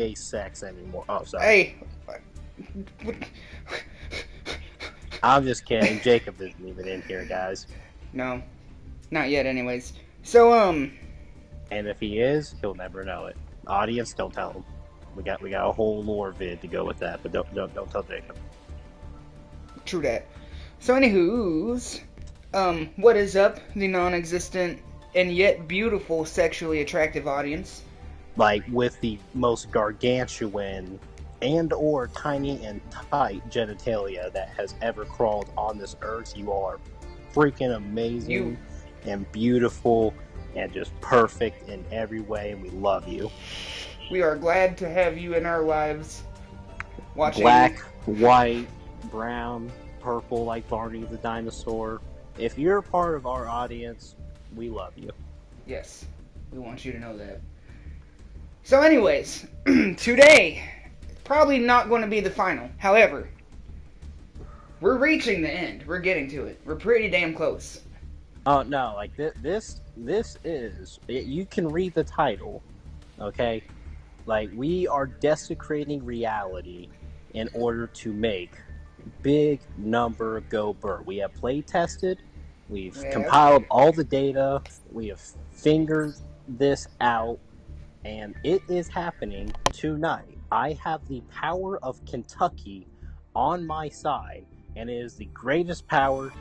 gay sex anymore. Oh, sorry. Hey. I'm just kidding. Jacob isn't even in here, guys. No, not yet. Anyways, so And if he is, he'll never know it. Audience, don't tell him. We got a whole lore vid to go with that, but don't tell Jacob. True that. So anywho's, what is up, the non-existent and yet beautiful sexually attractive audience? Like with the most gargantuan and or tiny and tight genitalia that has ever crawled on this earth, you are freaking amazing and beautiful and just perfect in every way, and we love you. We are glad to have you in our lives. Watching Black, white, brown, purple like Barney the dinosaur. If you're a part of our audience, we love you. Yes, we want you to know that. So anyways, today, probably not going to be the final. However, we're reaching the end. We're getting to it. We're pretty damn close. Oh, no, like this is, you can read the title, okay? Like, we are desecrating reality in order to make big number go burr. We have play tested, we've compiled all the data, we have fingered this out, and it is happening tonight. I have the power of Kentucky on my side, and it is the greatest power,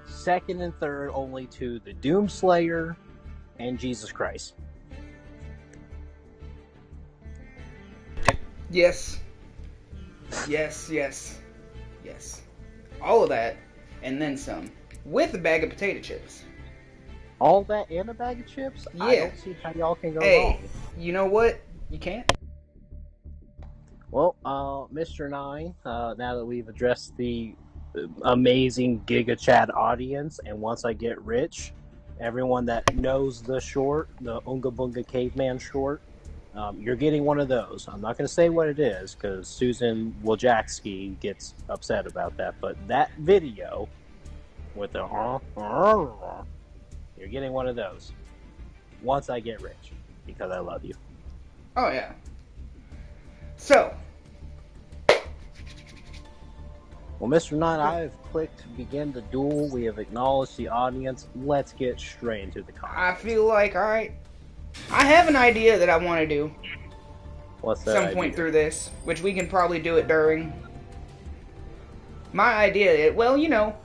second and third only to the Doomslayer and Jesus Christ. Yes. Yes, yes, yes. All of that, and then some. With a bag of potato chips. All that and a bag of chips? Yeah. I don't see how y'all can go wrong. You know what? You can't? Well, Mr. Nine, now that we've addressed the amazing Giga Chad audience, and once I get rich, everyone that knows the short, the Unga Bunga Caveman short, you're getting one of those. I'm not going to say what it is, because Susan Wojcicki gets upset about that, but that video with the you're getting one of those once I get rich, because I love you. Oh, yeah. So. Well, Mr. Nine, I have clicked begin the duel. We have acknowledged the audience. Let's get straight into the comments. I feel like, alright. I have an idea that I want to do. What's that some idea? point through this, which we can probably do it during. My idea, well, you know,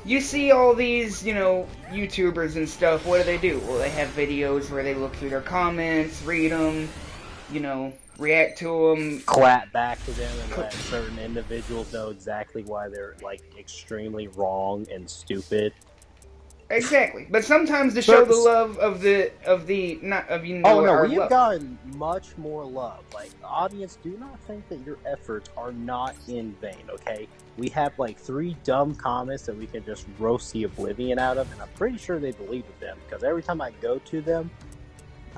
you see all these, you know, YouTubers and stuff, what do? Well, they have videos where they look through their comments, read them, you know, react to them. Clap back to them and let certain individuals know exactly why they're, like, extremely wrong and stupid. Exactly, but sometimes to show the love of the you know. Oh no, we have gotten much more love. Like, the audience, do not think that your efforts are not in vain. Okay, we have like 3 dumb comments that we can just roast the oblivion out of, and I'm pretty sure they deleted them because every time I go to them,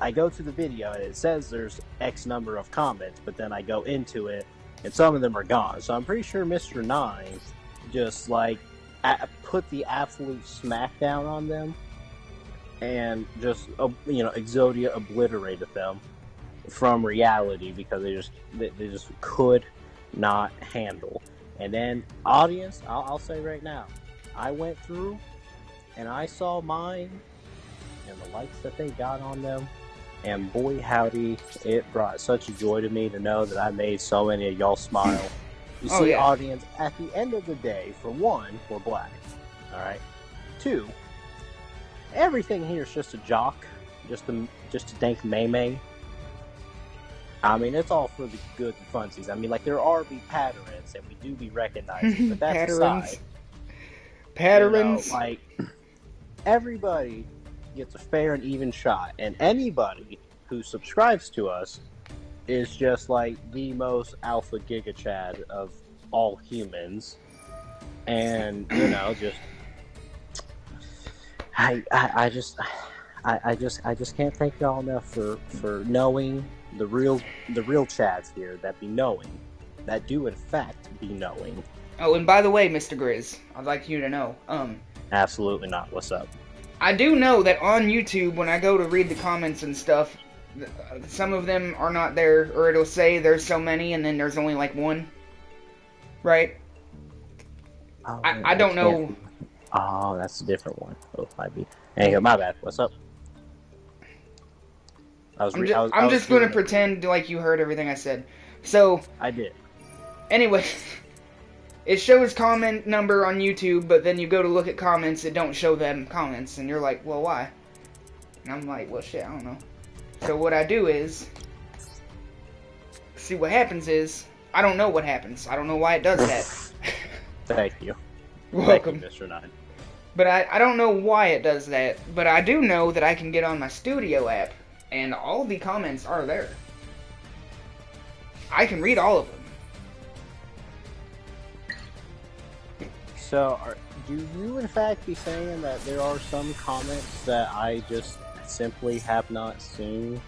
I go to the video and it says there's X number of comments, but then I go into it and some of them are gone. So I'm pretty sure Mr. Nine just like put the absolute smackdown on them and just, you know, Exodia obliterated them from reality because they just could not handle. And then audience, I'll say right now, I went through and I saw mine and the likes that they got on them, and boy howdy, it brought such a joy to me to know that I made so many of y'all smile. You see, audience, at the end of the day, for one, we're black. Alright? 2, everything here is just a jock. Just a dank may. I mean, it's all for the good and funsies. I mean, like, there are be patterns, and we do be recognizing, but that's aside. Patterns. You know, like, everybody gets a fair and even shot, and anybody who subscribes to us is just like the most alpha giga chad of all humans, and you know, just I just can't thank y'all enough for knowing the real chads here that be knowing, that do in fact be knowing. Oh, and by the way, Mr. Grizz, I'd like you to know, absolutely not. What's up? I do know that on YouTube, when I go to read the comments and stuff, Some of them are not there, or it'll say there's so many, and then there's only like one. Right? Oh, I don't know. Oh, that's a different one. Oh, might be. Anyway, my bad. What's up? I'm just going to pretend like you heard everything I said. So I did. Anyway, it shows comment number on YouTube, but then you go to look at comments, it don't show them comments, and you're like, well, why? And I'm like, well, shit, I don't know. So what I do is, see what happens is, I don't know what happens. I don't know why it does that. Thank you. Welcome. Thank you, Mr. 9. But I don't know why it does that, but I do know that I can get on my studio app, and all the comments are there. I can read all of them. So, do you in fact be saying that there are some comments that I just simply have not seen?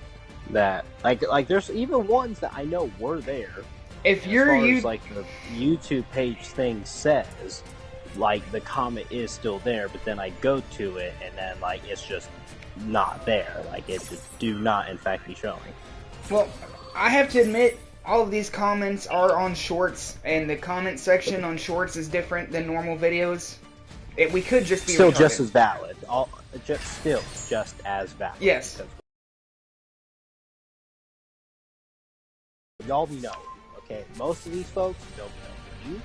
That like there's even ones that I know were there. If you're like the YouTube page thing says, like the comment is still there, but then I go to it and then like it's just not there. Like it just do not in fact be showing. Well, I have to admit, all of these comments are on shorts, and the comment section on shorts is different than normal videos. We could just be still retarded. Just as valid. Still just as valid. Yes. Y'all be knowing, okay? Most of these folks don't know. You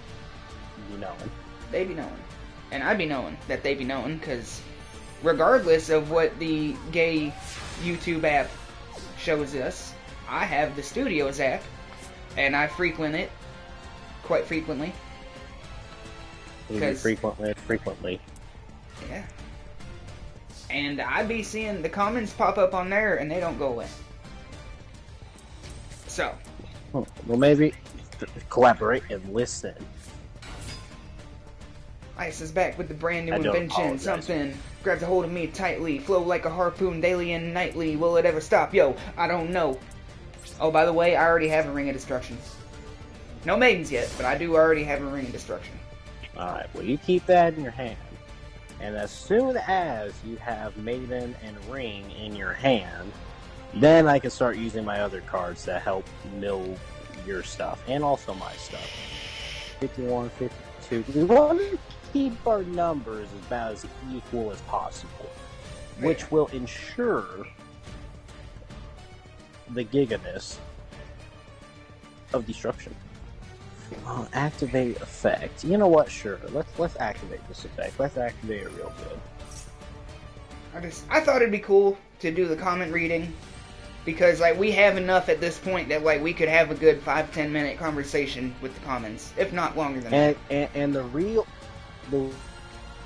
be knowing. They be knowing. And I be knowing that they be knowing, because regardless of what the gay YouTube app shows us, I have the Studios app, and I frequent it quite frequently. Frequently. Yeah. And I be seeing the comments pop up on there, and they don't go away. So. Well, maybe collaborate and listen. Ice is back with the brand new invention. Something grabs a hold of me tightly, flow like a harpoon daily and nightly. Will it ever stop? Yo, I don't know. Oh, by the way, I already have a Ring of Destruction. No maidens yet, but I do already have a Ring of Destruction. Alright, well you keep that in your hand. And as soon as you have Maiden and Ring in your hand, then I can start using my other cards that help mill your stuff, and also my stuff. 51, 52. We want to keep our numbers about as equal as possible, which will ensure the giganess of destruction. Activate effect. You know what? Sure. Let's activate this effect. Let's activate it real good. I thought it'd be cool to do the comment reading, because like we have enough at this point that like we could have a good 5-10 minute conversation with the comments, if not longer than that. And the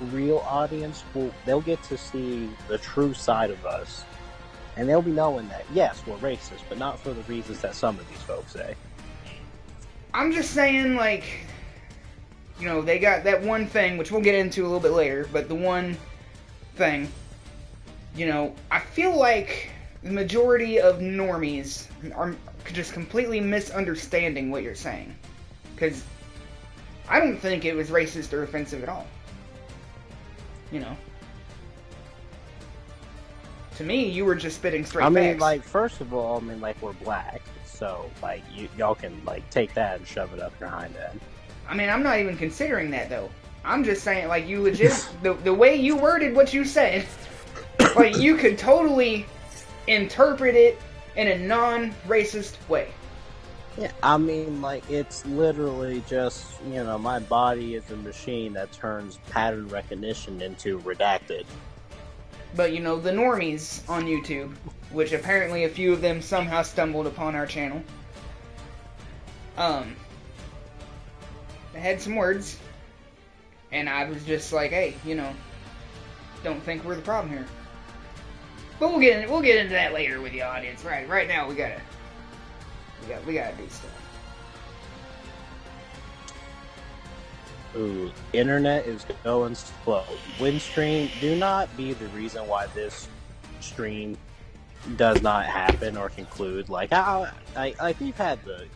real audience they'll get to see the true side of us. And they'll be knowing that, yes, we're racist, but not for the reasons that some of these folks say. I'm just saying, like, you know, they got that one thing, which we'll get into a little bit later, but the one thing, you know, I feel like the majority of normies are just completely misunderstanding what you're saying. Because I don't think it was racist or offensive at all. You know? To me, you were just spitting straight facts. I mean, like, first of all, like, we're black, so, like, y'all can, like, take that and shove it up your hind end. I mean, I'm not even considering that, though. I'm just saying, like, you legit, the way you worded what you said, like, you could totally interpret it in a non-racist way. Yeah, I mean, like, it's literally just, you know, my body is a machine that turns pattern recognition into redacted. But, you know, the normies on YouTube, which apparently a few of them somehow stumbled upon our channel, they had some words, and I was just like, hey, you know, don't think we're the problem here. But we'll get into that later with the audience. Right now we gotta do stuff. Ooh, internet is going slow. Windstream, do not be the reason why this stream does not happen or conclude. Like, we've had the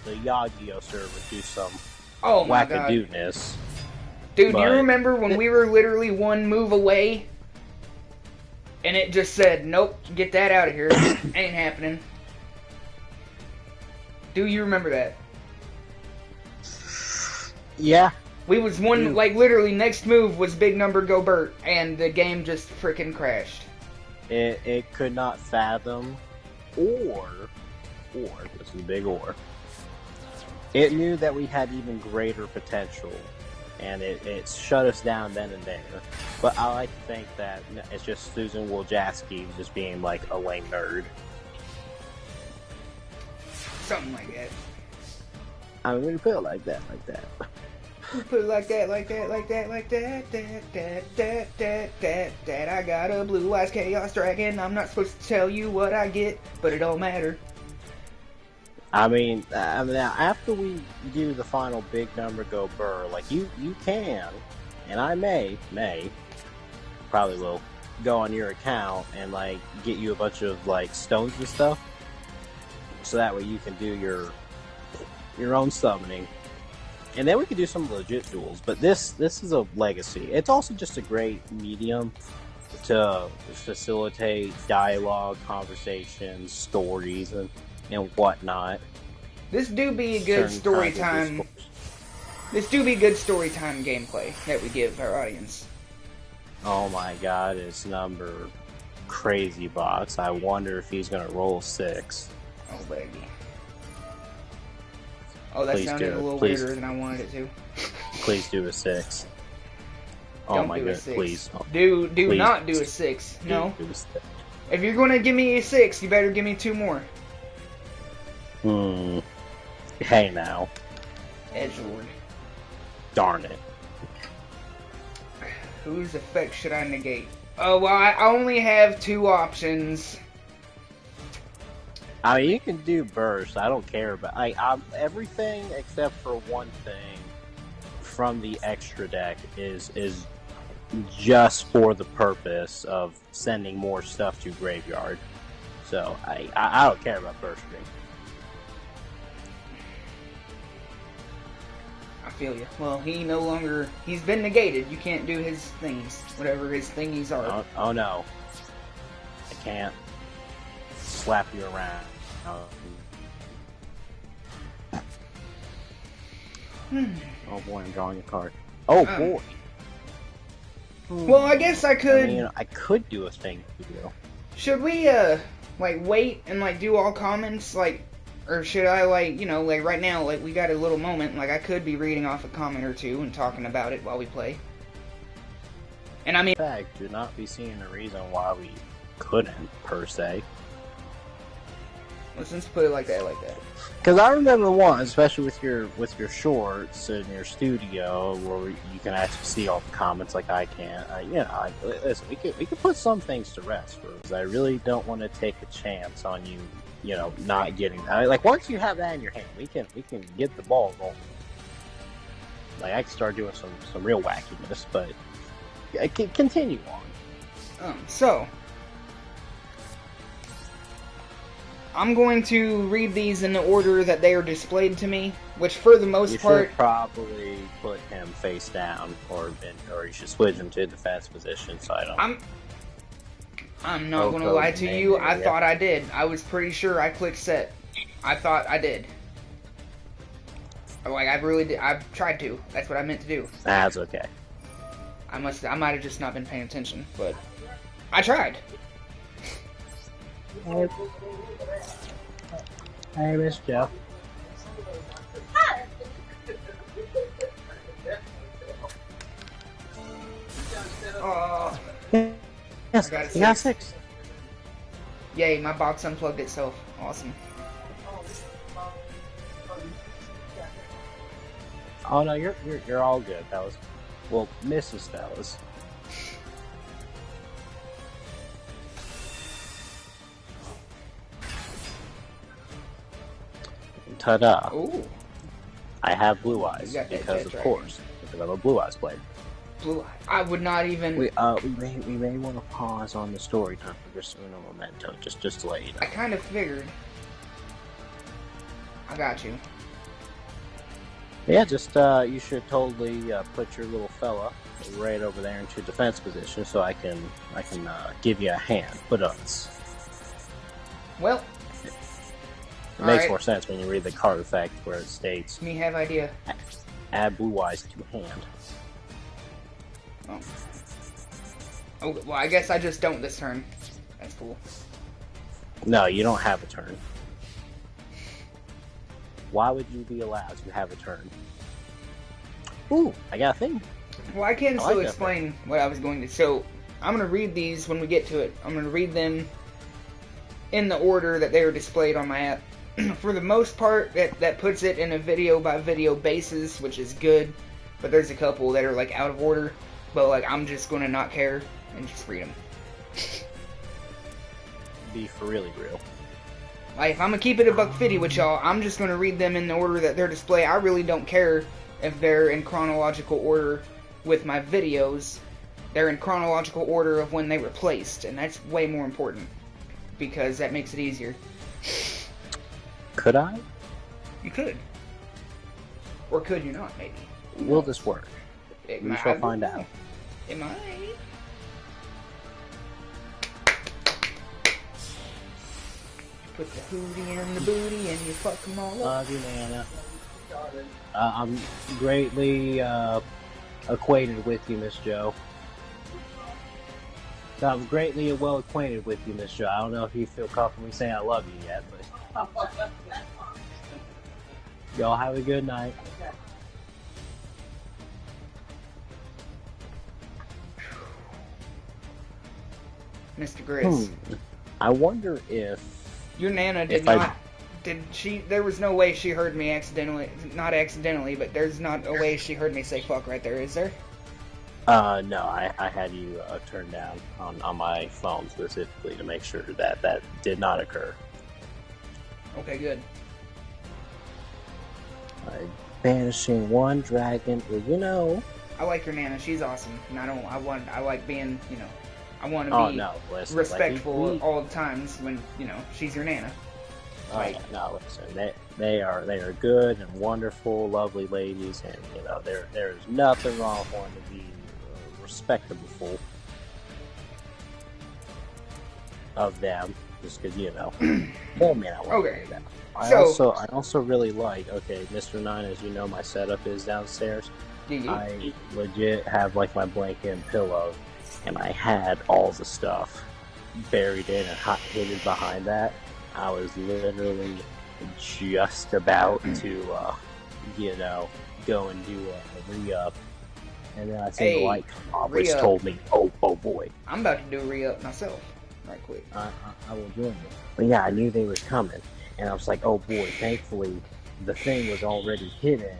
Yagio server do some wackadoodness. Dude, do you remember when we were literally one move away And it just said, nope, get that out of here. Ain't happening. Do you remember that? Yeah. We was one, like, literally, next move was big number go Bert, and the game just freaking crashed. It could not fathom, or, this is a big or, it knew that we had even greater potential, and it shut us down then and there. But I like to think that it's just Susan Wojcicki just being, like, a lame nerd. Something like that. I mean, when you put it like that. Put it like that, like that, like that, like that, that. I got a Blue Eyes Chaos Dragon. I'm not supposed to tell you what I get, but it don't matter. I mean, now after we do the final big number go burr, like you can, and I may, probably will, go on your account and like get you a bunch of like stones and stuff, so that way you can do your own summoning. And then we could do some legit duels, but this is a legacy. It's also just a great medium to facilitate dialogue, conversations, stories, and whatnot. This do be a good story time. This do be good story time gameplay that we give our audience. Oh my God, it's number Crazy Box. I wonder if he's gonna roll 6. Oh baby. Oh, that sounded a little weirder than I wanted it to. Please do a 6. Oh my God, please. Do not do a 6. No. If you're going to give me a 6, you better give me 2 more. Hey now. Edgelord. Darn it. Whose effect should I negate? Oh, well, I only have 2 options. I mean, you can do burst. I don't care, but everything except for one thing from the extra deck is just for the purpose of sending more stuff to graveyard. So I don't care about bursting. I feel you. Well, he's been negated. You can't do his things, whatever his thingies are. Oh no, I can't slap you around. Oh boy, I'm drawing a card. Oh boy. Well, I guess I could. I mean, I could do a thing for you. Should we like wait and like do all comments, like, or should I like like right now, like we got a little moment, like I could be reading off a comment or two and talking about it while we play. And I mean, in fact, do not be seeing a reason why we couldn't per se. Let's put it like that, Because I remember one, especially with your shorts in your studio, where you can actually see all the comments like I can. Listen, we could put some things to rest, because I really don't want to take a chance on you, not getting that. Like once you have that in your hand, we can get the ball rolling. Like I can start doing some real wackiness, but I can continue on. So. I'm going to read these in the order that they are displayed to me, which for the most part... You should probably put him face down, or you should switch him to defense position, so I don't... I'm not going to lie to you, I thought I did. I was pretty sure I clicked set. I thought I did. Like, I really did. I've tried to. That's what I meant to do. That's okay. I might have just not been paying attention, but I tried. Hey, Miss Jeff. Yes, you got 6. Yay, my box unplugged itself. Awesome. Oh no, you're all good, fellas. Well, Mrs. Fellas. Ta-da! Ooh. I have blue eyes because, of course, because I'm a blue eyes player. Blue eye. I would not even. We may want to pause on the story time for just uno momento, just to let you know. I kind of figured. I got you. Yeah, just you should totally put your little fella right over there into defense position, so I can give you a hand. But Well, it makes alright. more sense when you read the card effect where it states Me have idea. add blue eyes to hand. Oh. Oh, well, I guess I just don't this turn. That's cool. No, you don't have a turn. Why would you be allowed to have a turn? Ooh, I got a thing. Well, I can I still like that explain what I was going to. So, I'm going to read these when we get to it. I'm going to read them in the order that they are displayed on my app. For the most part, that puts it in a video by video basis, which is good. But there's a couple that are like out of order. But like I'm just going to not care and just read them. Be for really real. Like if I'm gonna keep it a $1.50 with y'all, I'm just gonna read them in the order that they're displayed. I really don't care if they're in chronological order with my videos. They're in chronological order of when they were placed, and that's way more important because that makes it easier. Could I? You could, or could you not? Maybe. Will this work? We shall find out. It might. Put the hootie in the booty and you fuck them all up. Love you, Nana. I'm greatly acquainted with you, Miss Joe. I'm greatly well acquainted with you, Miss Joe. I don't know if you feel comfortable saying I love you yet, but y'all have a good night. Mr. Grizz. I wonder if Your Nana did not. Did she? There was no way she heard me accidentally. Not accidentally, but there's not a way she heard me say fuck right there, is there? No, I had you turned down on my phone specifically to make sure that did not occur. Okay, good. Banishing one dragon, you know. I like your Nana. She's awesome, and I like being, I want to be listen, respectful all the times when, she's your Nana. No, listen, they are good and wonderful, lovely ladies, and there's nothing wrong with wanting to be respectable of them, just because well, man, I want to do that. I also really like. Okay, Mr. Nine, as you know, my setup is downstairs. I legit have like my blanket and pillow, and I had all the stuff buried in and hidden behind that. I was literally just about to, go and do a re-up, and then I think the light come off, which told me, oh boy. I'm about to do a re-up myself, right quick. I will join you. But yeah, I knew they were coming, and I was like, oh boy, thankfully the thing was already hidden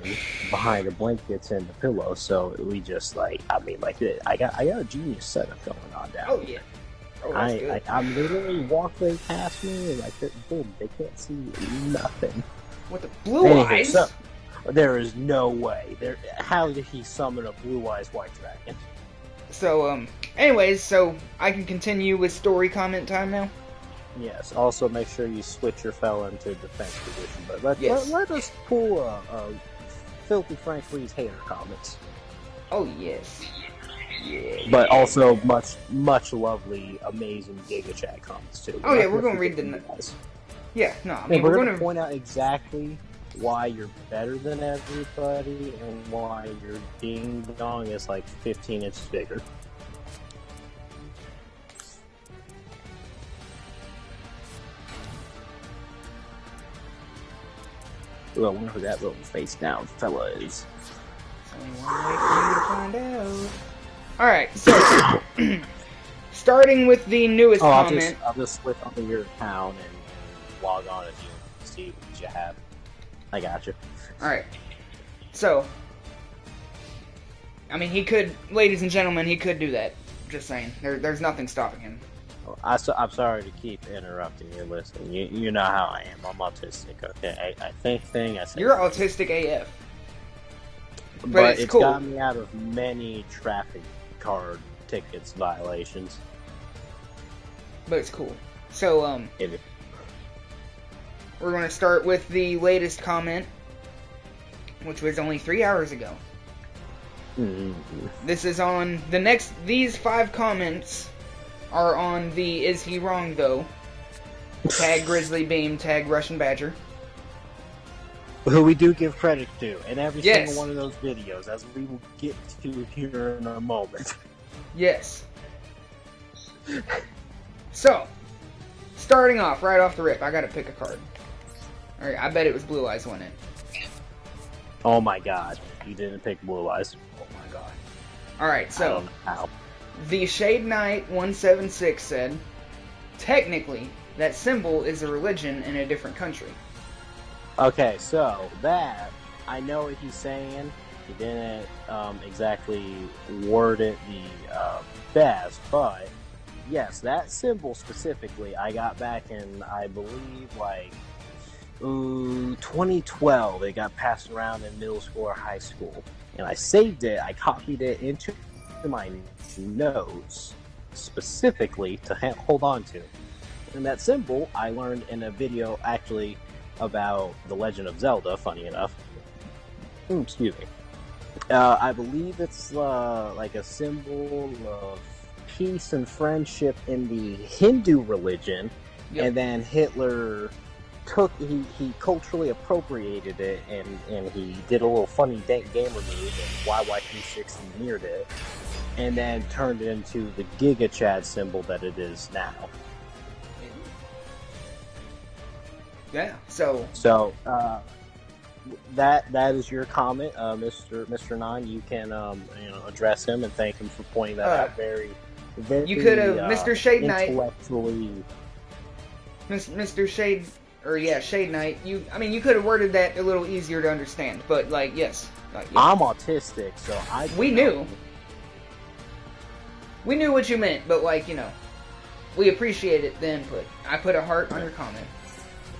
behind the blankets and the pillow, so we just I got a genius setup going on down here. Yeah. Oh, I'm literally walking past me and boom, they can't see nothing. With the blue eyes? So, there is no way. How did he summon a blue eyes white dragon? So, anyways, so I can continue with story comment time now? Yes, also make sure you switch your fella into defense position, but let us pull Filthy Frank Lee's hater comments. Oh, yes. Yeah, but also much lovely, amazing Giga Chat comments too. Oh yeah, we're gonna read the guys. Yeah, no, I mean we're gonna point out exactly why you're better than everybody and why your ding dong is like 15 inches bigger. Ooh, I wonder who that little face down fella is. There's only one way for you to find out. Alright, so starting with the newest comment. I'll just switch onto your account and log on as you see what you have. I got you. Alright. So, I mean, he could, ladies and gentlemen, he could do that. Just saying. There's nothing stopping him. I'm sorry to keep interrupting you. Listen, you know how I am. I'm autistic, okay? I think I say You're autistic AF. But it's cool. Got me out of many traffic card tickets violations. But it's cool. So, we're going to start with the latest comment. which was only 3 hours ago. Mm-hmm. This is on the next. These 5 comments are on the "Is he wrong though?" Tag Grizzly Beam, tag Russian Badger. Who we do give credit to in every Yes. single one of those videos, as we will get to here in a moment. Yes. So, starting off, right off the rip, I gotta pick a card. Alright, I bet it was Blue Eyes, wasn't it? Oh my god, you didn't pick Blue Eyes. Oh my god. Alright, I so, don't know how. the Shade Knight 176 said, technically, that symbol is a religion in a different country. Okay, so that, I know what he's saying. He didn't exactly word it the best, but yes, that symbol specifically, I got back in, I believe, like, 2012. It got passed around in middle school or high school. And I saved it, I copied it into my notes, specifically to hold on to. And that symbol, I learned in a video, actually, about The Legend of Zelda, funny enough. Excuse me. I believe it's like a symbol of peace and friendship in the Hindu religion, Yep. and then Hitler he culturally appropriated it, and he did a little funny gamer move, and YY360 mirrored it, and then turned it into the Giga Chad symbol that it is now. Yeah, so that is your comment, Mr. Nine. You can address him and thank him for pointing that out. Very you could have, Mr. Shade Knight, intellectually. Mr. Shade, Shade Knight. You could have worded that a little easier to understand, but yes. I'm autistic, so We knew what you meant, but we appreciate it. The input. I put a heart on your comment.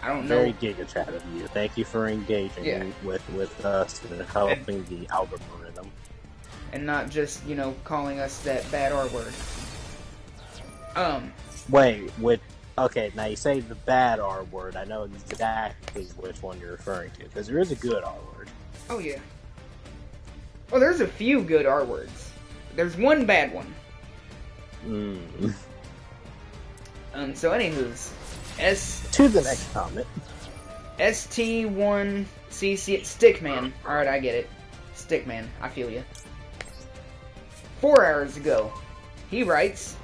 I don't know. Very Giga Chat of you. Thank you for engaging with us and helping the algorithm. And not just, calling us that bad R word. Wait, okay, now you say the bad R word. I know exactly which one you're referring to, because there is a good R word. Oh, yeah. Well, there's a few good R words. There's one bad one. So anywho's, to the next comment. ST1CC Stickman. Alright, I get it. Stickman, I feel you. 4 hours ago, he writes,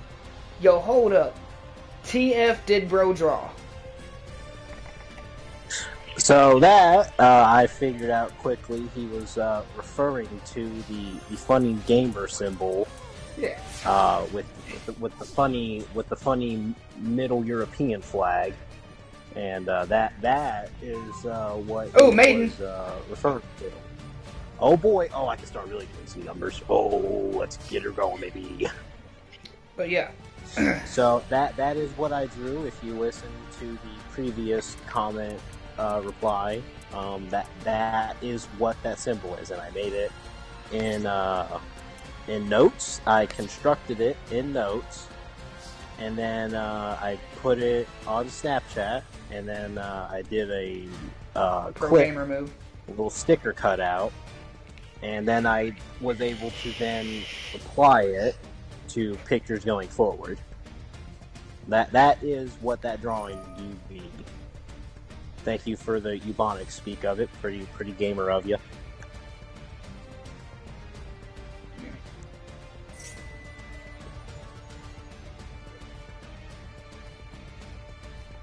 "Yo, hold up. TF did bro draw." So that, I figured out quickly, he was referring to the funny gamer symbol. Yeah. With the funny Middle European flag, and that is what Maiden was referring to. Oh boy! Oh, I can start really doing some numbers. Oh, let's get her going, baby. But yeah. So that is what I drew. If you listen to the previous comment reply, that is what that symbol is, and I made it in notes. I constructed it in notes, and then I put it on Snapchat, and then I did a clip, gamer move, a little sticker cutout, and then I was able to then apply it to pictures going forward. That is what that drawing do be. Thank you for the Ebonics speak of it. Pretty gamer of you.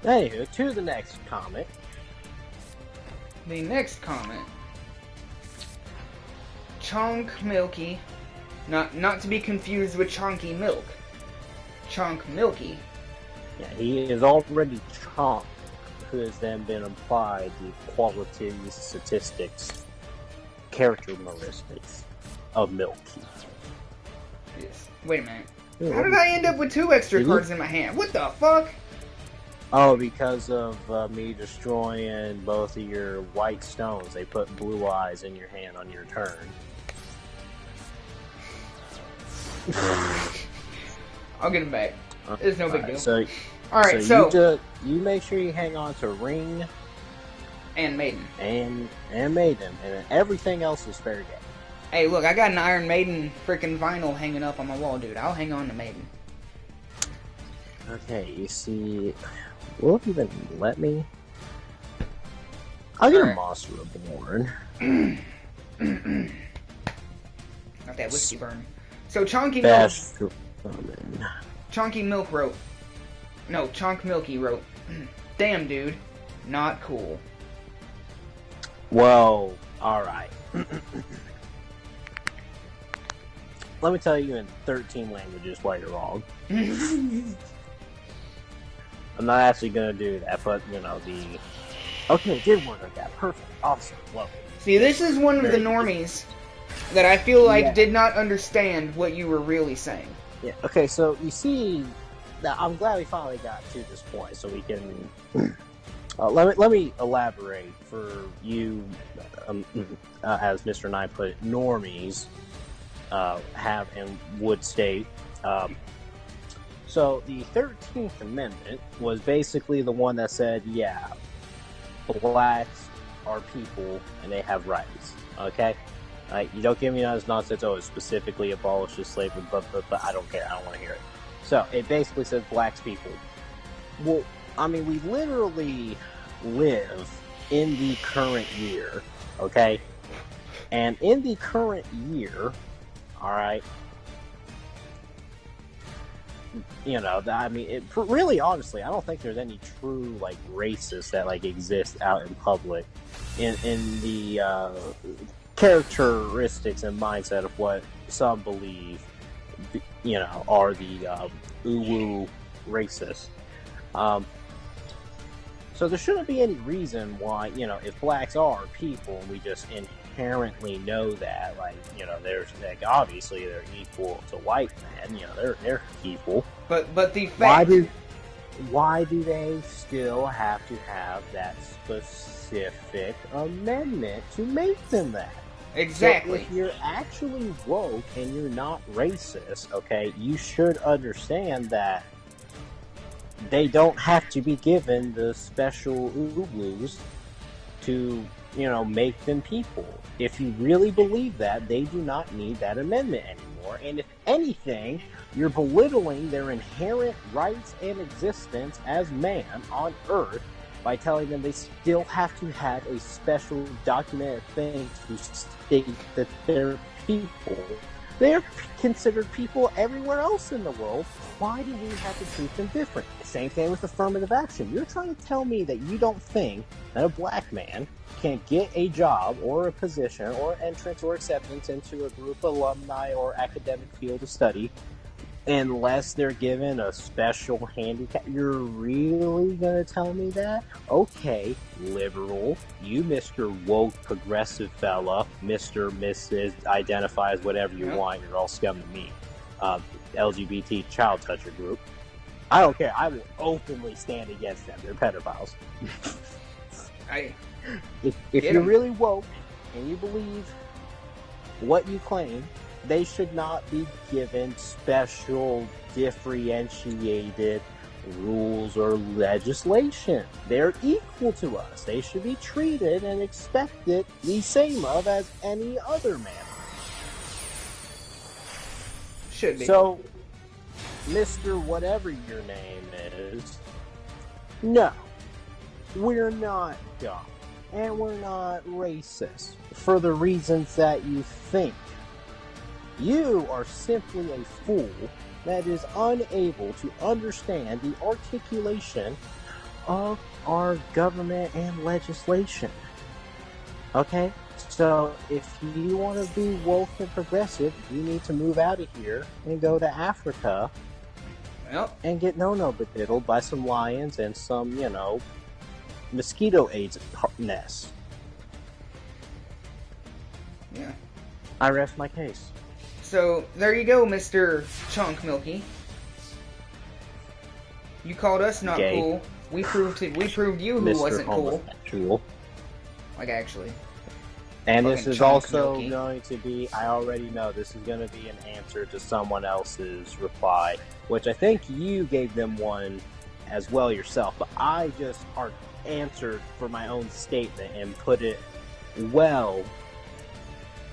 Anywho, to the next comment. The next comment. Chonk Milky. Not to be confused with Chonky Milk. Chonk Milky. Yeah, he is already Chonk, who has then been applied the qualities, statistics, characteristics of Milky. Yes. Wait a minute. How did I end up with 2 extra cards in my hand? What the fuck? Oh, because of me destroying both of your white stones. They put blue eyes in your hand on your turn. I'll get them back. It's no big deal. So, Alright, so you make sure you hang on to ring And Maiden. And Maiden, and then everything else is fair game. Hey, look, I got an Iron Maiden freaking vinyl hanging up on my wall, dude. I'll hang on to Maiden. Okay, you see, will it even let me? I'll get a Moss Reborn. Not that whiskey burn. So Chonky Milk. Chonky Milk wrote. No, Chonk Milky wrote. Damn, dude. Not cool. Whoa. Alright. Let me tell you in 13 languages why you're wrong. I'm not actually gonna do that, but, you know, the... Okay, it did work like that. Perfect. Awesome. Love it. See, this is one of the normies that I feel like did not understand what you were really saying. Yeah, okay, so you see... Now, I'm glad we finally got to this point, so we can... let me elaborate for you, as Mr. Knight put it, normies have and would state. So the 13th Amendment was basically the one that said, yeah, blacks are people and they have rights. Okay? You don't give me this nonsense, oh, it specifically abolishes slavery, but I don't care, I don't want to hear it. So, it basically says blacks people. Well, I mean, we literally live in the current year, okay? And in the current year, alright, you know, I mean, really, honestly, I don't think there's any true, like, racists that, like, exist out in public in the, characteristics and mindset of what some believe, you know, are the uwu racists. So there shouldn't be any reason why, you know, if blacks are people, we just inherently know that, like, you know, there's, like, obviously they're equal to white men, you know, they're equal. But the fact... Why do they still have to have that specific amendment to make them that? Exactly. So if you're actually woke and you're not racist, okay, you should understand that they don't have to be given the special ooblus to, you know, make them people. If you really believe that, they do not need that amendment anymore. And if anything, you're belittling their inherent rights and existence as man on Earth by telling them they still have to have a special documented thing to state that they're people. They're considered people everywhere else in the world. Why do we have to treat them different? Same thing with affirmative action. You're trying to tell me that you don't think that a black man can get a job or a position or entrance or acceptance into a group of alumni or academic field of study unless they're given a special handicap. You're really gonna tell me that? Okay, liberal, you Mr. Woke progressive fella, Mr. Mrs. identify as whatever you want, you're all scum to me. LGBT child toucher group. I don't care, I will openly stand against them, they're pedophiles. If you're really woke and you believe what you claim, they should not be given special, differentiated rules or legislation. They're equal to us. They should be treated and expected the same of as any other man. Should be. So, Mr. Whatever your name is, no, we're not dumb. And we're not racist for the reasons that you think. You are simply a fool that is unable to understand the articulation of our government and legislation. Okay? So, if you want to be woke and progressive, you need to move out of here and go to Africa and get no-no-diddled by some lions and some, you know, mosquito AIDS nests. Yeah. I rest my case. So, there you go, Mr. Chunk Milky. You called us not cool. We proved you who wasn't cool. Like, actually. And this is also going to be, I already know, this is going to be an answer to someone else's reply, which I think you gave them one as well yourself, but I just answered for my own statement and put it well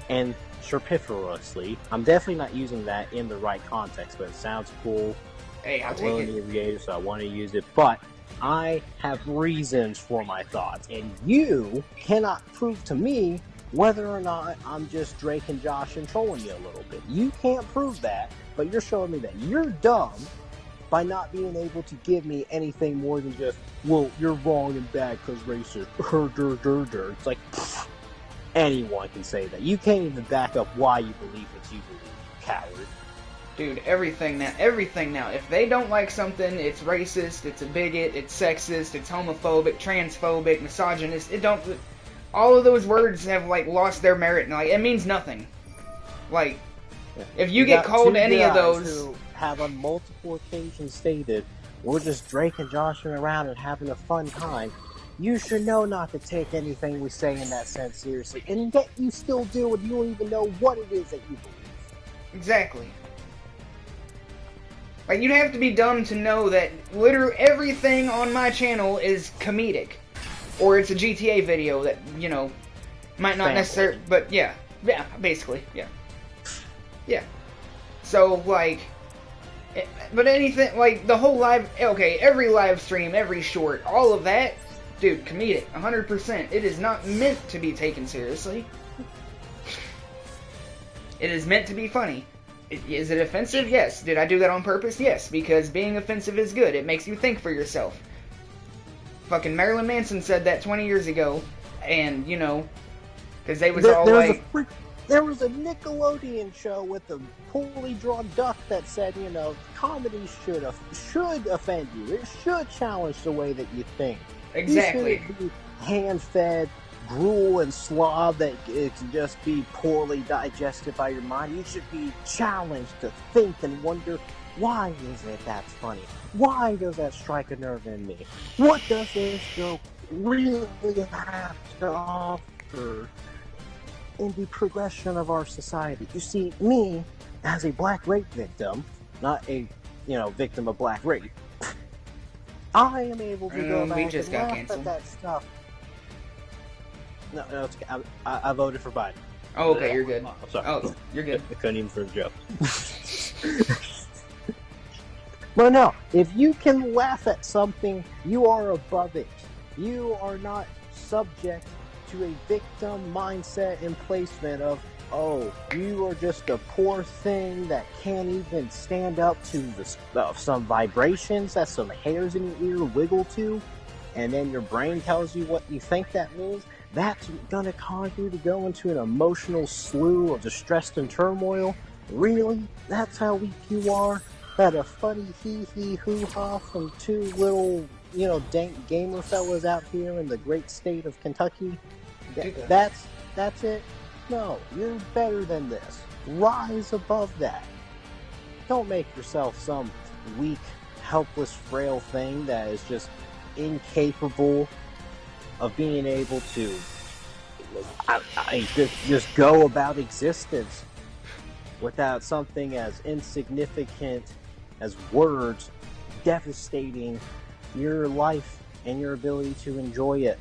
and superfluously. I'm definitely not using that in the right context, but it sounds cool. Hey, I'll I'm take willing it. to engage, so I want to use it. But I have reasons for my thoughts, and you cannot prove to me whether or not I'm just Drake and Josh and trolling you a little bit. You can't prove that, but you're showing me that you're dumb by not being able to give me anything more than just, well, you're wrong and bad because racist. It's like, anyone can say that. You can't even back up why you believe what you believe, you coward. Dude, everything now. If they don't like something, it's racist, it's a bigot, it's sexist, it's homophobic, transphobic, misogynist. All of those words have, like, lost their merit, and, like, it means nothing. Like, if you get called any of those... who have on multiple occasions stated, we're just Drake and joshing around and having a fun time, you should know not to take anything we say in that sense seriously, and yet you still do, and you don't even know what it is that you believe. Exactly. Like, you'd have to be dumb to know that literally everything on my channel is comedic. Or it's a GTA video that, you know, might not necessarily... But, yeah. Yeah, basically. Yeah. Yeah. So, like... But anything, like, the whole live... Okay, every live stream, every short, all of that... Dude, comedic. 100%. It is not meant to be taken seriously. It is meant to be funny. Is it offensive? Yes. Did I do that on purpose? Yes, because being offensive is good. It makes you think for yourself. Fucking Marilyn Manson said that 20 years ago, and, you know, because they was all like... There was a Nickelodeon show with a poorly drawn duck that said, you know, comedy should offend you. It should challenge the way that you think. Exactly. You shouldn't be hand-fed gruel and slob that it can just be poorly digested by your mind. You should be challenged to think and wonder, why is it that's funny? Why does that strike a nerve in me? What does this joke really have to offer in the progression of our society? You see, me, as a black rape victim, not a, you know, victim of black rape, I am able to go back and laugh at that stuff. No, it's okay. I voted for Biden. Oh, okay, you're good. I'm sorry. Oh, you're good. I couldn't even for the joke. But no, if you can laugh at something, you are above it. You are not subject to a victim mindset and placement of, oh, you are just a poor thing that can't even stand up to some vibrations that some hairs in your ear wiggle to, and then your brain tells you what you think that means. That's gonna cause you to go into an emotional slough of distress and turmoil? Really? That's how weak you are? That a funny hee-hee hoo-ha from two little, you know, dank gamer fellas out here in the great state of Kentucky? That's it? No, you're better than this. Rise above that. Don't make yourself some weak, helpless, frail thing that is just incapable of being able to just go about existence without something as insignificant as words devastating your life and your ability to enjoy it,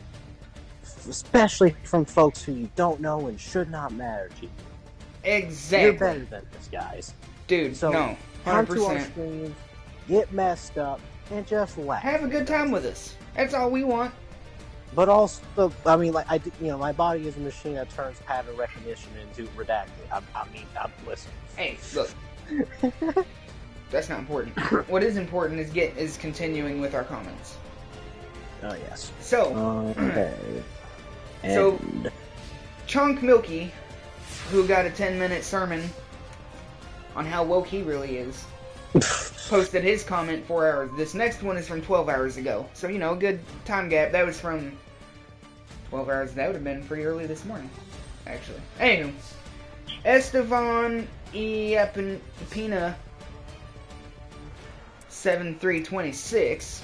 especially from folks who you don't know and should not matter to you. Exactly. You're better than this, guys. Dude, so no. 100%. Come to our streams, get messed up, and just laugh. Have a good time with us. That's all we want. But also, I mean, like, my body is a machine that turns pattern recognition into redacted. I'm listening. Hey, look. That's not important. What is important is continuing with our comments. Oh, yes. So, okay. So, Chunk Milky, who got a 10-minute sermon on how woke he really is, posted his comment 4 hours. This next one is from 12 hours ago. So, you know, good time gap. That was from 12 hours. That would have been pretty early this morning, actually. Anywho, Estevan Pina 7326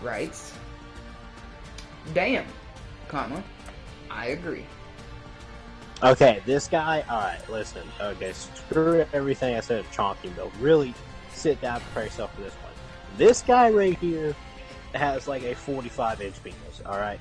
writes, damn, comma, I agree. Okay, this guy, alright, listen, okay, screw everything I said of Chonky Milk. Really sit down and prepare yourself for this one. This guy right here has like a 45-inch penis, alright?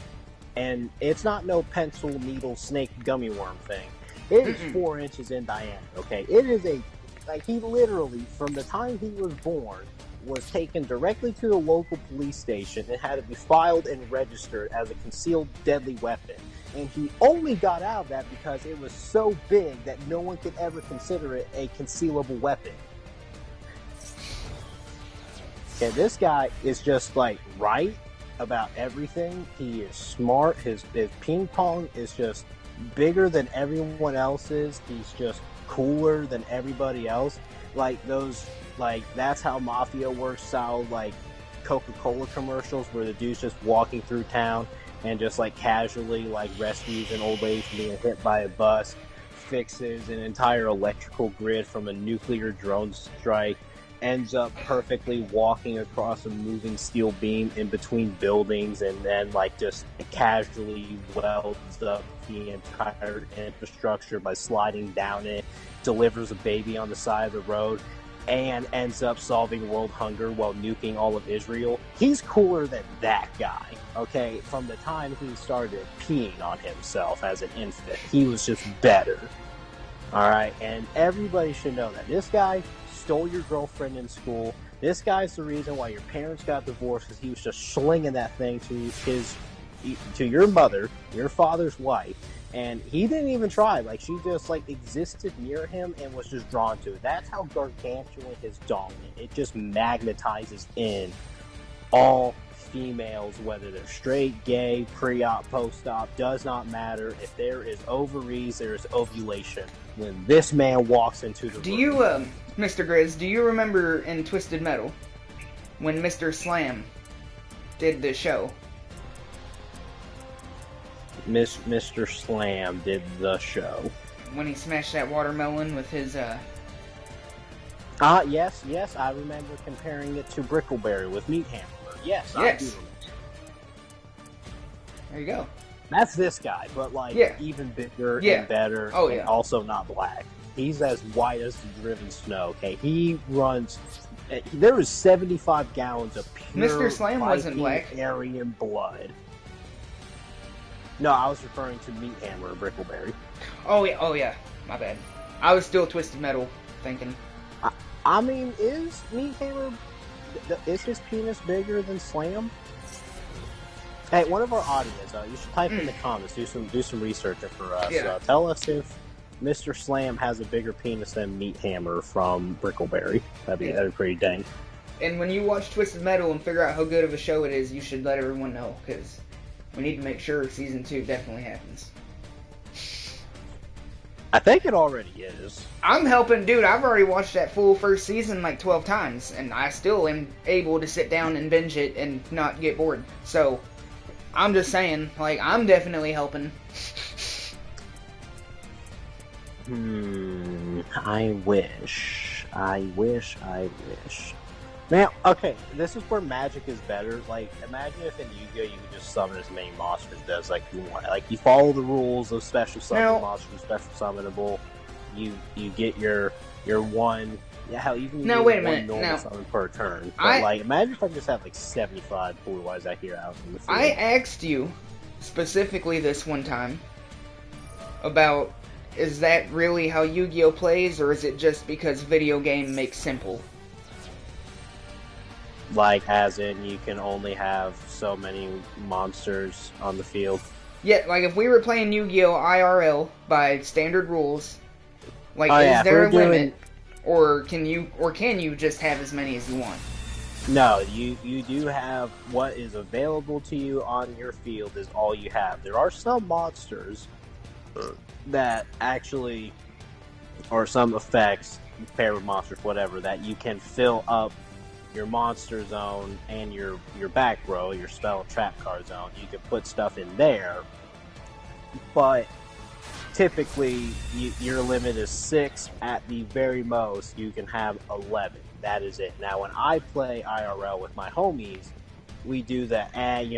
And it's not no pencil, needle, snake, gummy worm thing. It is 4 inches in diameter, okay? It is like, he literally, from the time he was born, was taken directly to the local police station and had to be filed and registered as a concealed deadly weapon. And he only got out of that because it was so big that no one could ever consider it a concealable weapon. Okay, this guy is just like right about everything. He is smart. His ping pong is just bigger than everyone else's. He's just cooler than everybody else. Like that's how Mafia works style, like Coca-Cola commercials where the dude's just walking through town and just like casually like rescues an old lady from being hit by a bus, fixes an entire electrical grid from a nuclear drone strike, ends up perfectly walking across a moving steel beam in between buildings, and then like just casually welds up the entire infrastructure by sliding down it, delivers a baby on the side of the road, and ends up solving world hunger while nuking all of Israel. He's cooler than that guy, okay? From the time he started peeing on himself as an infant, he was just better. Alright, and everybody should know that. This guy stole your girlfriend in school. This guy's the reason why your parents got divorced, because he was just slinging that thing to your mother, your father's wife, and he didn't even try. Like, she just like existed near him and was just drawn to it. That's how gargantuan his dong is. It just magnetizes in all females, whether they're straight, gay, pre-op, post-op, does not matter. If there is ovaries, there is ovulation. When this man walks into the room. Mr. Grizz, do you remember in Twisted Metal when Mr. Slam did the show? Mr. Slam did the show. When he smashed that watermelon with his, yes, I remember comparing it to Brickleberry with Meat Hammer. Yes, I do remember. There you go. That's this guy, but like even bigger and better, and also not black. He's as white as the driven snow. Okay, he runs. There is 75 gallons of pure Mr. Slam wasn't black. Aryan blood. No, I was referring to Meat Hammer and Brickleberry. Oh yeah, my bad. I was still Twisted Metal thinking. I mean, is Meat Hammer, is his penis bigger than Slam? Hey, one of our audience, you should type in the comments, do some researching for us. Tell us if Mr. Slam has a bigger penis than Meat Hammer from Brickleberry. That'd be pretty dang. And when you watch Twisted Metal and figure out how good of a show it is, you should let everyone know, because we need to make sure Season 2 definitely happens. I think it already is. I'm helping, dude. I've already watched that full first season like 12 times, and I still am able to sit down and binge it and not get bored. So, I'm just saying, like, I'm definitely helping. I wish. Now, okay, this is where Magic is better. Like, imagine if in Yu-Gi-Oh! You could just summon as many monsters as, like, you want. Like, you follow the rules of special summon monsters, special summonable. You get your one. Yeah, hell, even now, wait a one minute. normal summon per turn. But, like, imagine if I just have, like, 75 Blue Eyes out here out in the field. I asked you, specifically this one time, about, is that really how Yu-Gi-Oh! Plays, or is it just because video game makes simple? Like, as in, you can only have so many monsters on the field? Yeah, like, if we were playing Yu-Gi-Oh! IRL by standard rules, like, is there a limit? Or can you just have as many as you want? No, you do have what is available to you on your field is all you have. There are some monsters that actually, or some effects, paired with monsters, whatever, that you can fill up your monster zone and your back row, your spell trap card zone. You can put stuff in there, but typically your limit is 6 at the very most. You can have 11. That is it. Now, when I play IRL with my homies, we do that, and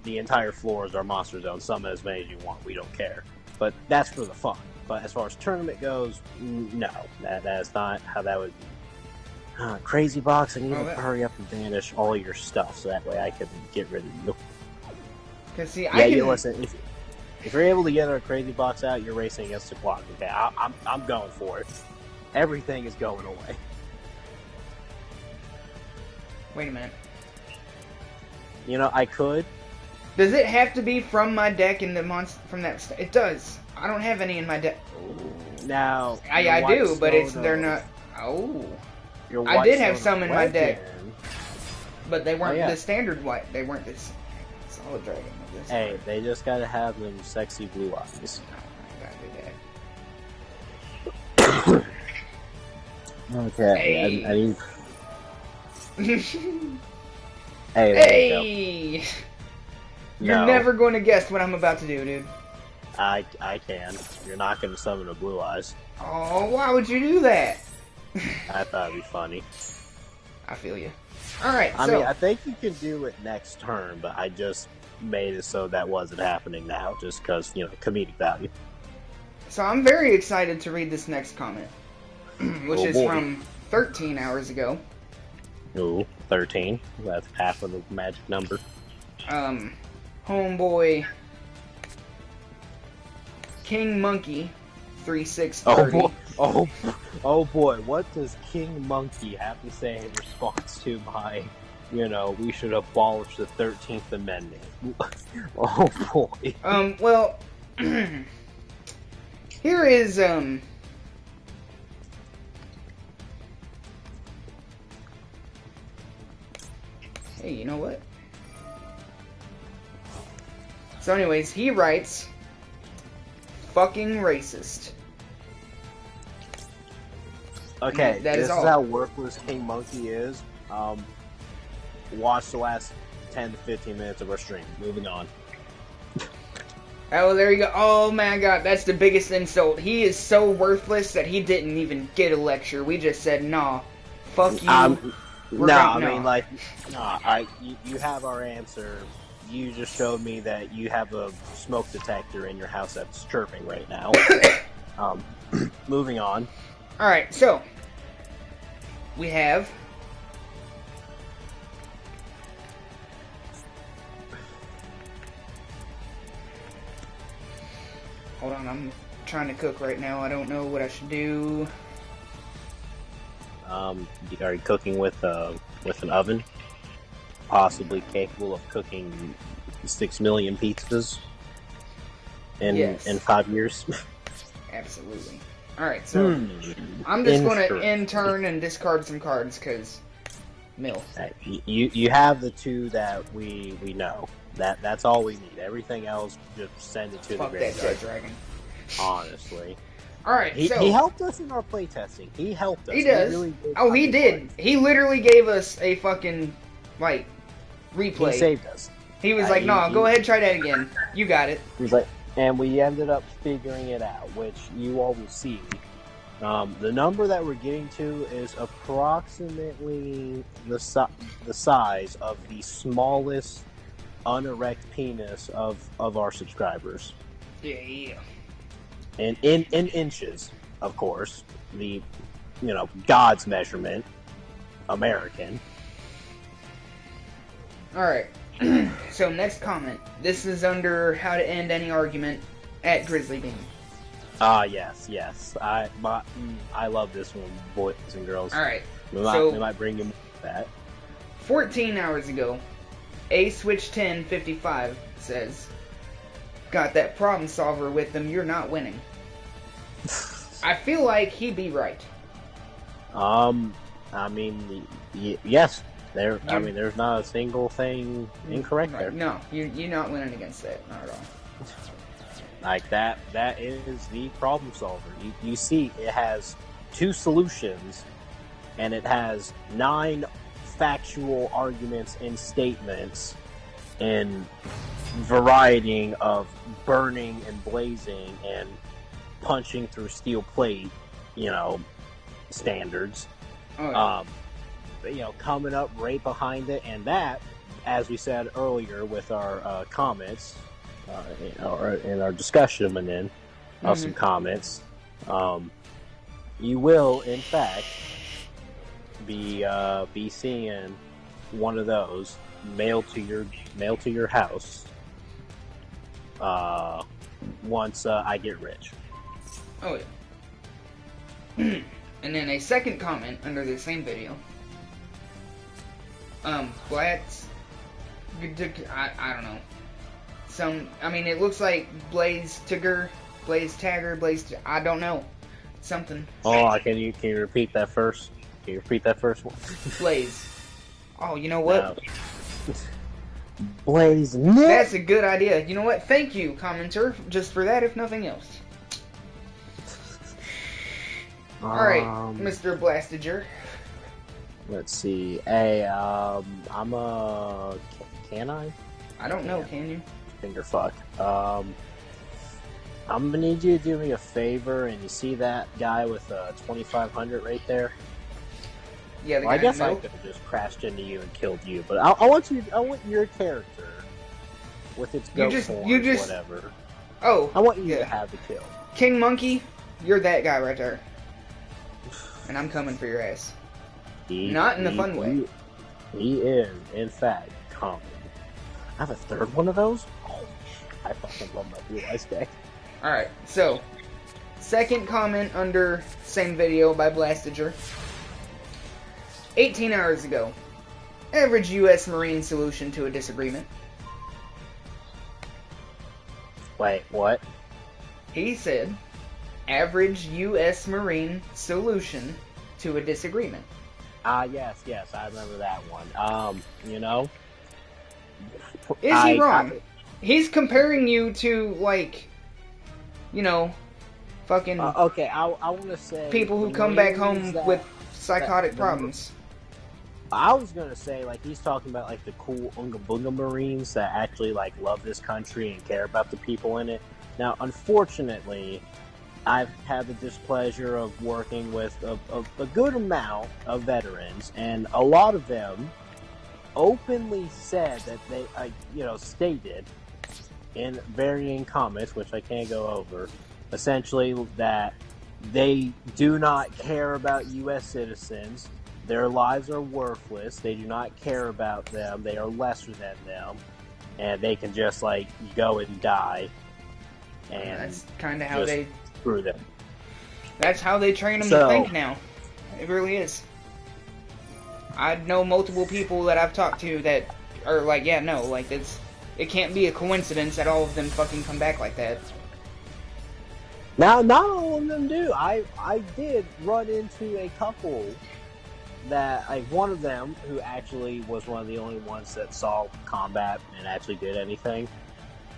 the entire floor is our monster zone. Summon as many as you want. We don't care. But that's for the fun. But as far as tournament goes, no, that is not how that would be. Crazy Box, I need Oh, to hurry up and banish all your stuff so that way I can get rid of you. Cause see, Yeah, I can. you listen. If you're able to get our Crazy Box out, you're racing against the clock. Okay, I'm going for it. Everything is going away. Wait a minute. You know, I could. Does it have to be from my deck in the monster from that? It does. I don't have any in my deck. Now, I do, but they're not. Oh. I did have some in my deck, but they weren't the standard white. They weren't this solid dragon. Hey, they just gotta have them sexy blue eyes. Okay, hey. I need. Hey! You're No. never going to guess what I'm about to do, dude. I can. You're not gonna summon a blue eyes. Oh, why would you do that? I thought it'd be funny. I feel you. Alright, I mean, I think you can do it next turn, but I just made it so that wasn't happening now, just because, you know, comedic value. So I'm very excited to read this next comment, which is from 13 hours ago. Ooh, 13. That's half of the magic number. Homeboy King Monkey 3630. Oh boy, what does King Monkey have to say in response to my, you know, we should abolish the 13th Amendment? Oh boy. Well, here is, hey, you know what? So anyways, he writes, fucking racist. Okay, that this is is all. how worthless King Monkey is. Watch the last 10 to 15 minutes of our stream. Moving on. Oh, there you go. Oh my god, that's the biggest insult. He is so worthless that he didn't even get a lecture. We just said, nah, fuck you. You have our answer. You just showed me that you have a smoke detector in your house that's chirping right now. Moving on. Alright, so we have hold on, I'm trying to cook right now. I don't know what I should do. Are you cooking with an oven? Possibly capable of cooking 6 million pizzas in 5 years. Absolutely. Alright, so I'm just going to intern and discard some cards, because mill. You have the two that we know. That's all we need. Everything else, just send it to the graveyard. Fuck that dragon. Honestly. Alright, he helped us in our playtesting. He helped us. He does. He did. He literally gave us a fucking, like, replay. He saved us. He was like, no, go ahead, try that again. You got it. He's like, and we ended up figuring it out, which you all will see. The number that we're getting to is approximately the size of the smallest unerect penis of our subscribers. Yeah. And in inches, of course. The, God's measurement. American. Alright. So, next comment. This is under how to end any argument at Grizzly Bean. Yes. I love this one, boys and girls. Alright. We might bring him that. 14 hours ago, A Switch 1055 says, got that problem solver with them, you're not winning. I feel like he'd be right. Yes. There's not a single thing incorrect there. No, you're not winning against that, not at all. Like that is the problem solver. You see, it has 2 solutions, and it has 9 factual arguments and statements, and variety of burning and blazing and punching through steel plate, standards. Oh, yeah. Coming up right behind it, and that, as we said earlier with our comments, in our discussion and then of some comments, you will, in fact, be seeing one of those mailed to your house. Once I get rich. Oh yeah. And then a second comment under the same video. Blatz. I don't know. It looks like Blaze Tagger, I don't know. Something. Oh, can you repeat that first? Can you repeat that first one? Blaze. Oh, you know what? No. Blaze. That's a good idea. You know what? Thank you, commenter, just for that, if nothing else. Alright, Mr. Blastager. Let's see. Hey, can I? I don't know, can you? Finger fuck. I'm gonna need you to do me a favor, and you see that guy with 2500 right there? Yeah, the guy I guess in the I middle? could have just crashed into you and killed you, but I want your character with its goat horns, whatever. Oh, I want you to have the kill. King Monkey, you're that guy right there. And I'm coming for your ass. Not in a fun way. He is, in fact, coming. I have a third one of those? Holy shit, I fucking love my Blue Eyes deck. Alright, so, second comment under same video by Blastager. 18 hours ago. Average U.S. Marine solution to a disagreement. Wait, what? He said, average U.S. Marine solution to a disagreement. Yes, I remember that one. You know? Is he wrong? He's comparing you to, like, you know, fucking... okay, I want to say... people who come back home with psychotic problems. I was gonna say, like, he's talking about, like, the cool Unga Bunga Marines that actually, like, love this country and care about the people in it. Now, unfortunately, I've had the displeasure of working with a good amount of veterans, and a lot of them openly said that they, stated in varying comments, which I can't go over, essentially that they do not care about U.S. citizens. Their lives are worthless. They do not care about them. They are lesser than them. And they can just, like, go and die. And that's kind of how they... screw them. That's how they train them to think now. It really is. I know multiple people that I've talked to that are like, yeah, no, like, it can't be a coincidence that all of them fucking come back like that. Now, not all of them do. I did run into a couple that, like, one of them who actually was one of the only ones that saw combat and actually did anything.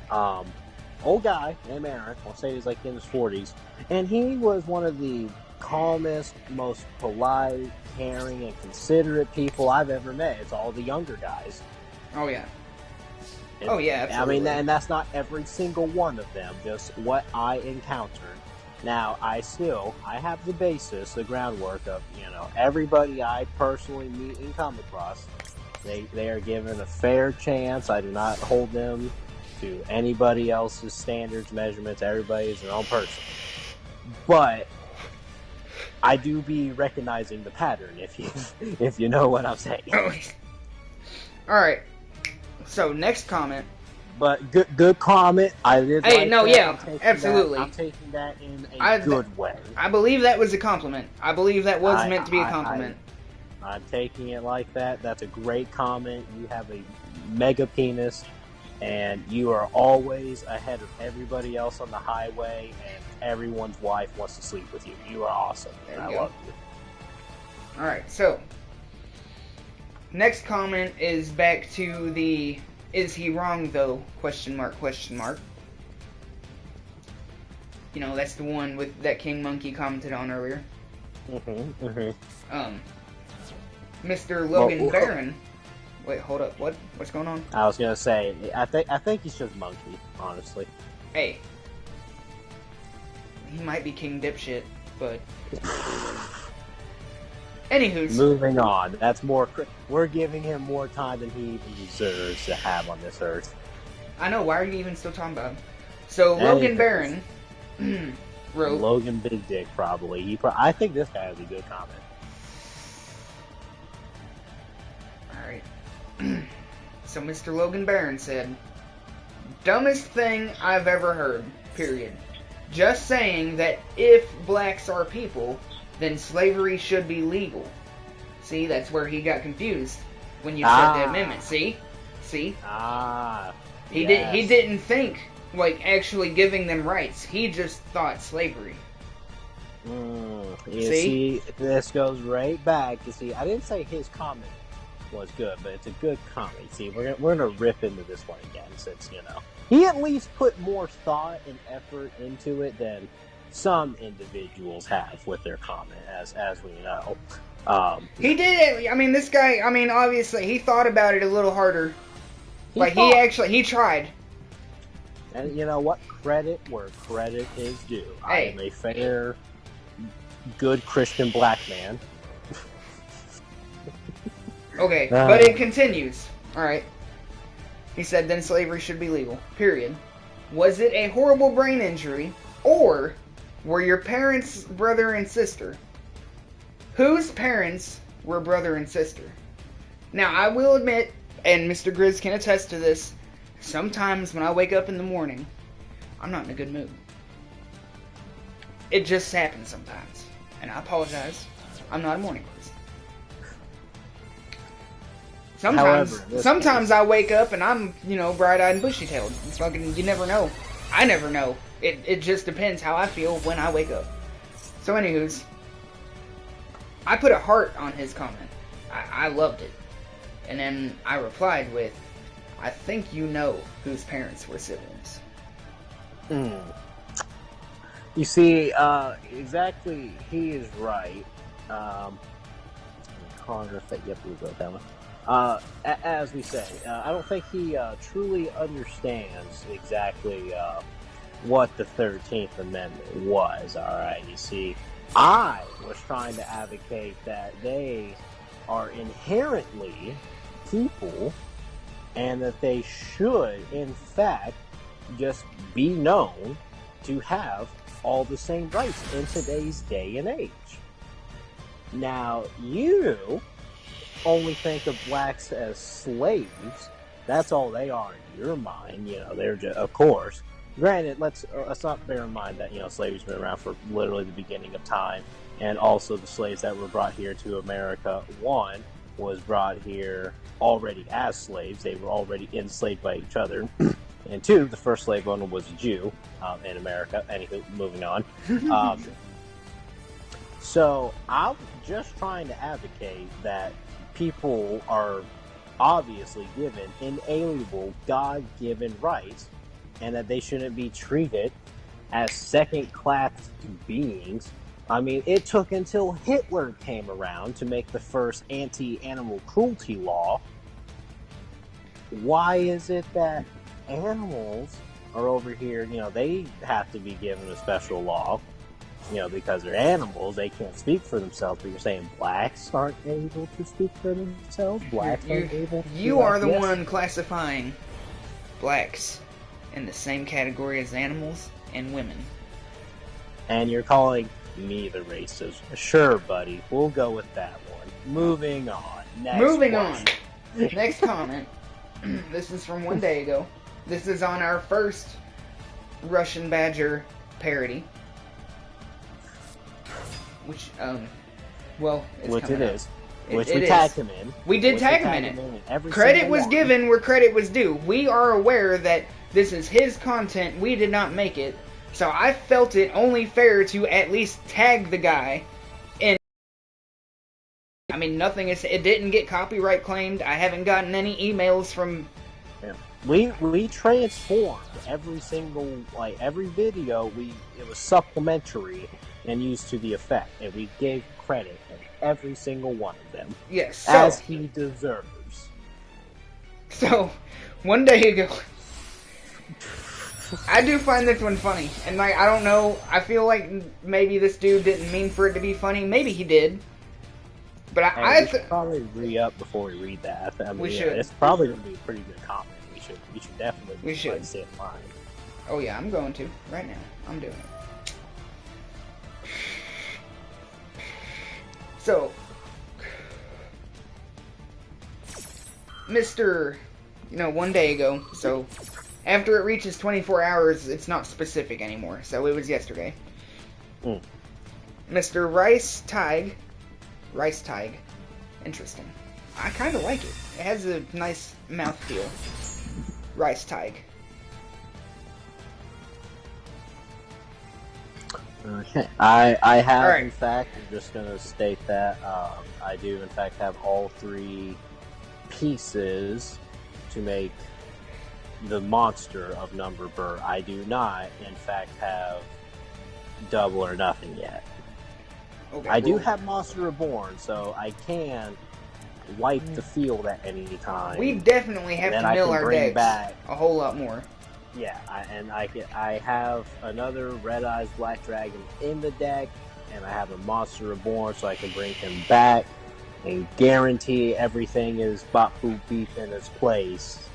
Old guy named Aaron. I'll say he's like in his 40s, and he was one of the calmest, most polite, caring, and considerate people I've ever met. It's all the younger guys. Oh yeah. Oh yeah, absolutely. I mean, and that's not every single one of them, just what I encountered. Now, I have the basis, the groundwork of, everybody I personally meet and come across. They are given a fair chance. I do not hold them to anybody else's standards, measurements. Everybody is their own person. But I do be recognizing the pattern, if you know what I'm saying. Alright. So, next comment. But good comment. I did. Hey, like no, that. yeah, absolutely. I'm taking that in a good way. I believe that was a compliment. I believe that was meant to be a compliment. I'm taking it like that. That's a great comment. You have a mega penis, and you are always ahead of everybody else on the highway, and everyone's wife wants to sleep with you. You are awesome, and I love you. Alright, so next comment is back to the "is he wrong though?" question mark. You know, that's the one with that King Monkey commented on earlier. Mr. Logan Barron. Wait, hold up. What's going on? I was gonna say, I think he's just Monkey, honestly. Hey, he might be King Dipshit, but anywho's moving on. That's more. We're giving him more time than he deserves to have on this earth. I know. Why are you even still talking about him? So Logan Barron wrote. Logan Big Dick, probably. I think this guy has a good comment. So Mr. Logan Barron said, dumbest thing I've ever heard, period. Just saying that if blacks are people, then slavery should be legal. See, that's where he got confused when you said the amendment. See? He didn't think like actually giving them rights. He just thought slavery. You see, this goes right back. You see, I didn't say his comment was good, but it's a good comment. See, we're gonna rip into this one again, since he at least put more thought and effort into it than some individuals have with their comment, as we know. He did it. I mean, this guy. I mean, obviously, he thought about it a little harder. He tried. And you know what? Credit where credit is due. Hey. I am a fair, good Christian black man. Okay, but it continues. Alright. He said then slavery should be legal. Period. Was it a horrible brain injury, or were your parents brother and sister? Whose parents were brother and sister? Now, I will admit, and Mr. Grizz can attest to this, sometimes when I wake up in the morning, I'm not in a good mood. It just happens sometimes. And I apologize. I'm not a morning person. Sometimes I wake up and I'm, bright-eyed and bushy-tailed. It's fucking, you never know. I never know. It just depends how I feel when I wake up. So, anywho's, I put a heart on his comment. I loved it. And then I replied with, I think you know whose parents were siblings. You see, exactly, he is right. As we say, I don't think he truly understands exactly what the 13th Amendment was, alright? You see, I was trying to advocate that they are inherently people and that they should, in fact, just be known to have all the same rights in today's day and age. Now, you only think of blacks as slaves. That's all they are in your mind. They're just, of course. Granted, let's not bear in mind that slavery's been around for literally the beginning of time, and also the slaves that were brought here to America. One was brought here already as slaves; they were already enslaved by each other. And two, the first slave owner was a Jew in America. Anywho, moving on. So I'm just trying to advocate that people are obviously given inalienable, God-given rights, and that they shouldn't be treated as second-class beings. I mean, it took until Hitler came around to make the first anti-animal cruelty law. Why is it that animals are over here, they have to be given a special law, because they're animals, they can't speak for themselves, but you're saying blacks aren't able to speak for themselves? Blacks aren't able to You are the one classifying blacks in the same category as animals and women. And you're calling me the racist. Sure, buddy, we'll go with that one. Moving on. Next comment. This is from one day ago. This is on our first Russian Badger parody. Which, Which it is. Which we tagged him in. We did tag him in it. Credit was given where credit was due. We are aware that this is his content. We did not make it. So I felt it only fair to at least tag the guy. And I mean, it didn't get copyright claimed. I haven't gotten any emails from... Yeah. We transformed every single, every video, it was supplementary and used to the effect. And we gave credit to every single one of them. Yes. As he deserves. So, one day ago... I do find this one funny, and I don't know, I feel like maybe this dude didn't mean for it to be funny. Maybe he did. But we should probably re-up before we read that. I mean, we should. It's probably going to be a pretty good comment. We should definitely say it live. Oh yeah, I'm going to. Right now. I'm doing it. So. Mr. One day ago. So after it reaches 24 hours, it's not specific anymore. So it was yesterday. Mr. Rice Tig. Interesting. I kind of like it. It has a nice mouthfeel. Rice Tig. Okay. I have, right. in fact, I'm just going to state that I do, in fact, have all 3 pieces to make the monster of Number Brrrr. I do not, in fact, have Double or Nothing yet. Okay, I do have Monster Reborn, so I can wipe the field at any time. We definitely have to mill our decks back a whole lot more. Yeah, I have another Red Eyes Black Dragon in the deck, and I have a Monster Reborn, so I can bring him back and guarantee everything is bop boop beef in its place.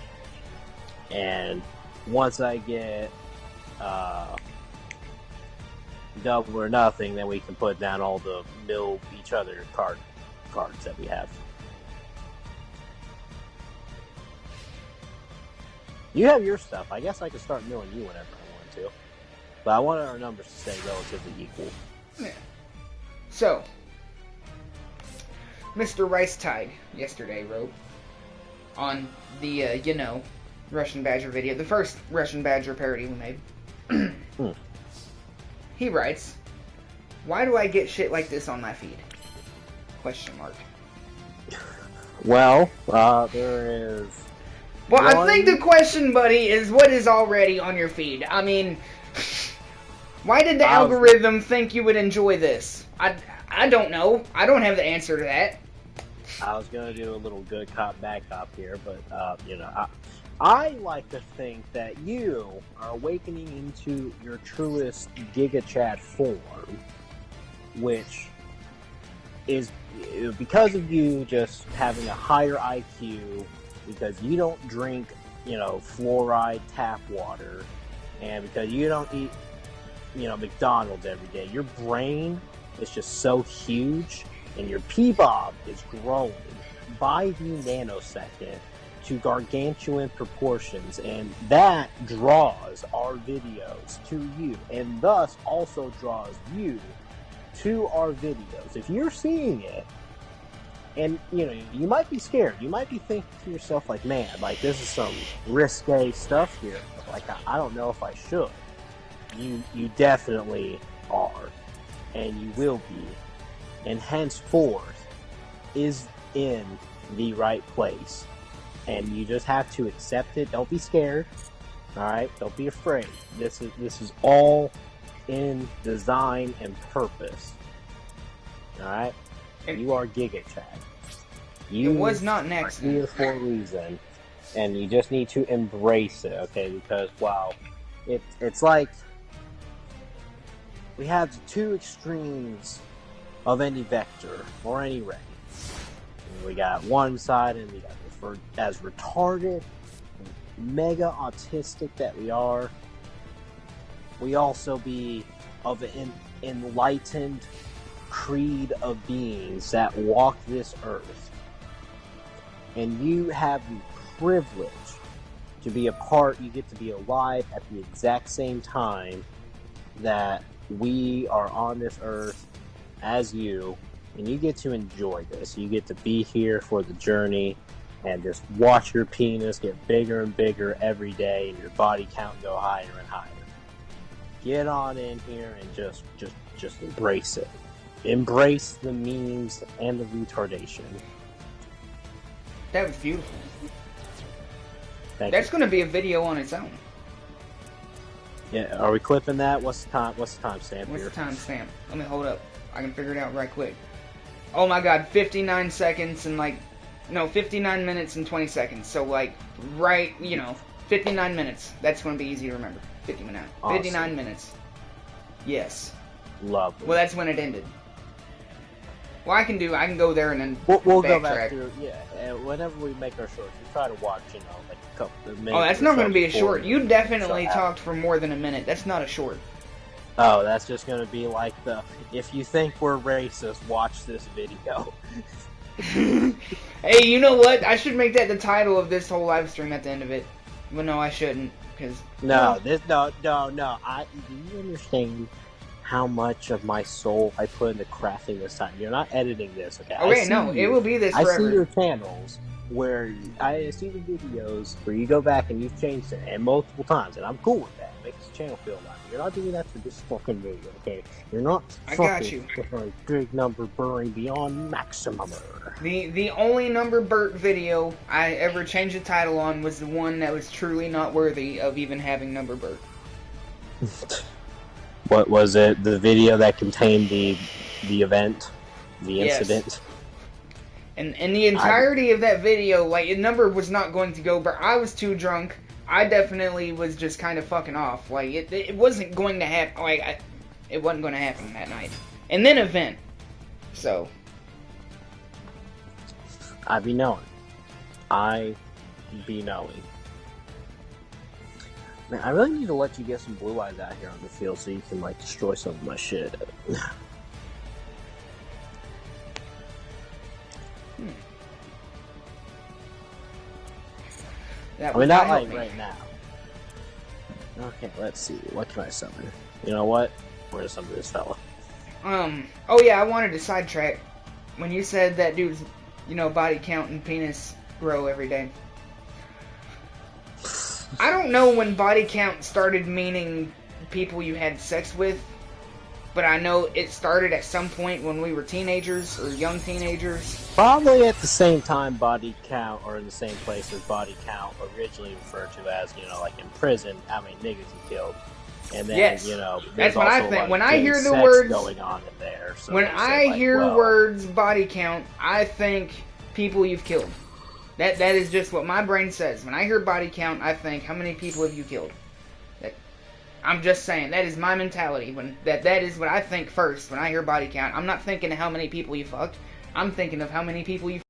And once I get Double or Nothing, then we can put down all the mill each other cards that we have. You have your stuff. I guess I could start milling you whenever I want to. But I wanted our numbers to stay relatively equal. Yeah. So, Mr. Rice Tig yesterday wrote on the, Russian Badger video, the first Russian Badger parody we made. He writes, "Why do I get shit like this on my feed?" Question mark. Well, there is... Well, I think the question, buddy, is what is already on your feed. I mean, why did the algorithm think you would enjoy this? I don't know. I don't have the answer to that. I was going to do a little good cop, bad cop here, but, I like to think that you are awakening into your truest Giga Chat form, which is because of you just having a higher IQ, because you don't drink, fluoride tap water, and because you don't eat, McDonald's every day. Your brain is just so huge, and your P-Bob is growing by the nanosecond to gargantuan proportions, and that draws our videos to you, and thus also draws you to our videos. If you're seeing it, and, you might be scared. You might be thinking to yourself, like, man, like, this is some risque stuff here. Like, I don't know if I should. You definitely are. And you will be. And henceforth is in the right place. And you just have to accept it. Don't be scared. Alright? Don't be afraid. This is all in design and purpose. Alright? You are Giga Chad. It was not an accident. Here for a reason, and you just need to embrace it, okay? Because wow, it's like we have 2 extremes of any vector or any ray. We got one side, and we got as retarded, mega autistic that we are. We also be of an enlightened creed of beings that walk this earth, and you have the privilege to be a part. You get to be alive at the exact same time that we are on this earth as you, and you get to enjoy this. You get to be here for the journey and just watch your penis get bigger and bigger every day, and your body count go higher and higher. Get on in here and just embrace it. Embrace the memes and the retardation. That was beautiful. That's going to be a video on its own. Yeah, are we clipping that? What's the timestamp here? What's the timestamp? Let me hold up. I can figure it out right quick. Oh my god, 59 seconds and 59 minutes and 20 seconds. So 59 minutes. That's going to be easy to remember. 59. Awesome. 59 minutes. Yes. Lovely. Well, that's when it ended. Well, I can go there and then we'll go back through. Yeah, and whenever we make our shorts, we try to watch, a couple of minutes. Oh, that's not going to be a short. You definitely talked for more than a minute. That's not a short. Oh, that's just going to be like if you think we're racist, watch this video. Hey, you know what? I should make that the title of this whole live stream at the end of it. Well, no, I shouldn't, because No, no. Do you understand how much of my soul I put into crafting this time? You're not editing this, okay? okay, no, it will be this I forever. see your channels where I see the videos where you go back and you've changed it, and multiple times, and I'm cool with that. It makes the channel feel alive. You're not doing that for this fucking video, okay? You're not I got you. fucking big number burring beyond maximum. The only number Burt video I ever changed the title on was the one that was truly not worthy of even having number Burt. What was it? The video that contained the event, the incident. Yes. And in the entirety of that video, like, the number was not going to go, but I was too drunk. I definitely was just kind of fucking off. Like, it wasn't going to happen. Like, it wasn't going to happen that night. And then event. So. I be knowing. Man, I really need to let you get some blue eyes out here on the field so you can, like, destroy some of my shit. That I mean, not like right now. Okay, let's see. What can I summon? You know what? We're gonna summon this fella. Oh yeah, I wanted to sidetrack. When you said that dude's, body count and penis grow every day. I don't know when body count started meaning people you had sex with, but I know it started at some point when we were teenagers or young teenagers. Probably at the same time body count, or in the same place as body count originally referred to as, like in prison, how many niggas you killed. And then, yes. That's what I think. When I hear the words going on in there. So when I hear words body count, I think people you've killed. That is just what my brain says. When I hear body count, I think, how many people have you killed? I'm just saying, that is my mentality. That is what I think first when I hear body count. I'm not thinking of how many people you fucked. I'm thinking of how many people you.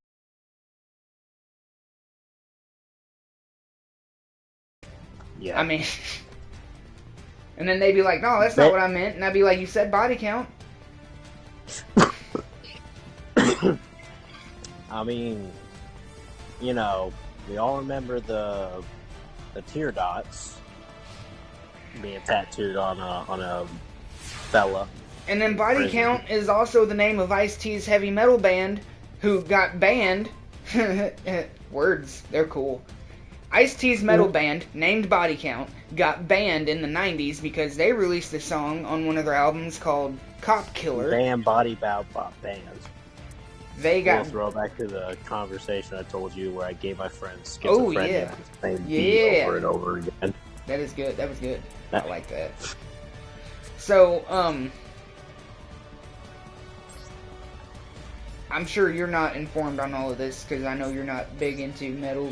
Yeah. I mean, and then they'd be like, "No, that's not what I meant," and I'd be like, "You said body count." I mean, we all remember the tear dots being tattooed on a fella. And then body count is also the name of Ice-T's heavy metal band who got banned. Words, they're cool. Ice-T's metal band, named Body Count, got banned in the 90s because they released a song on one of their albums called Cop Killer. Band body bow bop bands. They got. We'll throw back to the conversation I told you where I gave my friends schizophrenia over and over again. That is good. That was good. I like that. So, I'm sure you're not informed on all of this because I know you're not big into metal.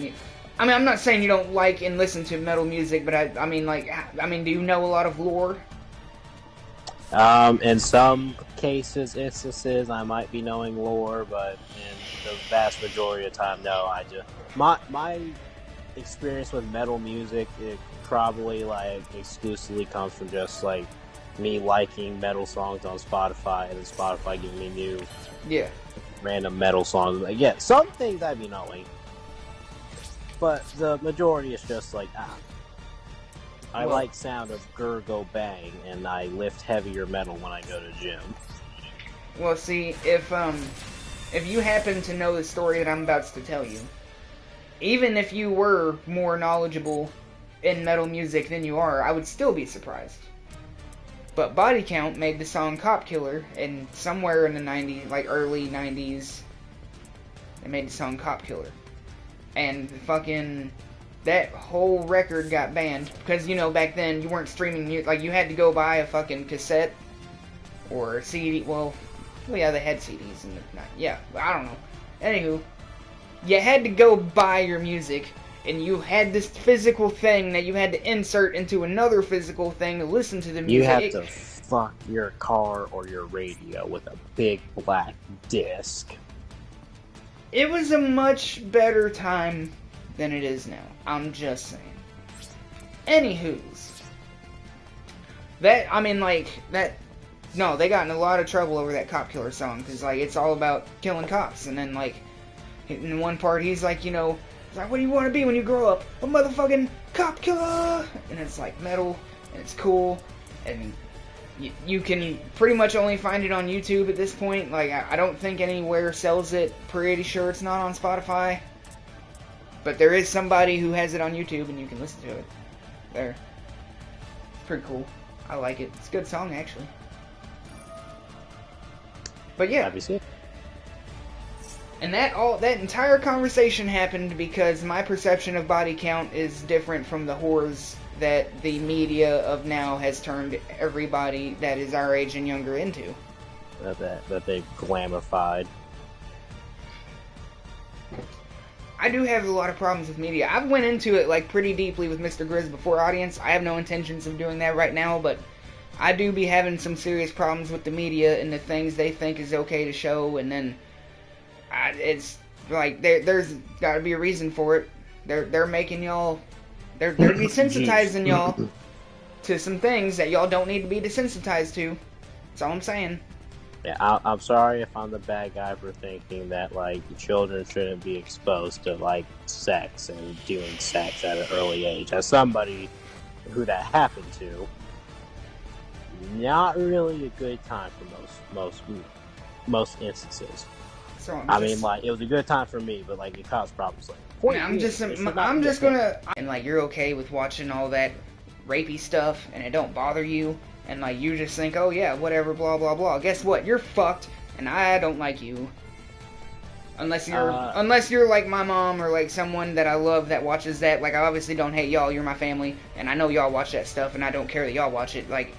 I mean, I'm not saying you don't like and listen to metal music, but I mean, do you know a lot of lore? In some instances, I might be knowing lore, but in the vast majority of the time, no. My experience with metal music, it probably exclusively comes from just me liking metal songs on Spotify, and then Spotify giving me new random metal songs. Some things I'd be knowing, but the majority is just I like sound of gurgle bang, and I lift heavier metal when I go to gym. Well, see, if you happen to know the story that I'm about to tell you, even if you were more knowledgeable in metal music than you are, I would still be surprised. But Body Count made the song Cop Killer, and somewhere in the 90s, early 90s, they made the song Cop Killer. And fucking, that whole record got banned, because, back then, you weren't streaming music, you had to go buy a fucking cassette, or CD, well, yeah, they had CDs in the night, yeah, I don't know. Anywho, you had to go buy your music, and you had this physical thing that you had to insert into another physical thing to listen to the music. You have to fuck your car or your radio with a big black disc. It was a much better time than it is now. I'm just saying. Anywho's. No, they got in a lot of trouble over that Cop Killer song, because, it's all about killing cops, and then, In one part, he's like, you know, he's like, what do you want to be when you grow up? A motherfucking cop killer! And it's like metal, and it's cool, and you can pretty much only find it on YouTube at this point. Like, I don't think anywhere sells it. Pretty sure it's not on Spotify. But there is somebody who has it on YouTube, and you can listen to it. There. It's pretty cool. I like it. It's a good song, actually. But yeah. Have you seen it? And that entire conversation happened because my perception of body count is different from the whores that the media of now has turned everybody that is our age and younger into. That they've glamified. I do have a lot of problems with media. I've went into it like pretty deeply with Mr. Grizz before audience. I have no intentions of doing that right now, but I do be having some serious problems with the media and the things they think is okay to show, and then it's like there's got to be a reason for it. They're making y'all, they're desensitizing y'all to some things that y'all don't need to be desensitized to. That's all I'm saying. Yeah, I'm sorry if I'm the bad guy for thinking that, like, children shouldn't be exposed to, like, sex and doing sex at an early age. As somebody who that happened to, not really a good time for most instances. So I mean, like, it was a good time for me, but, like, it caused problems. Like, I'm just gonna, and like, you're okay with watching all that rapey stuff, and it don't bother you. And, like, you just think, oh, yeah, whatever, blah, blah, blah. Guess what? You're fucked, and I don't like you. Unless you're like my mom or, like, someone that I love that watches that. Like, I obviously don't hate y'all. You're my family, and I know y'all watch that stuff, and I don't care that y'all watch it. Like,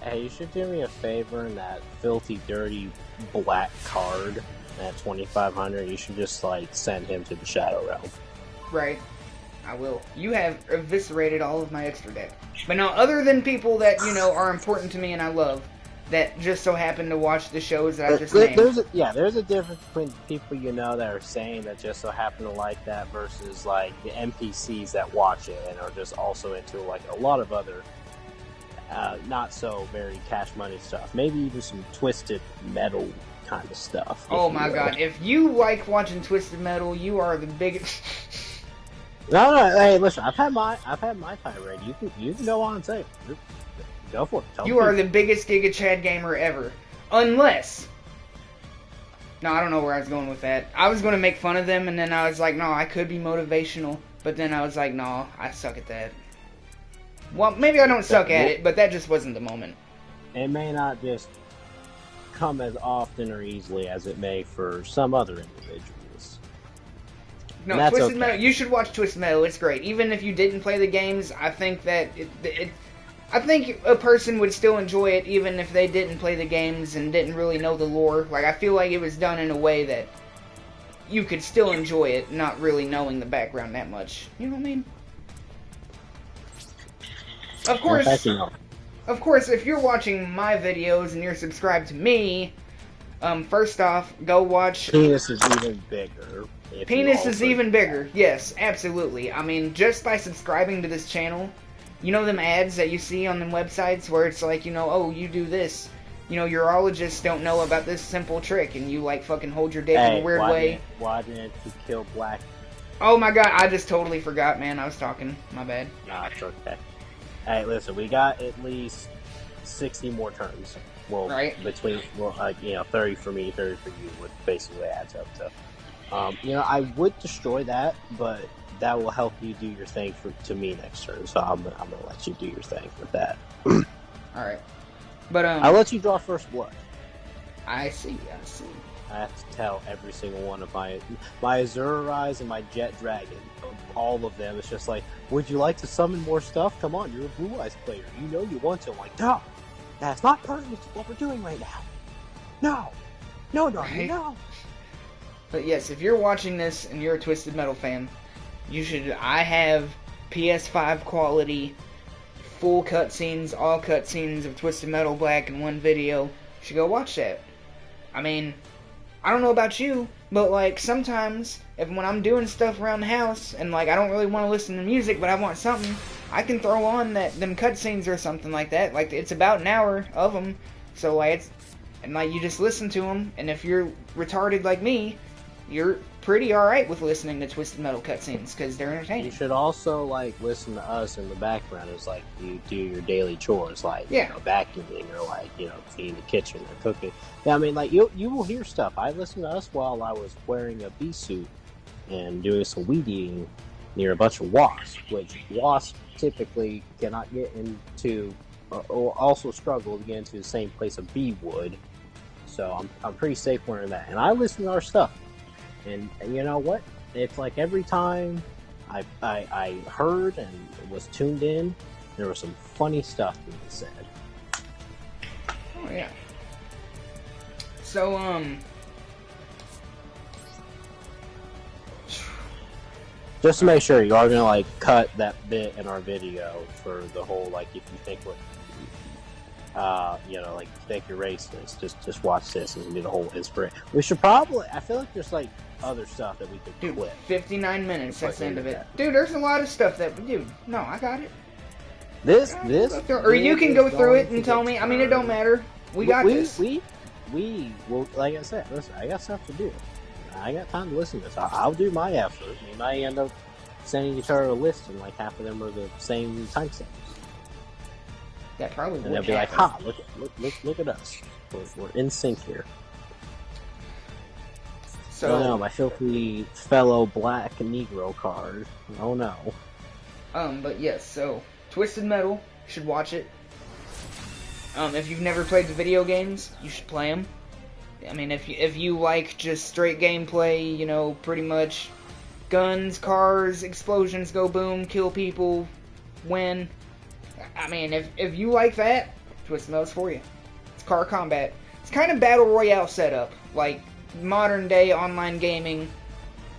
hey, you should do me a favor in that filthy, dirty black card, that 2,500. You should just, like, send him to the Shadow Realm. Right. I will. You have eviscerated all of my extra debt. But now, other than people that, you know, are important to me and I love, that just so happen to watch the shows that I just named. There's a difference between people you know that are saying that just so happen to like that versus, like, the NPCs that watch it and are just also into, like, a lot of other not so very cash money stuff. Maybe even some twisted metal kind of stuff. Oh my god, if you like watching twisted metal, you are the biggest... No, hey, listen. I've had my tirade. You can go on and say it. Go for it. You are the biggest Giga Chad gamer ever, unless. No, I don't know where I was going with that. I was going to make fun of them, and then I was like, no, I could be motivational, but then I was like, no, I suck at that. Well, maybe I don't suck at it, but that just wasn't the moment. It may not just come often or easily as it may for some other individuals. No, Twisted Metal. You should watch Twisted Metal. It's great. Even if you didn't play the games, I think that I think a person would still enjoy it even if they didn't play the games and didn't really know the lore. Like, I feel like it was done in a way that you could still enjoy it, not really knowing the background that much. You know what I mean? Of course, if you're watching my videos and you're subscribed to me, first off, go watch... Penis is even bigger. Penis is even bigger. Yes, absolutely. I mean, just by subscribing to this channel, you know them ads that you see on them websites where it's like, you know, oh, you do this. You know, urologists don't know about this simple trick, and you, like, fucking hold your dick in a weird way. Why didn't you kill Black? Oh my god, I just totally forgot, man. I was talking. My bad. Nah, it's okay. Hey, listen, we got at least 60 more turns. Well, right. Between, well, 30 for me, 30 for you, what basically adds up to. I would destroy that, but that will help you do your thing to me next turn. So I'm gonna let you do your thing with that. All right, but I'll let you draw first blood. I see. I have to tell every single one of my Azura Rise and my Jet Dragon, all of them. It's just like, would you like to summon more stuff? Come on, you're a Blue Eyes player. You know you want to. I'm like, no, that's not pertinent to what we're doing right now. No, right. No. But yes, if you're watching this and you're a Twisted Metal fan, you should. I have PS5 quality, full cutscenes, all cutscenes of Twisted Metal Black in one video. You should go watch that. I mean, I don't know about you, but like sometimes when I'm doing stuff around the house and like I don't really want to listen to music, but I want something, I can throw on them cutscenes or something like that. Like it's about an hour of them, so like you just listen to them. And if you're retarded like me, you're pretty alright with listening to Twisted Metal cutscenes, because they're entertaining. You should also, like, listen to us in the background as, like, you do your daily chores, like, Yeah. you know, vacuuming or, like, you know, cleaning the kitchen or cooking. Yeah, I mean, like, you will hear stuff. I listened to us while I was wearing a bee suit and doing some weed eating near a bunch of wasps, which wasps typically cannot get into, or also struggle to get into the same place a bee would. So I'm pretty safe wearing that. And I listen to our stuff. And you know what? It's like every time I heard and was tuned in, there was some funny stuff being said. Oh, yeah. So, just to make sure, you are going to, like, cut that bit in our video for the whole, like, if you think what, you know, like, think you're racist, just watch this and do the whole inspiration. We should probably, I feel like there's, like, other stuff that we could dude, clip. 59 minutes, that's the end of it. Dude, there's a lot of stuff that, dude, no, I got it. This, or you can go through it and tell me, I mean, it don't matter. We got this. We will, like I said, listen, I got stuff to do. I got time to listen to this. I'll do my effort. We might end up sending each other a list, and like half of them are the same timestamps. That probably would and they'll be happen. like, "Ha! Look at us. We're in sync here." So, oh no, my filthy fellow black Negro card. Oh no. But yes, so Twisted Metal, you should watch it. If you've never played the video games, you should play them. I mean, if you like just straight gameplay, you know, pretty much guns, cars, explosions, go boom, kill people, win. I mean, if you like that, Twisted Metal's for you. It's car combat. It's kind of battle royale setup, like modern day online gaming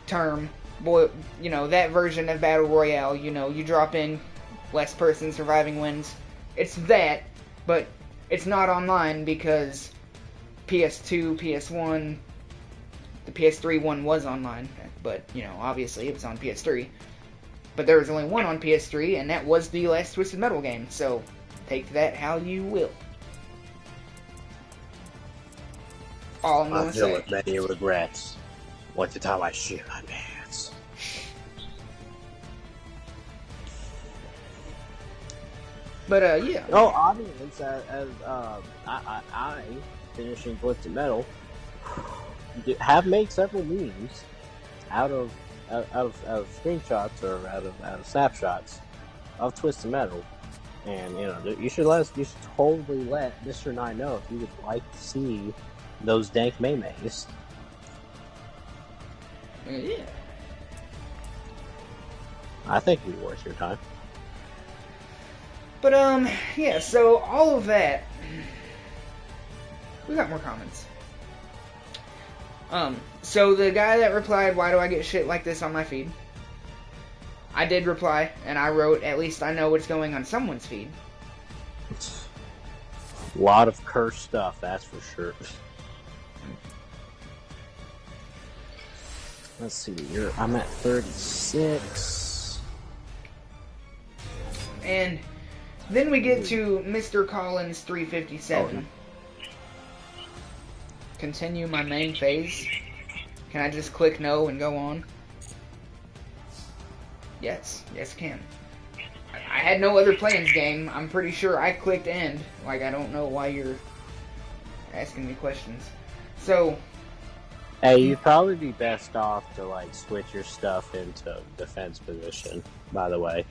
term. Boy, you know, that version of battle royale. You know, you drop in, less person surviving wins. It's that, but it's not online because PS2, PS1, the PS3 one was online, but, you know, obviously it was on PS3. But there was only one on PS3, and that was the last Twisted Metal game, so take that how you will. All I'm gonna say. I feel with many regrets. What the time I shit my pants. But, yeah. Oh, audience, as I finishing Twisted Metal, have made several memes out of screenshots or out of snapshots of Twisted Metal, and you know you should totally let Mr. and I know if you would like to see those dank memes. Yeah. I think it'd be worth your time. But, yeah, so all of that. We got more comments. So the guy that replied, "Why do I get shit like this on my feed?" I did reply, and I wrote, "At least I know what's going on someone's feed." A lot of cursed stuff, that's for sure. Let's see, I'm at 36. And then we get to Mr. Collins 357. Oh, Continue my main phase. Can I just click no and go on? Yes, I can. I had no other plans, game. I'm pretty sure I clicked end. Like, I don't know why you're asking me questions. So, hey, you'd probably be best off to, like, switch your stuff into defense position, by the way.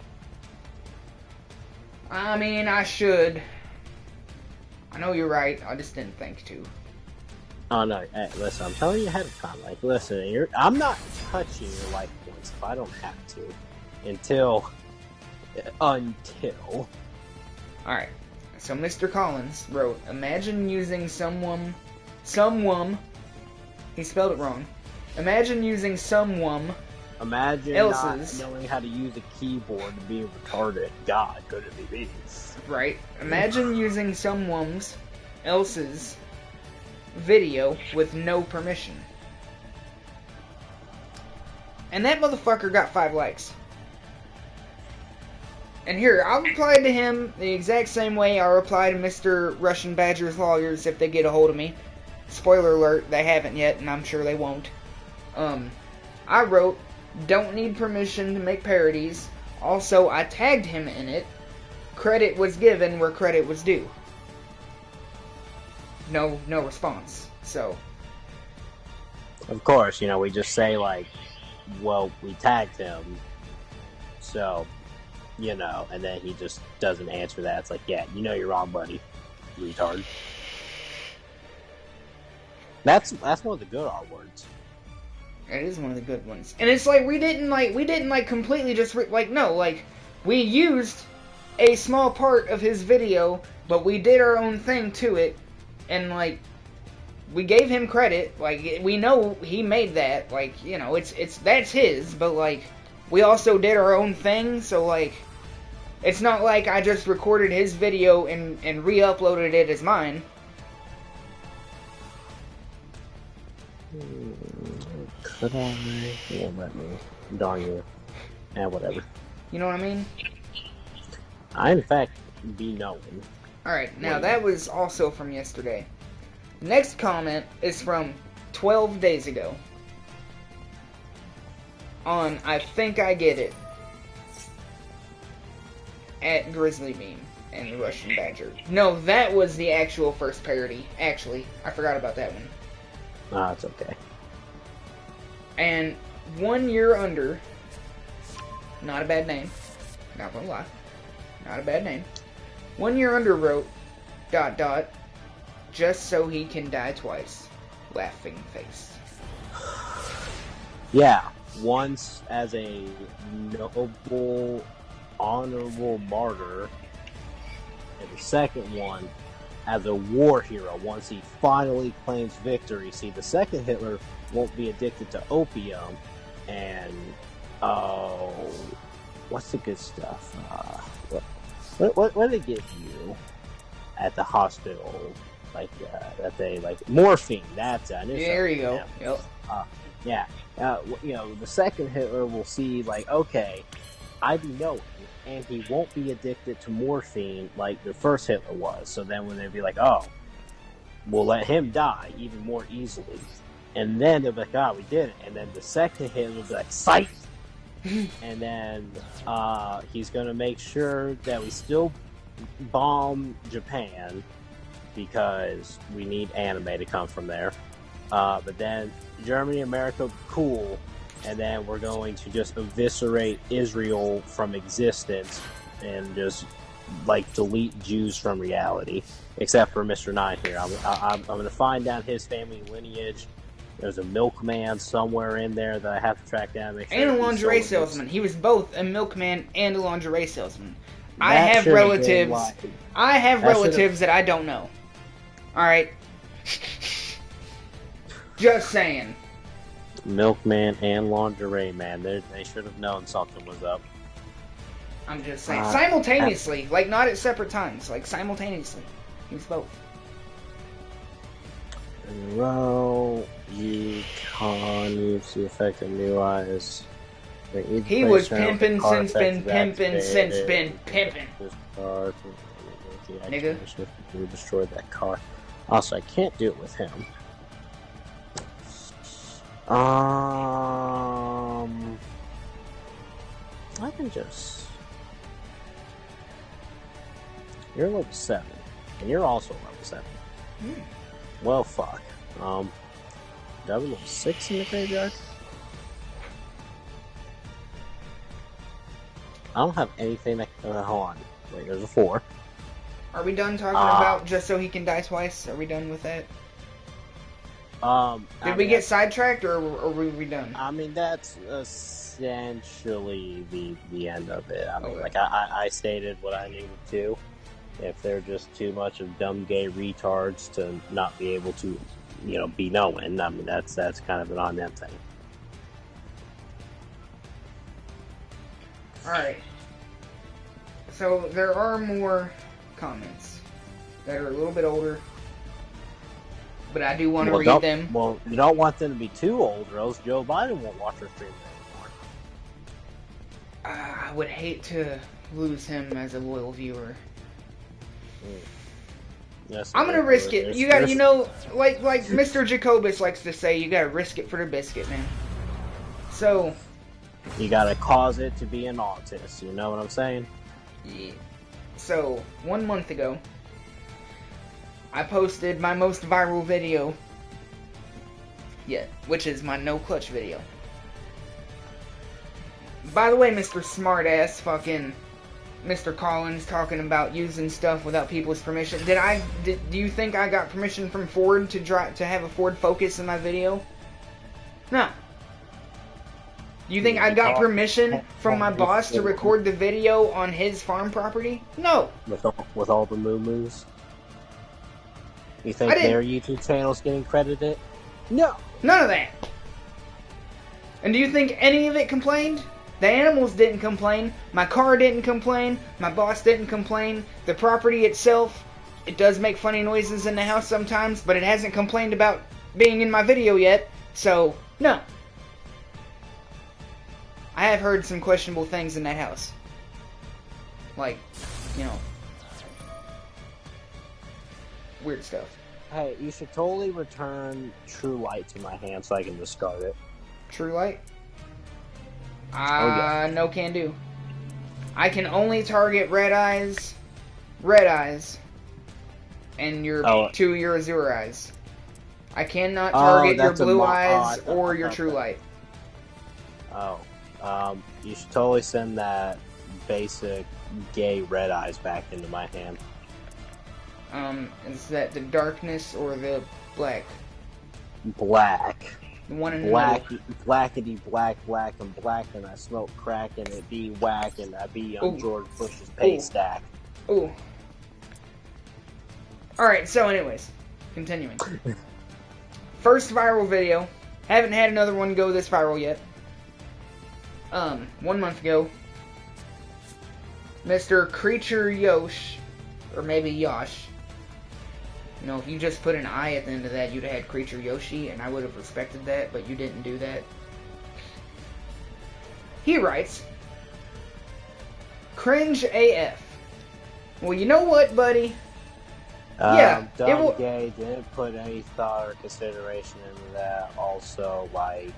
I mean, I should. I know you're right. I just didn't think to. Oh, no, hey, listen, I'm telling you ahead of time. Like, listen, I'm not touching your life points if I don't have to. Until. Alright. So, Mr. Collins wrote, "Imagine using someone. He spelled it wrong. Imagine using someone. Imagine else's, not knowing how to use a keyboard and being retarded. God, could it be me?" Right. Imagine using someone else's video with no permission. And that motherfucker got 5 likes. And here, I'll reply to him the exact same way I'll reply to Mr. Russian Badger's lawyers if they get a hold of me. Spoiler alert, they haven't yet, and I'm sure they won't. I wrote, don't need permission to make parodies. Also, I tagged him in it. Credit was given where credit was due. No response. So, of course, we just say like, well, we tagged him, so, and then he just doesn't answer that. It's like, yeah, you're wrong, buddy, retard. That's one of the good R words. It is one of the good ones. And it's like we didn't completely just we used a small part of his video, but we did our own thing to it, and we gave him credit. We know he made that. That's his, but we also did our own thing. So it's not like I just recorded his video and re-uploaded it as mine. Could I? Yeah, let me. Darn you. Whatever. You know what I mean? I, in fact, be known. Alright, now that was also from yesterday. Next comment is from 12 days ago. On I Think I Get It. At Grizzly Beam and the Russian Badger. No, that was the actual first parody. Actually, I forgot about that one. Ah, it's okay. And 1 year under, not a bad name, not gonna lie, not a bad name. 1 year under wrote, ... just so he can die twice, laughing face. Yeah, once as a noble, honorable martyr, and the second one as a war hero once he finally claims victory. See, the second Hitler won't be addicted to opium, and what's the good stuff? What do they give you at the hospital? That they morphine. That's it. There you go. Yep. Yeah. The second Hitler will see okay, I be knowing, and he won't be addicted to morphine like the first Hitler was. So then when they'd be like, oh, we'll let him die even more easily. And then they'll be like, oh, we did it. And then the second Hitler will be like, psych! And then he's going to make sure that we still bomb Japan because we need anime to come from there. But then Germany and America will be cool. And then we're going to just eviscerate Israel from existence and just delete Jews from reality, except for Mr. 9 here. I'm going to find down his family lineage. There's a milkman somewhere in there that I have to track down. Make sure and a lingerie salesman. He was both a milkman and a lingerie salesman. I have relatives that I don't know. All right, just saying. Milkman and lingerie man. They should have known something was up. I'm just saying. Simultaneously. Not at separate times. Simultaneously. He was both. In a row, you can't use the effect of new eyes. He was pimping since been pimping since been pimping. Nigga. We destroyed that car. Also, I can't do it with him. I can just... You're level 7, and you're also level 7. Well, fuck. Level 6 in the graveyard? I don't have anything that... hold on. Wait, there's a 4. Are we done talking about just so he can die twice? Are we done with that? Did we get sidetracked, or were we done? I mean, that's essentially the end of it. I mean, I stated what I needed to. If they're just too much of dumb gay retards to not be able to, be knowing, I mean, that's kind of an on them thing. Alright. So, there are more comments that are a little bit older. But I do want to read them. Well, you don't want them to be too old, or else Joe Biden won't watch our stream anymore. I would hate to lose him as a loyal viewer. Yes, I'm gonna risk it. You got, like Mr. Jacobus likes to say, you gotta risk it for the biscuit, man. So, You gotta cause it to be an autist. You know what I'm saying? yeah. So 1 month ago, I posted my most viral video yet, which is my no clutch video. By the way, Mr. Smartass, fucking Mr. Collins talking about using stuff without people's permission. Do you think I got permission from Ford to have a Ford Focus in my video? No. You think I got permission from my boss to record the video on his farm property? No. With all the moo-moos? You think their YouTube channel's getting credited? No. None of that. And do you think any of it complained? The animals didn't complain. My car didn't complain. My boss didn't complain. The property itself, it does make funny noises in the house sometimes, but it hasn't complained about being in my video yet. So, no. I have heard some questionable things in that house. Like, you know, weird stuff. Hey, you should totally return True Light to my hand so I can discard it. True Light? Yeah. No can do. I can only target red eyes, and your your azure eyes. I cannot target your blue eyes or your True Light. You should totally send that basic gay red eyes back into my hand. Is that the darkness or the black? Black. The one in the middle. Blackity black, and black, and I smoke crack, and it be whack, and I be on George Bush's pay stack. Ooh. Alright, so anyways, continuing. First viral video. Haven't had another one go this viral yet. 1 month ago, Mr. Creature Yosh, or maybe Yosh. You know, if you just put an I at the end of that, you'd have had Creature Yoshi, and I would have respected that, but you didn't do that. He writes, cringe AF. Well, you know what, buddy? Yeah, dumb gay, didn't put any thought or consideration into that. Also, like,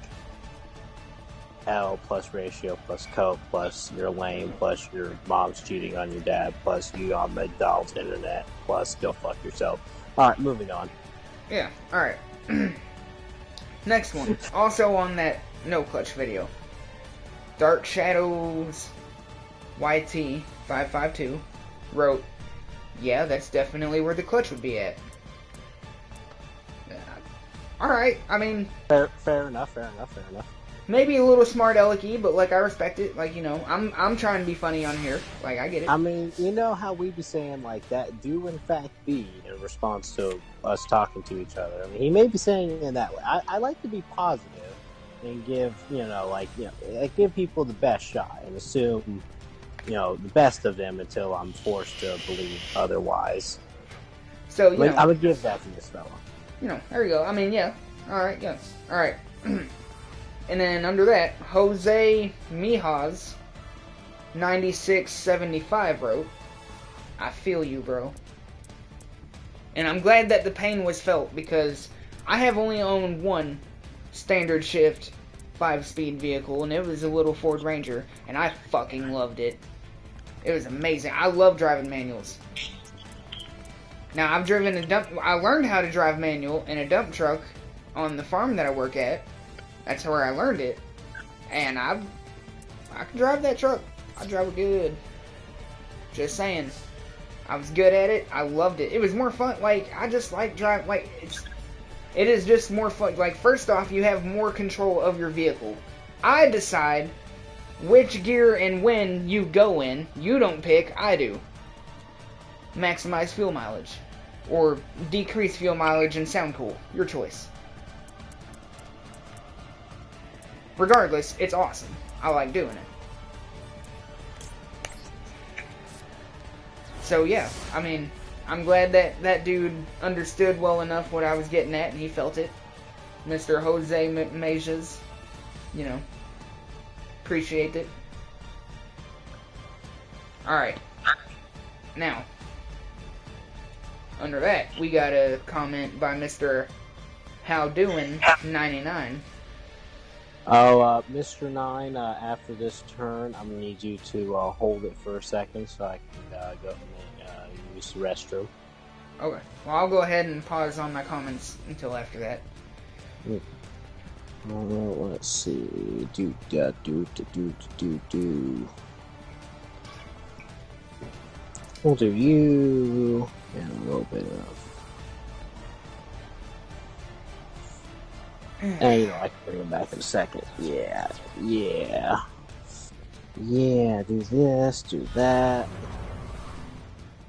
L plus ratio plus coke plus you're lame plus your mom's cheating on your dad plus you on McDonald's internet plus go fuck yourself. Alright, moving on. Yeah, alright. Next one. Also on that no clutch video. Dark Shadows YT552 wrote, yeah, that's definitely where the clutch would be at. Alright, I mean... Fair enough. Maybe a little smart alecky, but like I respect it. Like, you know, I'm trying to be funny on here. Like, I get it. I mean, you know how we be saying like that do in fact be in response to us talking to each other. I mean, he may be saying it in that way. I like to be positive and give give people the best shot and assume the best of them until I'm forced to believe otherwise. So I would give that to this fella. There you go. I mean, yeah. All right, yeah. All right. And then under that, Jose Mijas 9675 wrote, I feel you, bro. And I'm glad that the pain was felt because I have only owned one standard shift 5-speed vehicle, and it was a little Ford Ranger, and I fucking loved it. It was amazing. I love driving manuals. Now, I've driven I learned how to drive manual in a dump truck on the farm that I work at. That's where I learned it. And I can drive that truck. I drive it good. Just saying. I was good at it. I loved it. It was more fun. Like, I just like driving. Like, it is just more fun. Like, first off, you have more control of your vehicle. I decide which gear and when you go in. You don't pick. I do. Maximize fuel mileage. Or decrease fuel mileage and sound cool. Your choice. Regardless, it's awesome. I like doing it. So yeah, I mean, I'm glad that dude understood well enough what I was getting at and he felt it. Mr. Jose Mejas, appreciate it. Alright. Now, under that, we got a comment by Mr. How Doin' 99. Oh, Mr. Nine, after this turn, I'm gonna need you to hold it for a second so I can go and use the restroom. Okay. Well, I'll go ahead and pause on my comments until after that. Let's see. Do. We'll do you and a little bit of. And you know, I can bring him back in a second. Yeah. Do this, do that.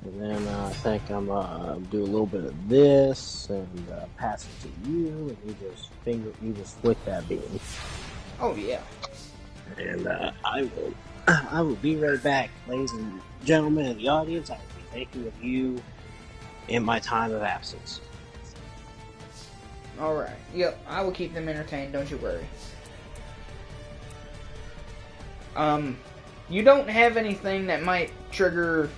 And then I think I'm do a little bit of this and pass it to you, and you just flick that beam. Oh yeah. And I will be right back, ladies and gentlemen of the audience. I will be thinking of you in my time of absence. Alright. Yep, I will keep them entertained, don't you worry. You don't have anything that might trigger...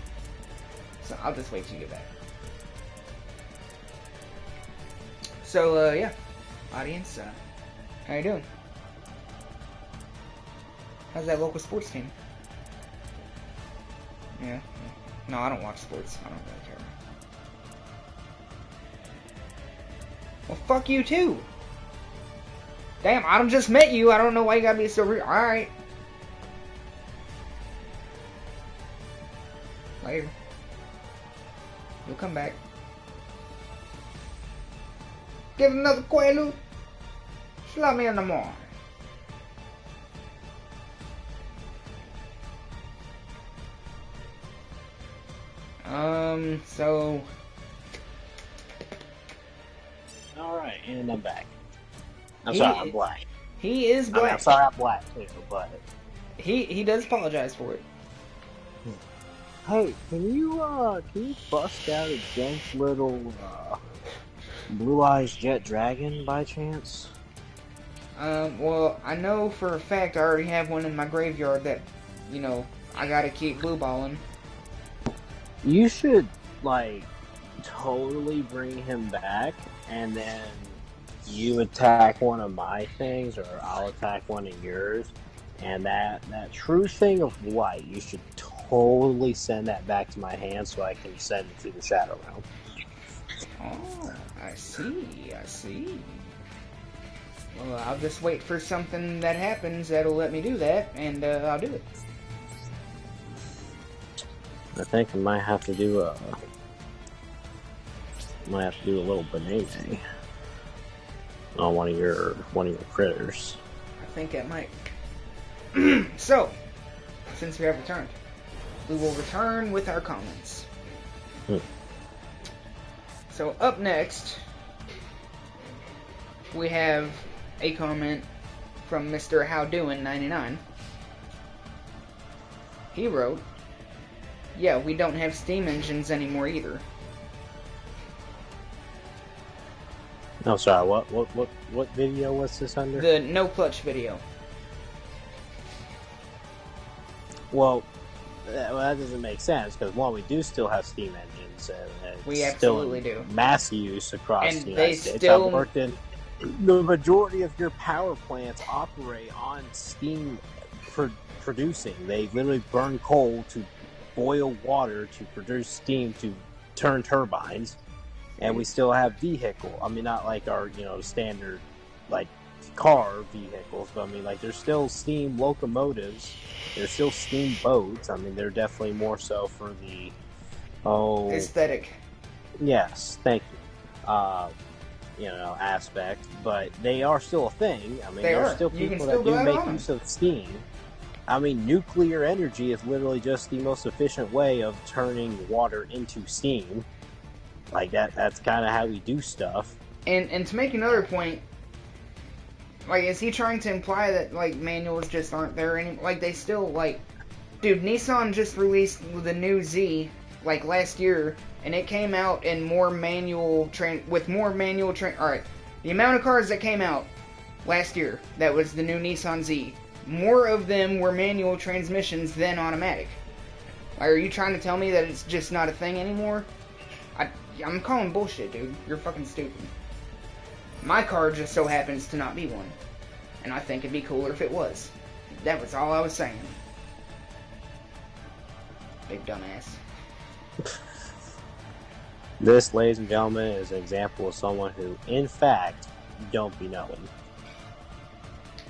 So I'll just wait till you get back. So, yeah. Audience, how you doing? How's that local sports team? Yeah. No, I don't watch sports. I don't really care. Well, fuck you too. Damn, I just met you. I don't know why you gotta be so rude. Alright. Later. You'll come back. Get another Quaalude. Slap me in the morning. So... Alright, and I'm back. I'm black. He is black. I'm sorry I'm black too, but... He does apologize for it. Hey, can you bust out a jank little, Blue Eyes Jet Dragon by chance? Well, I know for a fact I already have one in my graveyard that, you know, I gotta keep blue balling. You should, like, totally bring him back, and then you attack one of my things, or I'll attack one of yours, and that true thing of white, you should totally send that back to my hand so I can send it to the Shadow Realm. Oh, I see. Well, I'll just wait for something that happens that'll let me do that, and I'll do it. I think I might have to do a little banana on one of your critters. I think it might. So, since we have returned, we will return with our comments. So up next, we have a comment from Mr. Howdoin99. He wrote, "Yeah, we don't have steam engines anymore either." No, sorry. What video was this under? The no clutch video. Well, that doesn't make sense because one, we do still have steam engines, and we still absolutely in do mass use across and the they United States. still... I've worked in the majority of your power plants operate on steam producing. They literally burn coal to boil water to produce steam to turn turbines, and we still have vehicle. I mean, not like our standard like car vehicles, but I mean like there's still steam locomotives. There's still steam boats. I mean, they're definitely more so for the aesthetic. Yes, thank you. Aspect, but they are still a thing. I mean, there's still people that do make use of steam. I mean, nuclear energy is literally just the most efficient way of turning water into steam. Like that's kind of how we do stuff. And to make another point, like, is he trying to imply that, like, manuals just aren't there anymore? Like, they still, like... Dude, Nissan just released the new Z, like, last year, and it came out in more manual... Alright, the amount of cars that came out last year, that was the new Nissan Z, more of them were manual transmissions than automatic. Like, are you trying to tell me that it's just not a thing anymore? I'm calling bullshit, dude. You're fucking stupid. My car just so happens to not be one. And I think it'd be cooler if it was. That was all I was saying. Big dumbass. This, ladies and gentlemen, is an example of someone who, in fact, don't be knowing.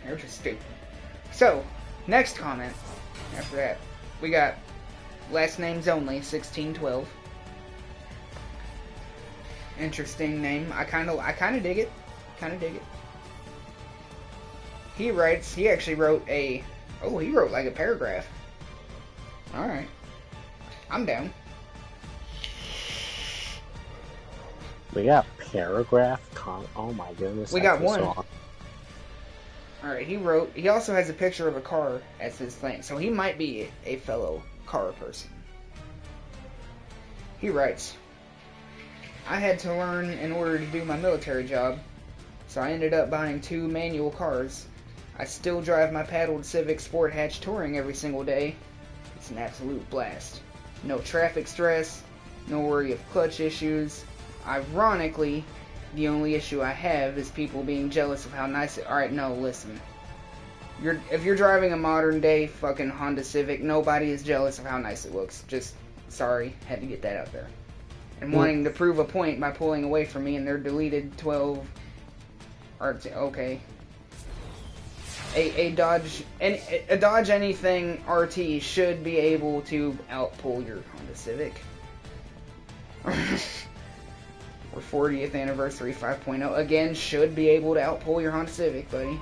You're just stupid. So, next comment. After that, we got last names only, 1612. Interesting name. I kind of dig it. He writes. He actually wrote a. Oh, he wrote like a paragraph. All right, I'm down. We got paragraph. Oh my goodness. We got one. All right. He wrote. He also has a picture of a car as his thing, so he might be a fellow car person. He writes. I had to learn in order to do my military job, so I ended up buying 2 manual cars. I still drive my paddled Civic Sport Hatch Touring every single day. It's an absolute blast. No traffic stress, no worry of clutch issues. Ironically, the only issue I have is people being jealous of how nice it... Alright, no, listen. If you're driving a modern day fucking Honda Civic, nobody is jealous of how nice it looks. Just, sorry, had to get that out there. And wanting to prove a point by pulling away from me in their deleted 12 RT. Okay. A Dodge anything RT should be able to outpull your Honda Civic. Or 40th anniversary 5.0 again should be able to outpull your Honda Civic, buddy.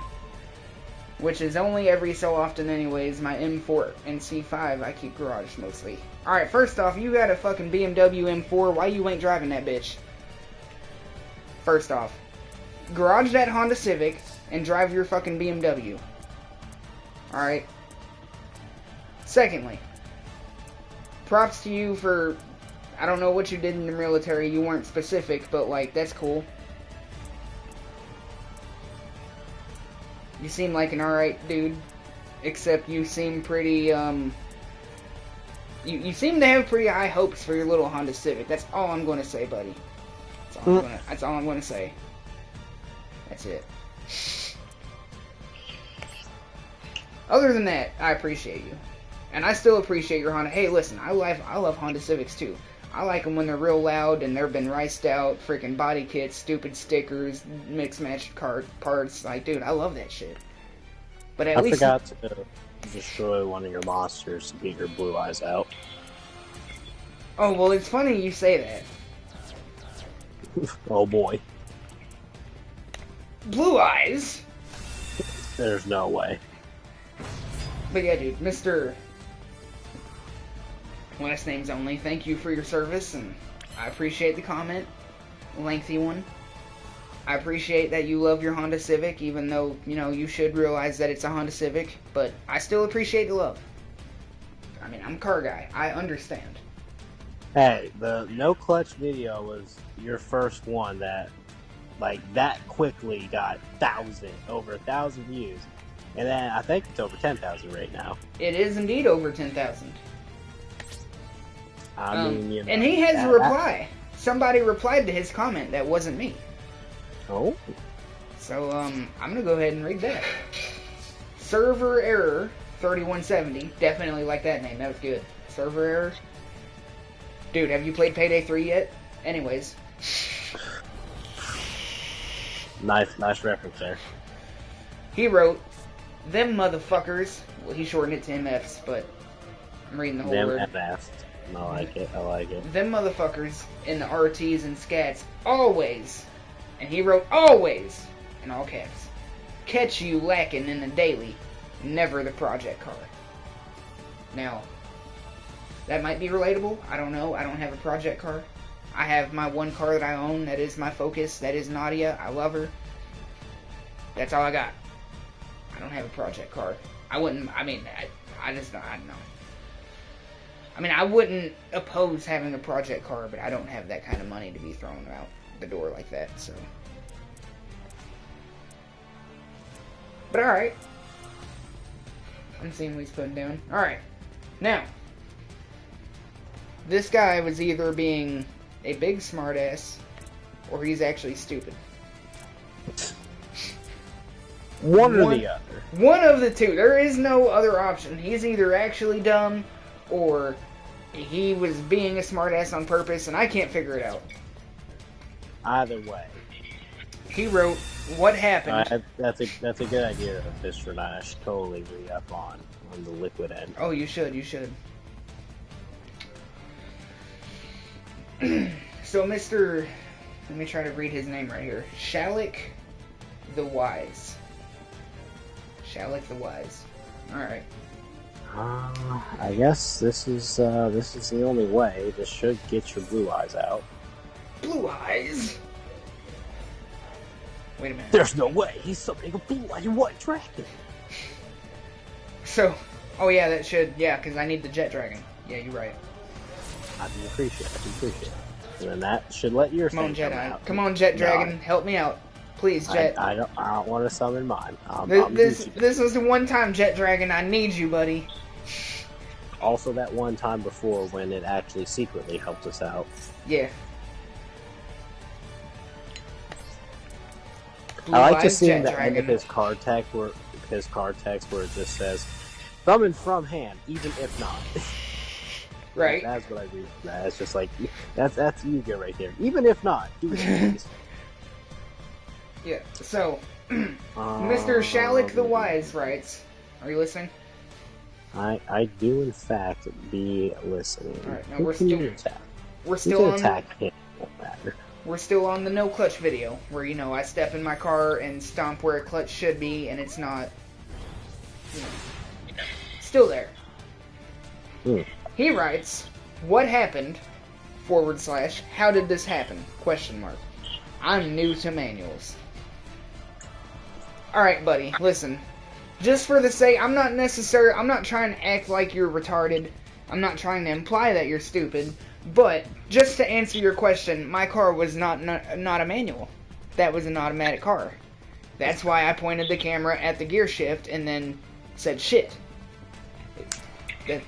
Which is only every so often anyways. My M4 and C5 I keep garaged mostly. Alright, first off, you got a fucking BMW M4. Why you ain't driving that bitch? First off, garage that Honda Civic and drive your fucking BMW. Alright? Secondly, props to you for... I don't know what you did in the military. You weren't specific, but like, that's cool. You seem like an alright dude, except you seem pretty, you seem to have pretty high hopes for your little Honda Civic. That's all I'm going to say, buddy. That's all I'm going to say. That's it. Other than that, I appreciate you. And I still appreciate your Honda. Hey, listen, I love Honda Civics, too. I like them when they're real loud and they've been riced out, freaking body kits, stupid stickers, mix-matched parts. Like, dude, I love that shit. But at least... I forgot to destroy one of your monsters to get your blue eyes out. Oh, well, it's funny you say that. Oh, boy. Blue eyes? There's no way. But yeah, dude, Mr. Last names only, thank you for your service, and I appreciate the comment. Lengthy one. I appreciate that you love your Honda Civic, even though, you know, you should realize that it's a Honda Civic, but I still appreciate the love. I mean, I'm a car guy. I understand. Hey, the no clutch video was your first one that, like, that quickly got over 1,000 views. And then I think it's over 10,000 right now. It is indeed over 10,000. I mean, you know, and he has a reply. Somebody replied to his comment that wasn't me. Oh? So, I'm gonna go ahead and read that. Server error 3170. Definitely like that name. That was good. Server error. Dude, have you played Payday 3 yet? Anyways. Nice reference there. He wrote, them motherfuckers. Well, he shortened it to MFs, but I'm reading the whole word. Them MFs. I like it. Them motherfuckers in the RTs and scats always, and he wrote always in all caps, catch you lacking in the daily, never the project car. Now, that might be relatable. I don't know. I don't have a project car. I have my one car that I own. That is my Focus. That is Nadia. I love her. That's all I got. I don't have a project car. I wouldn't. I mean, I just don't. I don't know. I mean, I wouldn't oppose having a project car, but I don't have that kind of money to be thrown out the door like that, so. But alright. I'm seeing what he's putting down. Alright. Now. This guy was either being a big smartass, or he's actually stupid. One or the other. One of the two. There is no other option. He's either actually dumb, or he was being a smartass on purpose, and I can't figure it out. Either way. He wrote, what happened? That's a good idea, Mr. Nine. I should totally re-up on the liquid end. Oh, you should. So, Mr. Let me try to read his name right here. Shallick the Wise. Shallick the Wise. Alright. I guess this is the only way. This should get your blue eyes out. Blue eyes? Wait a minute. There's no way. He's summoning a blue-eyed white dragon. So, oh yeah, that should, yeah, because I need the jet dragon. Yeah, you're right. I do appreciate it. And then that should let your Come on, thing come out. Come on, jet dragon, help me out. Please, Jet. I don't want to summon mine. This is the one time, Jet Dragon, I need you, buddy. Also, that one time before when it actually secretly helped us out. Yeah. I like to see the end of his card text where it just says, "Summon from hand, even if not." Right. That's what I read. That's just like that's Yu-Gi-Oh right there. Even if not, do it, please. Yeah. So, Mr. Shallick the Wise writes, "Are you listening?" I do in fact be listening. All right. Now We're still on attack. We're still on the no clutch video, where I step in my car and stomp where a clutch should be, and it's not. Still there. He writes, "What happened? / How did this happen? ? I'm new to manuals." Alright, buddy, listen. Just for the sake, I'm not trying to act like you're retarded. I'm not trying to imply that you're stupid. But, just to answer your question, my car was not a manual. That was an automatic car. That's why I pointed the camera at the gear shift and then said shit.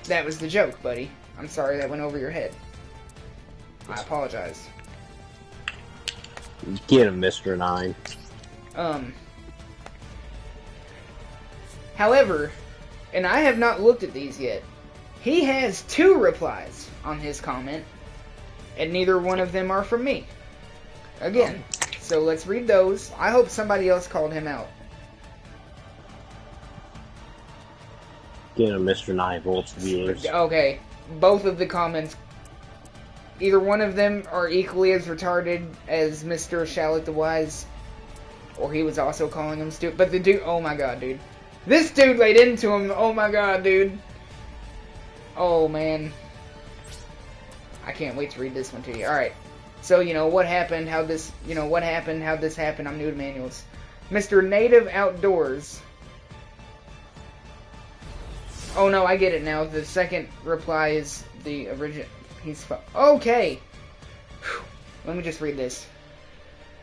That was the joke, buddy. I'm sorry that went over your head. I apologize. Get him, Mr. 9. However, and I have not looked at these yet, he has 2 replies on his comment, and neither one of them are from me. Again, so let's read those. I hope somebody else called him out. Get him, Mr. 9 volts viewers. Okay, both of the comments, either one of them are equally as retarded as Mr. Shallick the Wise, or he was also calling him stupid. But the dude, oh my god, dude. This dude laid into him, oh my god, dude. Oh, man. I can't wait to read this one to you. Alright. So, what happened, how this happened, I'm new to manuals. Mr. Native Outdoors. Oh, no, I get it now. The second reply is the original. Okay. Whew. Let me just read this.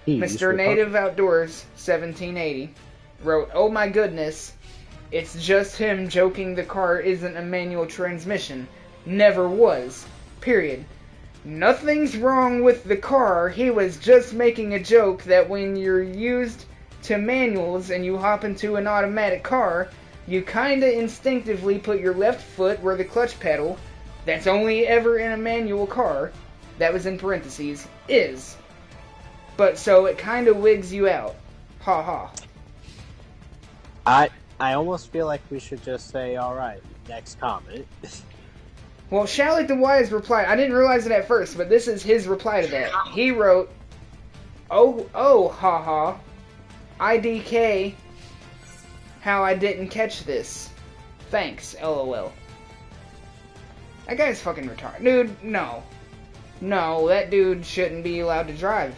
Mr. Native Outdoors, 1780, wrote, "Oh my goodness. It's just him joking the car isn't a manual transmission. Never was. Period. Nothing's wrong with the car. He was just making a joke that when you're used to manuals and you hop into an automatic car, you kinda instinctively put your left foot where the clutch pedal, that's only ever in a manual car," that was in parentheses, "is. But so it kinda wigs you out. Ha ha." I almost feel like we should just say, alright, next comment. Well, Shallick the Wise replied, I didn't realize it at first, but this is his reply to that. He wrote, Oh, haha. IDK, how I didn't catch this. Thanks, LOL. That guy's fucking retarded. Dude, no. No, that dude shouldn't be allowed to drive.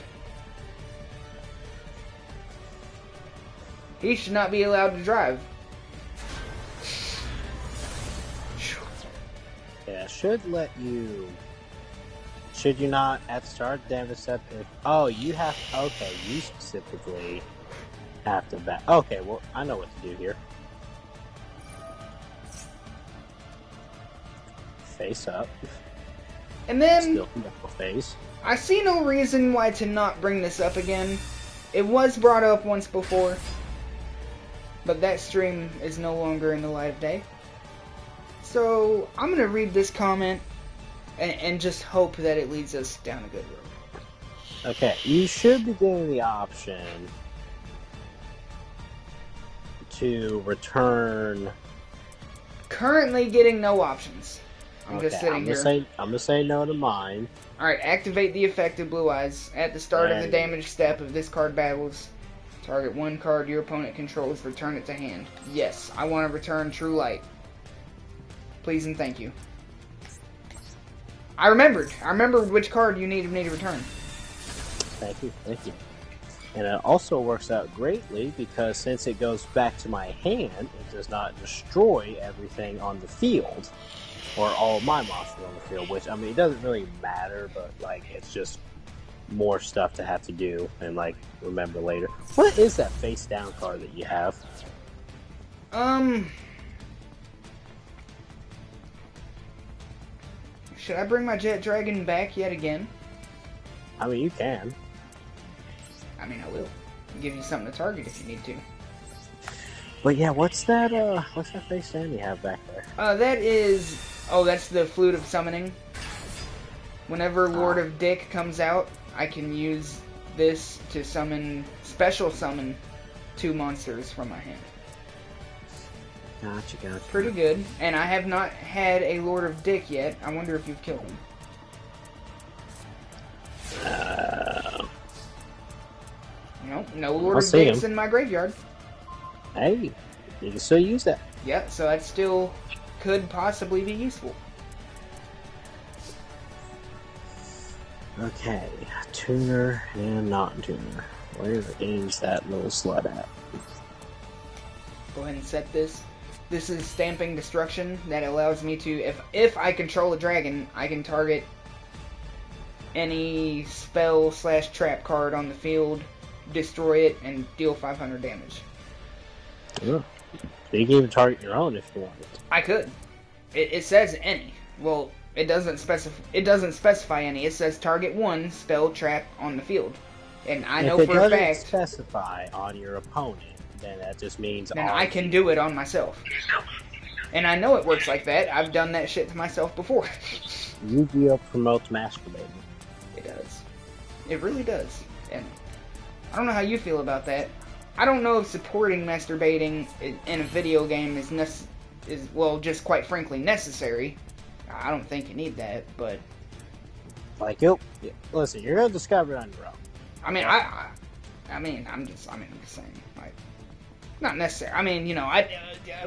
He should not be allowed to drive. Yeah, should you not at the start damn step you specifically have to back. Okay, well, I know what to do here. Face up. And then Still face. I see no reason why to not bring this up again. It was brought up once before. but that stream is no longer in the light of day. So I'm gonna read this comment and just hope that it leads us down a good road. Okay, you should be given the option to return. Currently getting no options. I'm Okay, just sitting here. I'm gonna say no to mine. Alright, activate the effect of Blue Eyes. At the start of the damage step of this card battles, target one card your opponent controls, return it to hand. Yes, I want to return True Light. Please and thank you. I remembered which card you needed me to return. Thank you. And it also works out greatly because since it goes back to my hand, it does not destroy everything on the field. Or all of my monsters on the field, which, I mean, it doesn't really matter, but, like, it's just more stuff to have to do and, like, remember later. What is that face-down card that you have? Should I bring my Jet Dragon back yet again? I mean, you can. I mean, I will. I'll give you something to target if you need to. But yeah, what's that face-down you have back there? That is... Oh, that's the Flute of Summoning. Whenever Lord of Dick comes out, I can use this to special summon 2 monsters from my hand. Gotcha. Pretty good. And I have not had a Lord of Dick yet. I wonder if you've killed him. No Lord of Dicks in my graveyard. Hey, you can still use that. Yep, so that still could possibly be useful. Okay, tuner and non-tuner. Where aims that little slut at? Go ahead and set this. This is Stamping Destruction that allows me to, if I control a dragon, I can target any spell/trap card on the field, destroy it, and deal 500 damage. Yeah. So you can even target your own if you wanted. I could. It says any. Well, it doesn't specify any. It says target one spell trap on the field, and I know for a fact. If it doesn't specify on your opponent, then that just means. Then I can do it on myself, and I know it works like that. I've done that shit to myself before. Yu-Gi-Oh promotes masturbating. It does. It really does, and I don't know how you feel about that. I don't know if supporting masturbating in a video game is well, just quite frankly necessary. I don't think you need that, but like, listen, you're gonna discover it on your own. I mean, I'm just saying, like, not necessary. I mean, a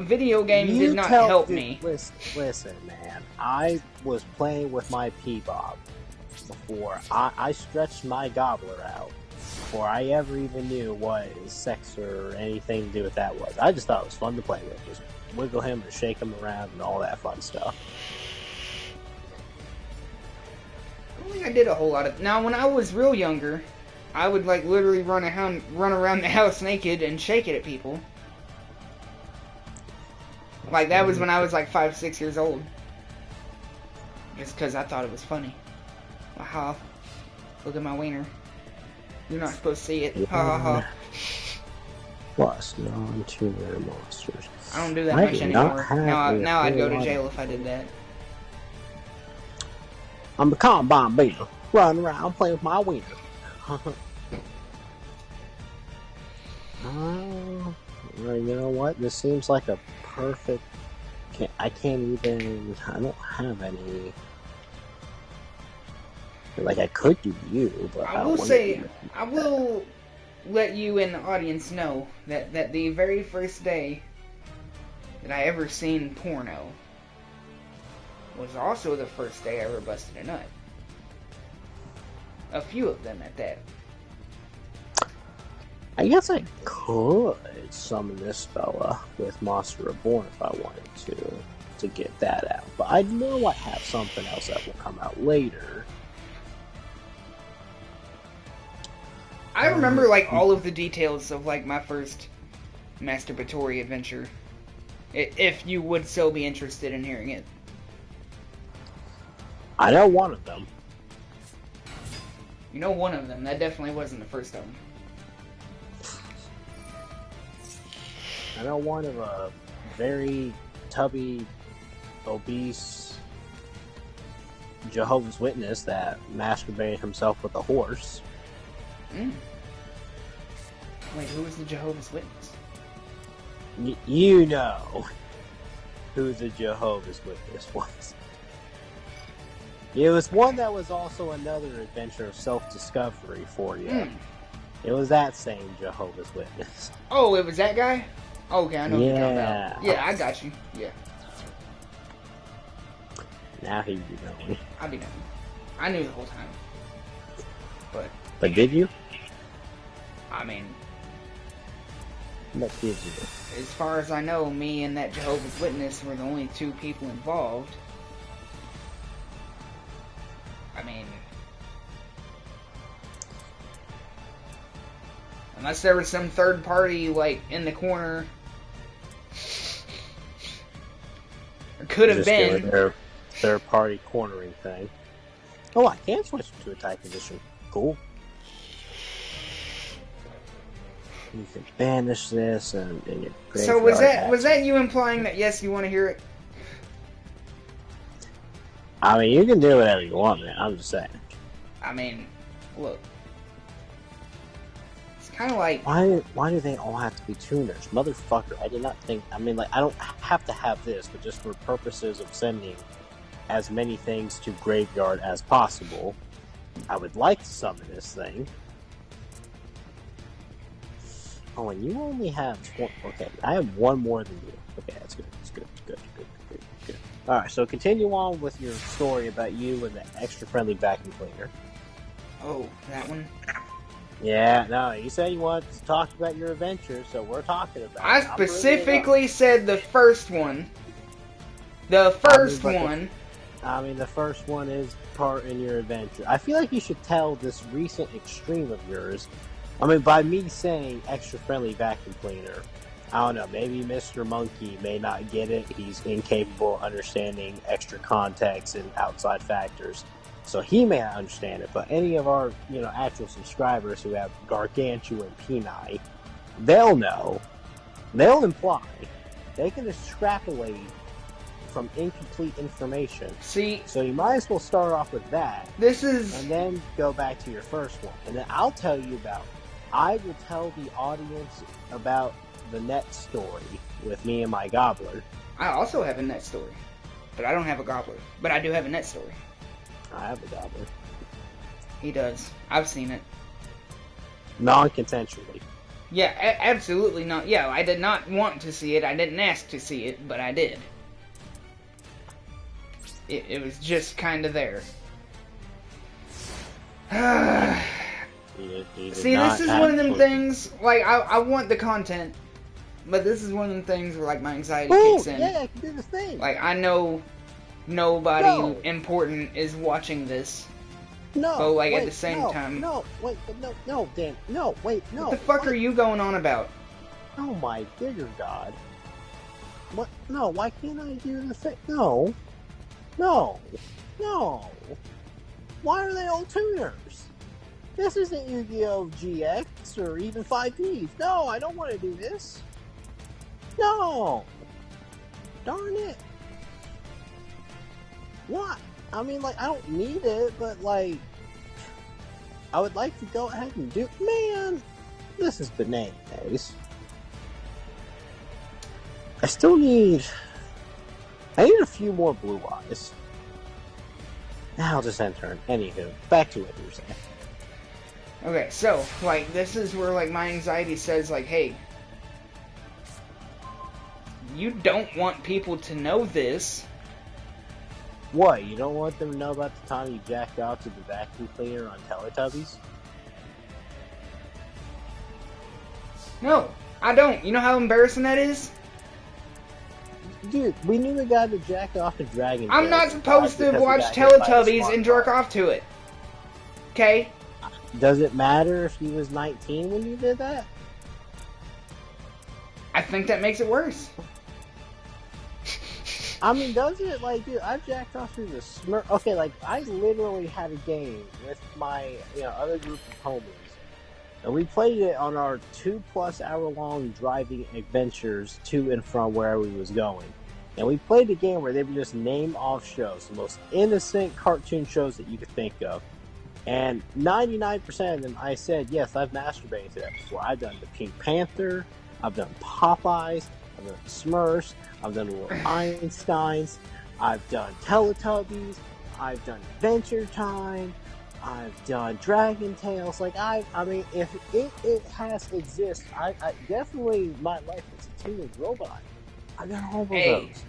video game did not help me. Listen, man, I was playing with my P-Bob before I stretched my gobbler out. Before I ever even knew what sex or anything to do with that was. I just thought it was fun to play with. Just wiggle him and shake him around and all that fun stuff. I don't think I did a whole lot of... Now, when I was real younger, I would, like, literally run around the house naked and shake it at people. Like, that was when I was, like, 5, 6 years old. Just because I thought it was funny. Aha. Look at my wiener. You're not supposed to see it. Ha ha ha. Plus non-tuner monsters. I don't do that much anymore. Now I'd go to jail if I did that. I'm the combine beater, running around playing with my wiener. You know what? This seems like a perfect. I don't have any. Like, I could do you, but I will let you and the audience know that the very first day that I ever seen porno was also the first day I ever busted a nut. A few of them at that. I guess I could summon this fella with Monster Reborn if I wanted to get that out. But I know I have something else that will come out later. I remember, like, all of the details of, like, my first masturbatory adventure. If you would so be interested in hearing it. I know one of them. You know one of them. That definitely wasn't the first of them. I know one of a very tubby, obese Jehovah's Witness that masturbated himself with a horse. Mm. Wait, who was the Jehovah's Witness? You know who the Jehovah's Witness was. It was one that was also another adventure of self-discovery for you. Mm. It was that same Jehovah's Witness. Oh, it was that guy? Okay, I know what you're talking Yeah. about. Yeah, I got you. Yeah. Now he be knowing. I be knowing. I knew the whole time. But did you? I mean, What did you? as far as I know, me and that Jehovah's Witness were the only two people involved. I mean, unless there was some third party, like, in the corner. Or could have Just doing been. their third-party cornering thing. Oh, I can switch to a type position. Cool. You can banish this and your So was that you implying that yes, you want to hear it? I mean, you can do whatever you want, man. I'm just saying. I mean, look. It's kind of like... Why do they all have to be tuners? Motherfucker, I did not think... I mean, like, I don't have to have this, but just for purposes of sending as many things to Graveyard as possible, I would like to summon this thing. Oh, and you only have... Okay, I have one more than you. Okay, that's good. That's good. Good. Alright, so continue on with your story about you and the extra-friendly vacuum cleaner. Oh, that one? Yeah, no, you said you wanted to talk about your adventure, so we're talking about I it. specifically said the first one. The first one. I mean, the first one is part in your adventure. I feel like you should tell this recent extreme of yours. I mean, by me saying extra-friendly vacuum cleaner, I don't know, maybe Mr. Monkey may not get it. He's incapable of understanding extra context and outside factors. So he may not understand it, but any of our, actual subscribers who have gargantuan peni, they'll know. They'll imply. They can extrapolate from incomplete information. See, so you might as well start off with that. And then go back to your first one. And then I will tell the audience about the net story with me and my gobbler. I also have a net story, but I don't have a gobbler. But I do have a net story. I have a gobbler. He does. I've seen it. Non-consensually. Yeah, absolutely not. Yeah, I did not want to see it. I didn't ask to see it, but I did. It was just kind of there. See, this is one of them things, like, I want the content, but this is one of them things where, like, my anxiety kicks in. Yeah, I can do the thing. Like, I know nobody important is watching this. No. But, like, at the same time... Dan. No, wait, no. What the fuck are you going on about? Oh my dear God. What? No, why can't I do the thing? No. Why are they all tuners? This isn't Yu-Gi-Oh! GX or even 5Ds. No, I don't want to do this. No. Darn it. What? I mean, like, I don't need it, but, like, I would like to go ahead and do... Man, this is bananas. I need a few more blue eyes. Now I'll just enter. Anywho, back to what you were saying. Okay, so, like, this is where, like, my anxiety says, like, hey, you don't want people to know this. What? You don't want them to know about the time you jacked off to the vacuum cleaner on Teletubbies? No, I don't. You know how embarrassing that is? Dude, we knew the guy that jacked off to Dragon. I'm not supposed to watch Teletubbies and jerk off to it. Okay? Does it matter if he was 19 when you did that? I think that makes it worse. I mean, does it? Like, dude, I've jacked off through the Smurf. Okay, like, I literally had a game with my, other group of homies And we played it on our 2+ hour long driving adventures to and from where we was going. And we played a game where they would just name off shows, the most innocent cartoon shows that you could think of. And 99% of them, I said, yes, I've masturbated to that before. I've done the Pink Panther, I've done Popeyes, I've done Smurfs, I've done Little Einsteins, I've done Teletubbies, I've done Adventure Time, I've done Dragon Tales. Like, I mean, if it has exist, I definitely my life as a teenage robot. I've done all of those.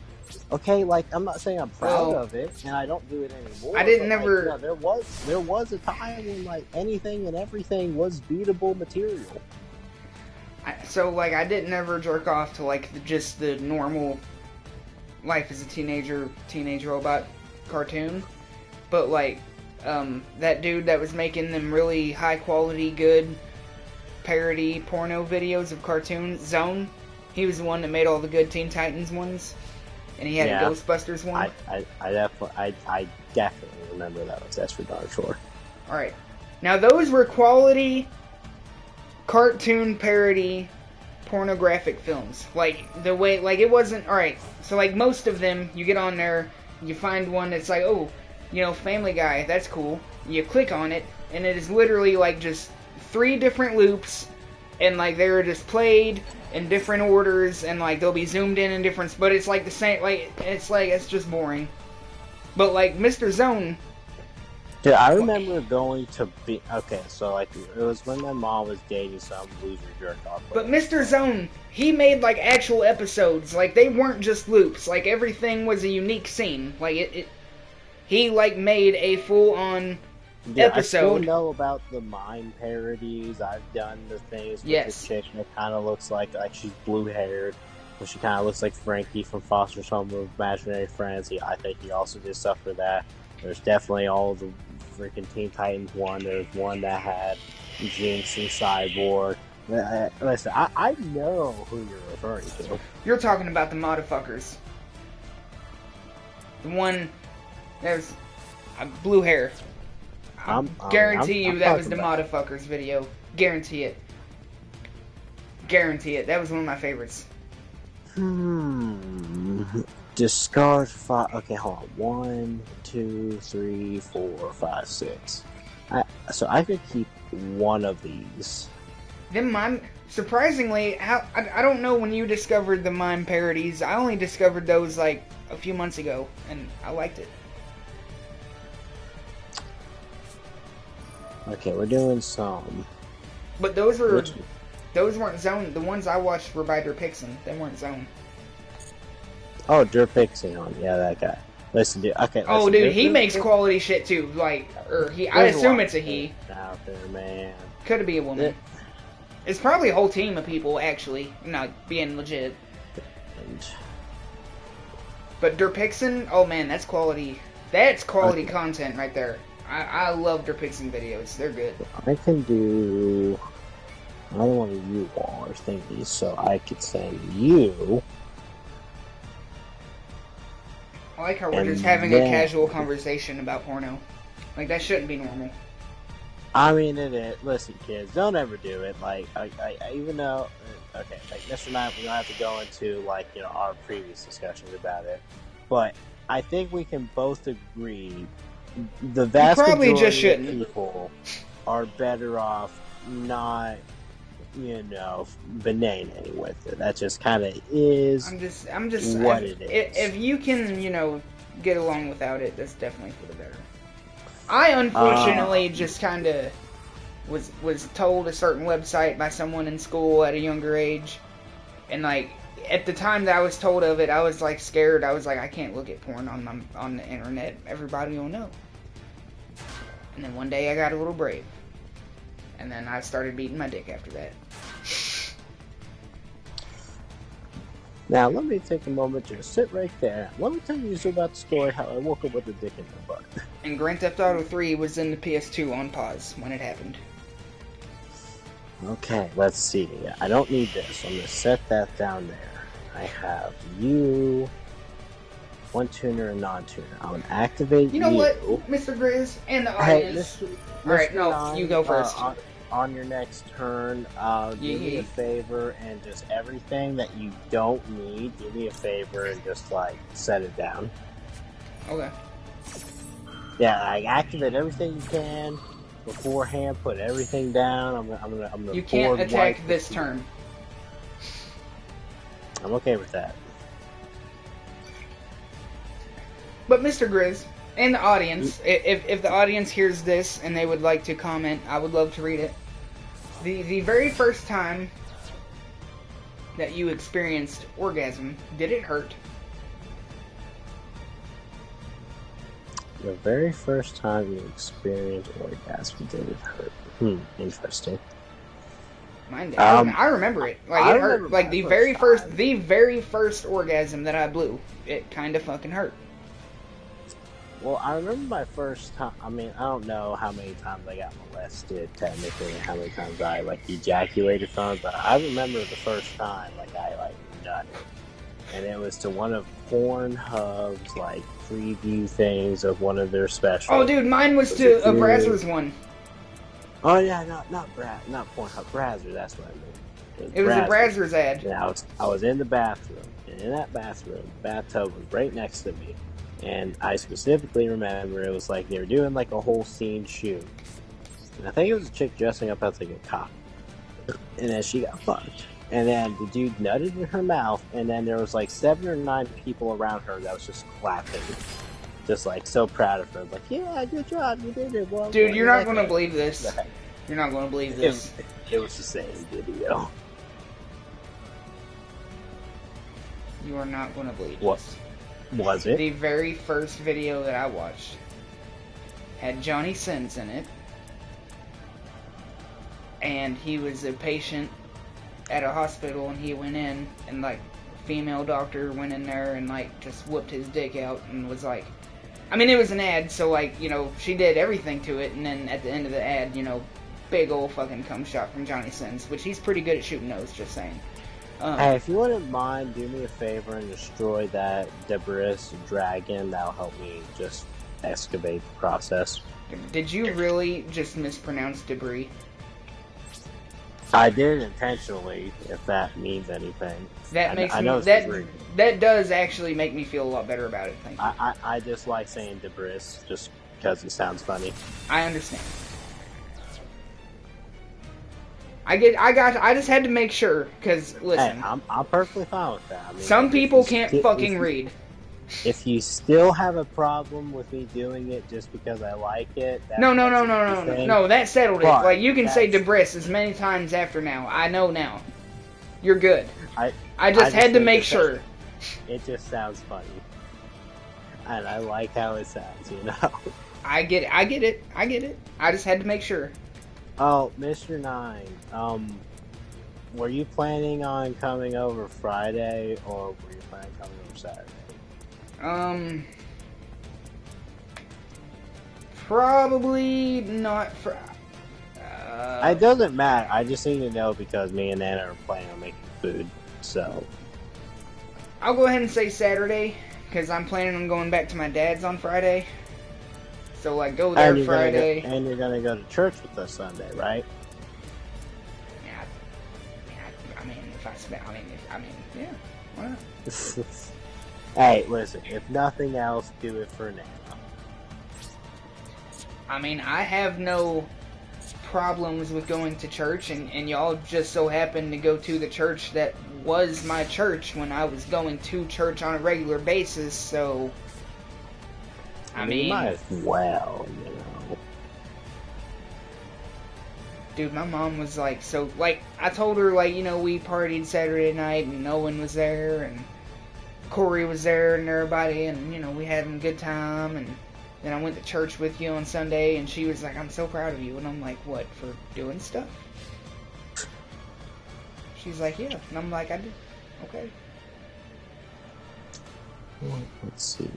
Okay, like, I'm not saying I'm proud of it, and I don't do it anymore. I didn't never. Like, there was a time when like anything and everything was beatable material. So like, I didn't ever jerk off to like just the normal life as a teenage robot cartoon, but like that dude that was making them really high quality, good parody porno videos of cartoons, Zone. He was the one that made all the good Teen Titans ones. And he had a Ghostbusters one. I definitely remember those. That's for darn sure. All right, now those were quality cartoon parody pornographic films. Like the way, like it wasn't all right. So like most of them, you get on there, you find one that's like, oh, you know, Family Guy. That's cool. You click on it, and it is literally like just 3 different loops, and like they're just played in different orders, and like they'll be zoomed in different, but it's like the same, like it's just boring. But like Mr. Zone, dude, I remember going to be okay. So like it was when my mom was dating some loser jerk off. But Mr. Zone, he made like actual episodes, like they weren't just loops. Like everything was a unique scene. Like he like made a full on episode. I still know about the mime parodies. I've done the things with the chick that kind of looks like she's blue haired, but she kind of looks like Frankie from Foster's Home of Imaginary Friends. I think he also did stuff for that. There's definitely all the freaking Teen Titans one. There's one that had Jinx and Cyborg. Listen, I know who you're referring to. You're talking about the motherfuckers. The one there's blue hair. Guarantee you that was the motherfuckers video. Guarantee it. Guarantee it. That was one of my favorites. Discard 5. Okay, hold on. 1, 2, 3, 4, 5, 6. So I could keep one of these. Them mime. Surprisingly, I don't know when you discovered the mime parodies. I only discovered those like a few months ago, and I liked it. Okay, we're doing some. But those weren't Zone. The ones I watched were by Derpixon. They weren't Zone. Oh, Derpixon. Yeah, that guy. Listen, dude. Okay. Oh, listen, dude, he makes quality shit too. Like, or he. I assume it's a he. Out there, man. Could be a woman. It's probably a whole team of people, actually. Not being legit. But Derpixon, oh man, that's quality. That's quality content right there. I love Derpixon videos. They're good. I can do another one of you all or thingies, so I could send you. I like how we're just having a casual conversation about porno. Like, that shouldn't be normal. I mean, it is. Listen, kids, don't ever do it. Like, I even though, okay, like Mr. Knight, we don't have to go into, like, you know, our previous discussions about it, but I think we can both agree the vast majority of people are better off not, you know, bananaing with it. That just kind of is. I'm just what it is. If you can, you know, get along without it, that's definitely for the better. I unfortunately just kind of was told a certain website by someone in school at a younger age, and like at the time that I was told of it, I was like scared. I was like, I can't look at porn on the internet. Everybody will know. And then one day I got a little brave, and then I started beating my dick after that. Now let me take a moment to sit right there. Let me tell you about the story how I woke up with a dick in my butt. And Grand Theft Auto 3 was in the PS2 on pause when it happened. Okay, let's see. I don't need this. I'm going to set that down there. I have you, one tuner and non-tuner. I'm going to activate you. You know what, Mr. Grizz and the audience. Hey, Alright, no, you go first. on your next turn, do me a Yeah. favor and just everything that you don't need, do me a favor and just like set it down. Okay. Yeah, like activate everything you can beforehand. Put everything down. I'm gonna You can't board attack wipe this turn. I'm okay with that. But Mr. Grizz, and the audience, if the audience hears this and they would like to comment, I would love to read it. The very first time that you experienced orgasm, did it hurt? The very first time you experienced orgasm, did it hurt? Interesting. Mine did. I remember it. Like it hurt. Like the very first orgasm that I blew, it kind of fucking hurt. Well, I remember my first time. I mean, I don't know how many times I got molested technically, and how many times I like ejaculated from it, but I remember the first time like I like nutted, and it was to one of Pornhub's like preview things of one of their specials. Oh, dude, mine was to a Brazzers one. Oh yeah, not Pornhub, Brazzers. That's what I mean. It was a Brazzers ad. Yeah, I was in the bathroom, and in that bathroom, the bathtub was right next to me. And I specifically remember it was like they were doing like a whole scene shoot. And I think it was a chick dressing up as like a cop. And then she got fucked. And then the dude nutted in her mouth, and then there was like 7 or 9 people around her that was just clapping. Just like so proud of her. Like, yeah, good job, you did it. Well, dude, you're not going to believe this. You're not going to believe this. It was the same video. You are not going to believe What? this. Was it? The very first video that I watched had Johnny Sins in it, and he was a patient at a hospital, and he went in, and like a female doctor went in there and like just whooped his dick out and was like, I mean, it was an ad, so like, you know, she did everything to it, and then at the end of the ad, you know, big old fucking cum shot from Johnny Sins, which he's pretty good at shooting those, just saying. Hey, if you wouldn't mind, do me a favor and destroy that debris dragon. That'll help me just excavate the process. Did you really just mispronounce debris? I did intentionally, if that means anything. That makes I know me that does actually make me feel a lot better about it. Thank you. I just like saying debris just because it sounds funny. I understand. I just had to make sure, because, listen. Hey, I'm perfectly fine with that. I mean, some people can't fucking read. If you still have a problem with me doing it just because I like it... No, that settled it. But like, you can say debris as many times after now. I know now. You're good. I just had to make sure. It just sounds funny. And I like how it sounds, you know? I get it. I just had to make sure. Oh, Mr. 9, were you planning on coming over Friday, or were you planning on coming over Saturday? Probably not it doesn't matter. I just need to know because me and Nana are planning on making food, so... I'll go ahead and say Saturday, because I'm planning on going back to my dad's on Friday. So, like, go there Friday. And you're gonna go to church with us Sunday, right? Yeah. Yeah. Why not? Hey, listen. If nothing else, do it for now. I mean, I have no problems with going to church, and y'all just so happen to go to the church that was my church when I was going to church on a regular basis, so... I mean, you might as well, you know. Dude, my mom was like, so, like, I told her, like, you know, we partied Saturday night, and Owen was there, and Corey was there, and everybody, and, you know, we had a good time, and then I went to church with you on Sunday, and she was like, I'm so proud of you, and I'm like, what, for doing stuff? She's like, yeah, and I'm like, I did, okay. Let's see.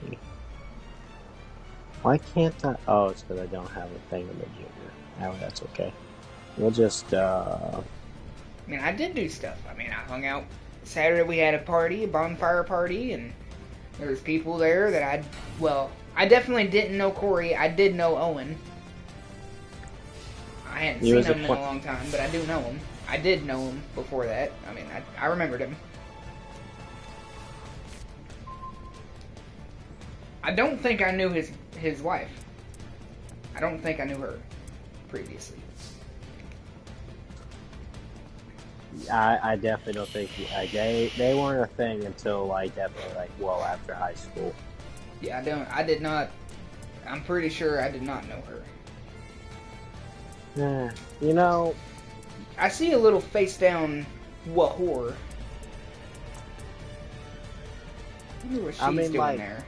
Why can't I? Oh, it's because I don't have a thing in the junior. Oh, that's okay. We'll just, I mean, I did do stuff. I mean, I hung out. Saturday we had a party, a bonfire party, and there was people there that I definitely didn't know Corey. I did know Owen. I hadn't He seen was a him in a long time, but I do know him. I did know him before that. I mean, I remembered him. I don't think I knew his wife. I don't think I knew her previously. I definitely don't think they weren't a thing until like definitely like well after high school. Yeah, I did not. I'm pretty sure I did not know her. You know, I see a little face down whore. I wonder what she's doing like, there.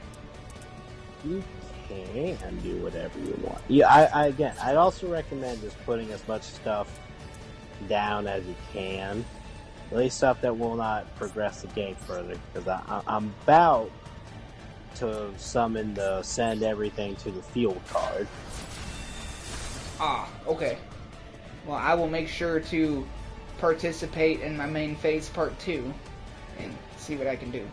You can do whatever you want. Yeah, I'd also recommend just putting as much stuff down as you can. At least stuff that will not progress the game further. Because I'm about to summon the send everything to the field card. Ah, okay. Well, I will make sure to participate in my main phase part 2 and see what I can do.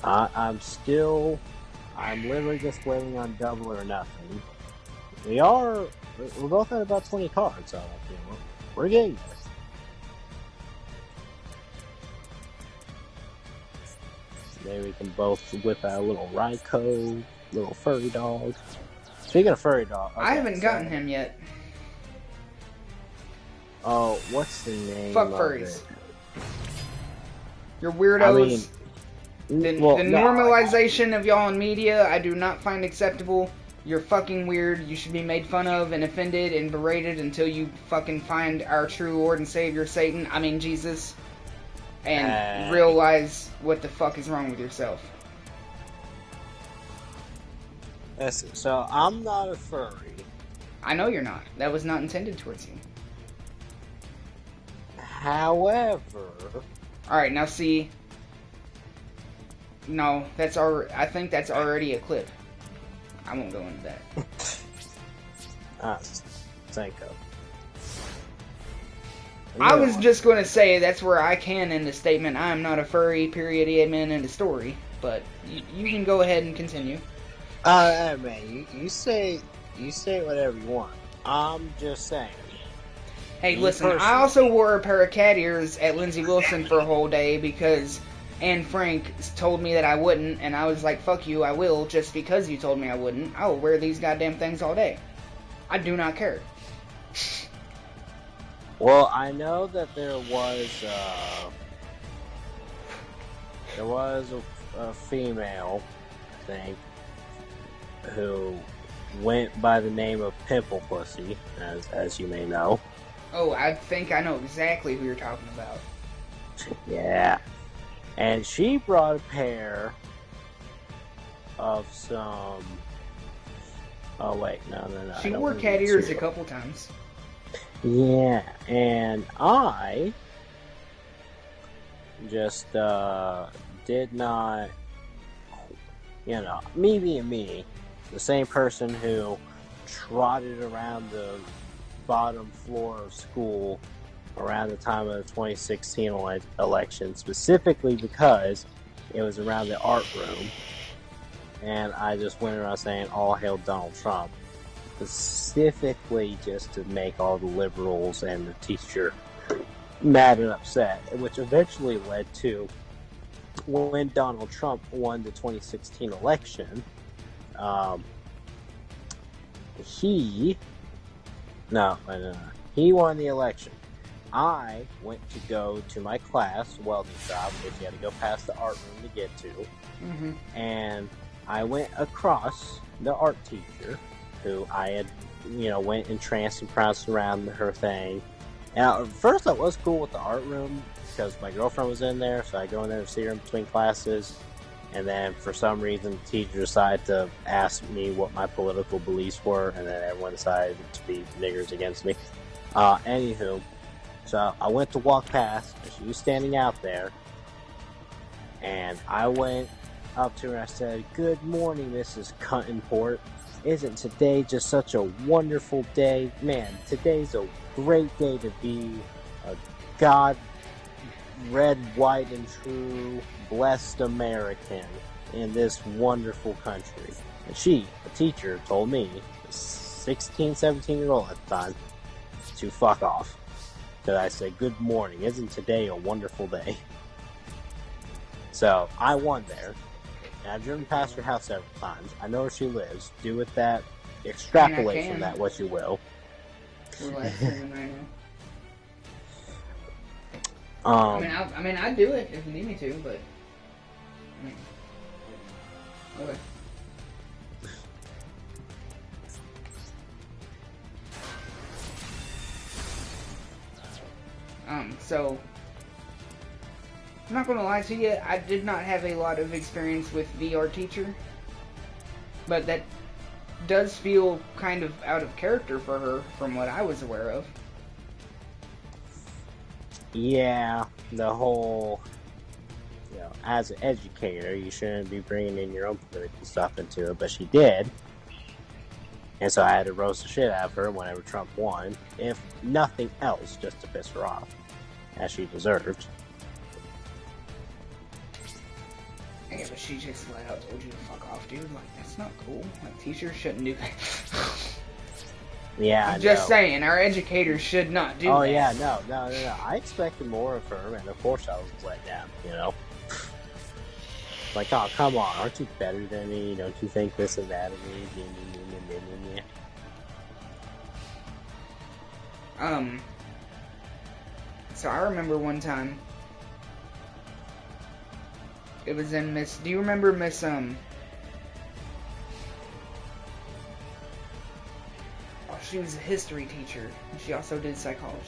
I'm literally just waiting on double or nothing. We're both at about 20 cards, so we're getting there. Maybe we can both whip out a little Raikou, little furry dog. Speaking of furry dog, okay, I haven't gotten him yet. Oh, what's the name? Fuck furries. You're weirdos. The normalization of y'all in media, I do not find acceptable. You're fucking weird. You should be made fun of and offended and berated until you fucking find our true Lord and Savior, Satan, I mean Jesus, and realize what the fuck is wrong with yourself. Listen, so I'm not a furry. I know you're not. That was not intended towards you. However... Alright, now see... No, that's already. I think that's already a clip. I won't go into that. Thank God. I was just going to say that's where I can end the statement. I am not a furry. Period. Amen. End of story. But you can go ahead and continue. Man, you say whatever you want. I'm just saying. Hey, listen. I also wore a pair of cat ears at Lindsay Wilson for a whole day because Anne Frank told me that I wouldn't, and I was like, fuck you, I will, just because you told me I wouldn't. I will wear these goddamn things all day. I do not care. Well, I know that there was a female, I think, who went by the name of Pimple Pussy, as you may know. Oh, I think I know exactly who you're talking about. Yeah. And she brought a pair of some... Oh, wait, no. She wore cat ears a couple times. Yeah, and I just did not, me being me, the same person who trotted around the bottom floor of school around the time of the 2016 election, specifically because it was around the art room, and I just went around saying, all hail Donald Trump, specifically just to make all the liberals and the teacher mad and upset, which eventually led to when Donald Trump won the 2016 election, he won the election. I went to go to my class, welding shop, which you had to go past the art room to get to, and I went across the art teacher, who I had, went entranced and pranced around her thing. And at first I was cool with the art room, because my girlfriend was in there, so I go in there to see her in between classes, and then for some reason the teacher decided to ask me what my political beliefs were, and then everyone decided to be niggers against me. Anywho, so I went to walk past, and she was standing out there, and I went up to her and I said, "Good morning, Mrs. Cuntonport. Isn't today just such a wonderful day? Man, today's a great day to be a God, red, white, and true, blessed American." in this wonderful country. And she, a teacher, told me, 16, 17-year-old at the time, to fuck off. Because I said, good morning, isn't today a wonderful day? So, I won there. And I've driven past her house several times. I know where she lives. Do with that, extrapolate from that what you will. We're live streaming right now. I mean, I'd do it if you need me to, but... I mean... Okay. So... I'm not gonna lie to you, I did not have a lot of experience with VR Teacher. But that does feel kind of out of character for her, from what I was aware of. Yeah, the whole, as an educator, you shouldn't be bringing in your own political stuff into it, but she did. And so I had to roast the shit out of her whenever Trump won, if nothing else, just to piss her off, as she deserved. Yeah, but she just flat out told you to fuck off, dude. Like, that's not cool. Like, teachers shouldn't do that. Yeah, I'm just saying, our educators should not do that. Oh, yeah, no. I expected more of her, and of course I was let down, Like, oh, come on, aren't you better than me? Don't you think this and that of me? So I remember one time, it was in Miss, do you remember Miss, she was a history teacher, and she also did psychology.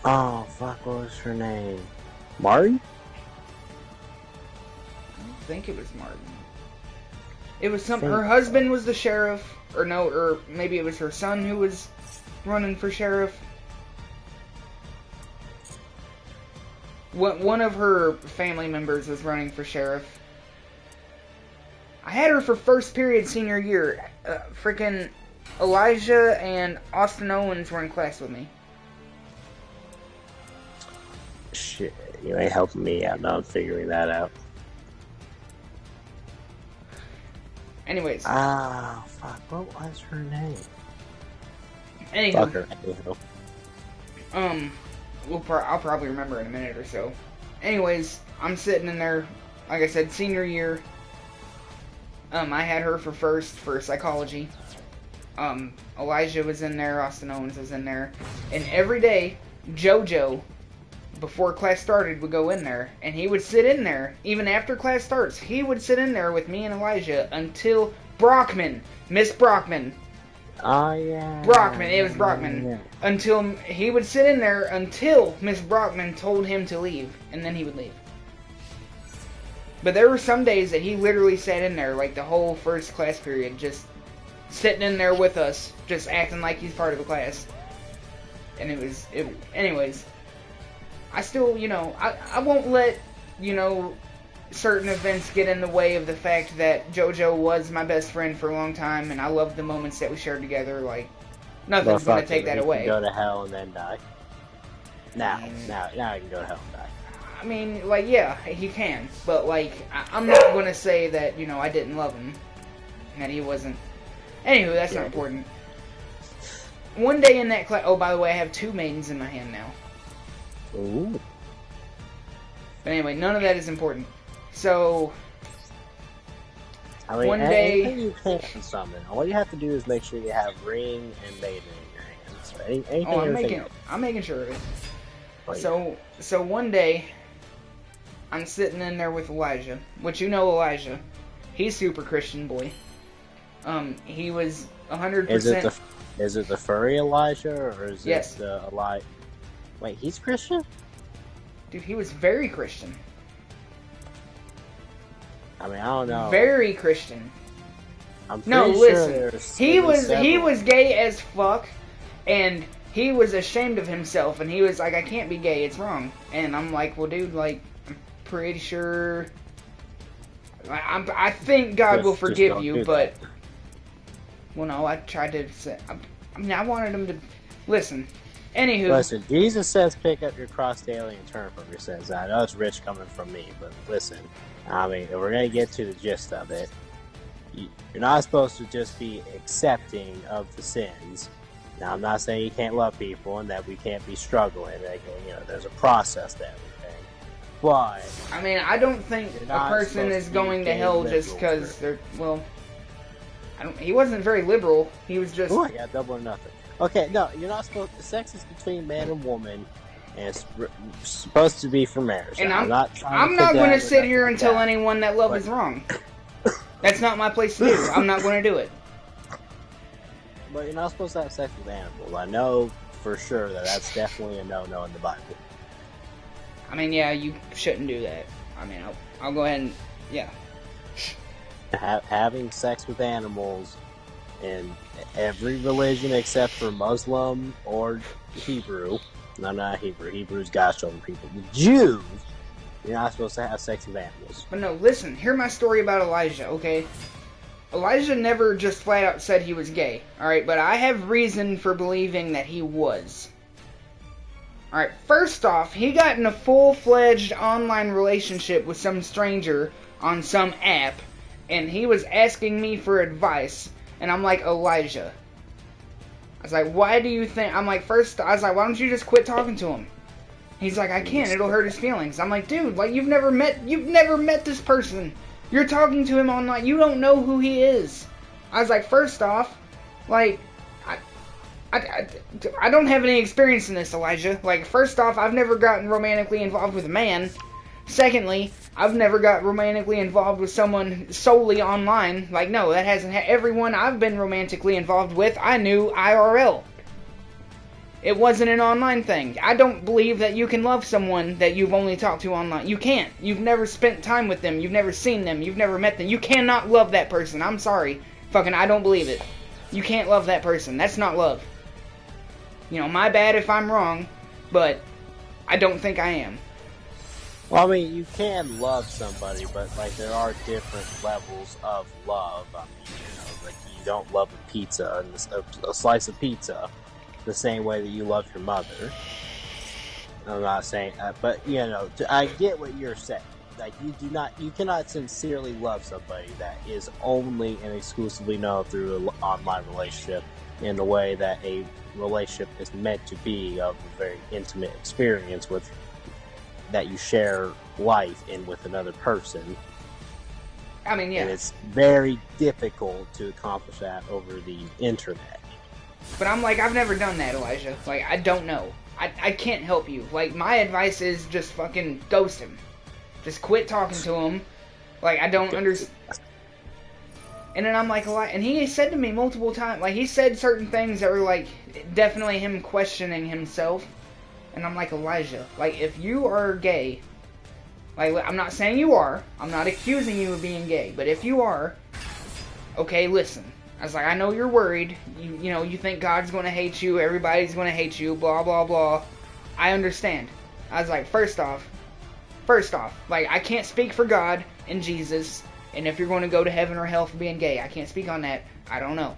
Oh, fuck, what was her name? Marty? I don't think it was Martin. It was her husband was the sheriff, or maybe it was her son who was running for sheriff. One of her family members was running for sheriff. I had her for first period senior year. Freaking Elijah and Austin Owens were in class with me. Shit, you ain't helping me out now. I'm figuring that out. Anyways. Ah, fuck, what was her name? Anyhow. Fuck her. I'll probably remember in a minute or so. Anyways, I'm sitting in there, like I said, senior year. I had her for psychology. Elijah was in there, Austin Owens was in there. And every day, JoJo, before class started, would go in there. And he would sit in there, even after class starts. He would sit in there with me and Elijah until Miss Brockman. Oh, yeah. It was Brockman. Yeah. Until he would sit in there until Miss Brockman told him to leave, and then he would leave. But there were some days that he literally sat in there, like the whole first class period, just sitting in there with us, just acting like he's part of the class. And anyways, I still, I won't let, certain events get in the way of the fact that JoJo was my best friend for a long time, and I love the moments that we shared together. Like, nothing's gonna take that away. Go to hell and then die. Now I can go to hell and die. I mean, like, yeah, he can, but like, I'm not gonna say that I didn't love him, and that he wasn't. Anywho, that's not important. One day in that class. Oh, by the way, I have 2 maidens in my hand now. Ooh. But anyway, none of that is important. So, one day you can summon. All you have to do is make sure you have ring and maiden in your hands. I'm making sure of it. Oh, So one day, I'm sitting in there with Elijah, which Elijah. He's super Christian boy. He was 100%. Is it the furry Elijah or is it the Elijah? Wait, he's Christian? Dude, he was very Christian. I mean, I don't know. Very Christian. I'm pretty sure he was gay as fuck, and he was ashamed of himself, and he was like, I can't be gay, it's wrong. And I'm like, well, dude, like, I'm pretty sure. I think God will forgive you, but. Well, no, I tried to say. I wanted him to listen. Anywho. Listen, Jesus says pick up your cross daily and turn from your sins. I know it's rich coming from me, but listen. I mean, if we're gonna get to the gist of it, you're not supposed to just be accepting of the sins. Now, I'm not saying you can't love people and that we can't be struggling. Like, there's a process to everything. But I mean, I don't think a person is going to hell just because they're, well, he wasn't very liberal. He was just... Oh, I got double or nothing. Okay, no, you're not supposed to... Sex is between man and woman, and it's supposed to be for marriage. And I'm not going to sit here and tell anyone that love is wrong. That's not my place to do. I'm not going to do it. But you're not supposed to have sex with animals. I know for sure that's definitely a no-no in the Bible. I mean, yeah, you shouldn't do that. I mean, I'll go ahead and... Yeah. Having sex with animals in every religion except for Muslim or Hebrew. No, not Hebrew. Hebrew's God's chosen people. The Jews, you're not supposed to have sex with animals. But no, listen. Hear my story about Elijah, okay? Elijah never just flat out said he was gay, alright? But I have reason for believing that he was. Alright, first off, he got in a full-fledged online relationship with some stranger on some app, and he was asking me for advice, and I'm like, Elijah. I was like, why do you think... I'm like, first, I was like, why don't you just quit talking to him? He's like, I can't, it'll hurt his feelings. I'm like, dude, like, you've never met this person. You're talking to him online, you don't know who he is. I was like, first off, like, I don't have any experience in this, Elijah. Like, first off, I've never gotten romantically involved with a man. Secondly, I've never got romantically involved with someone solely online. Like, no, that hasn't everyone I've been romantically involved with, I knew IRL. It wasn't an online thing. I don't believe that you can love someone that you've only talked to online. You can't. You've never spent time with them. You've never seen them. You've never met them. You cannot love that person. I'm sorry. Fucking, I don't believe it. You can't love that person. That's not love. You know, my bad if I'm wrong, but I don't think I am. Well, I mean, you can love somebody, but, like, there are different levels of love. I mean, like, you don't love a pizza, a slice of pizza, the same way that you love your mother. I'm not saying that, but, I get what you're saying. Like, you cannot sincerely love somebody that is only and exclusively known through an online relationship in the way that a relationship is meant to be, of a very intimate experience that you share life in with another person. I mean, yeah. And it's very difficult to accomplish that over the internet. But I'm like, I've never done that, Elijah. Like, I don't know. I can't help you. Like, my advice is just fucking ghost him. Just quit talking to him. Like, I don't understand. And then I'm like, and he said to me multiple times, like, he said certain things that were, like, definitely him questioning himself. And I'm like, Elijah, like, if you are gay, like, I'm not saying you are, I'm not accusing you of being gay, but if you are, okay, listen. I was like, I know you're worried, you think God's gonna hate you, everybody's gonna hate you, blah, blah, blah. I understand. I was like, first off, like, I can't speak for God and Jesus, and if you're going to go to heaven or hell for being gay, I can't speak on that, I don't know.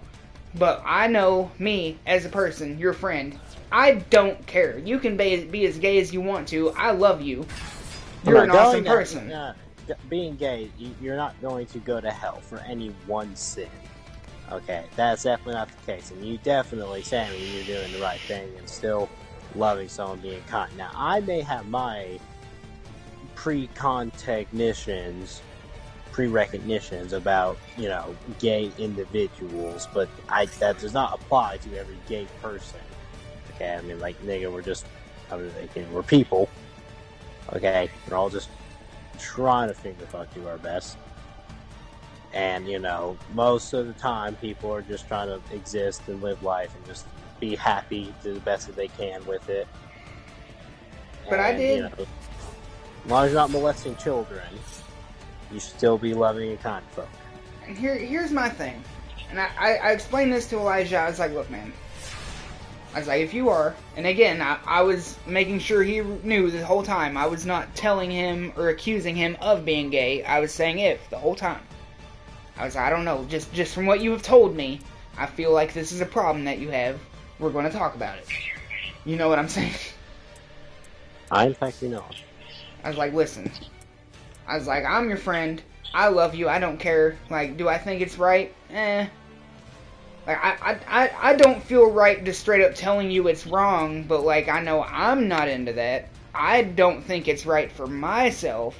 But I know me, as a person, your friend, I don't care. You can be as gay as you want to, I love you. You're an awesome person. Being gay, you're not going to go to hell for any one sin. Okay, that's definitely not the case. And you definitely, Sammy, you're doing the right thing and still loving someone, being kind. Now, I may have my prerecognitions about, gay individuals, but that does not apply to every gay person. Okay, I mean, like, nigga, we're people. Okay, we're all just trying to finger-fuck do our best. And, most of the time, people are just trying to exist and live life and just be happy to the best that they can with it. But I did. As long as you're not molesting children, you should still be loving and kind folk. And here's my thing. And I explained this to Elijah. I was like, look, man. I was like, if you are, and again, I was making sure he knew the whole time. I was not telling him or accusing him of being gay. I was saying if the whole time. I was like, I don't know, just from what you have told me, I feel like this is a problem that you have. We're going to talk about it. You know what I'm saying? I, in fact, know. I was like, listen, I was like, I'm your friend. I love you. I don't care. Like, do I think it's right? Eh. Like, I don't feel right just straight up telling you it's wrong, but, like, I know I'm not into that. I don't think it's right for myself.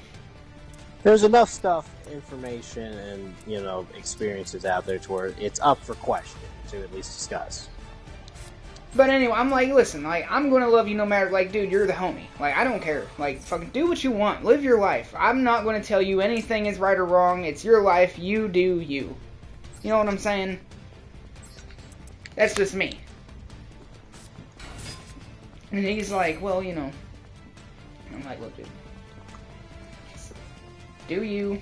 There's enough stuff, information, and, you know, experiences out there to where it's up for question to at least discuss. But anyway, I'm like, listen, like, I'm gonna love you no matter, like, dude, you're the homie. Like, I don't care. Like, fucking do what you want. Live your life. I'm not gonna tell you anything is right or wrong. It's your life. You do you. You know what I'm saying? That's just me. And he's like, well, you know. I'm like, look, dude. Do you.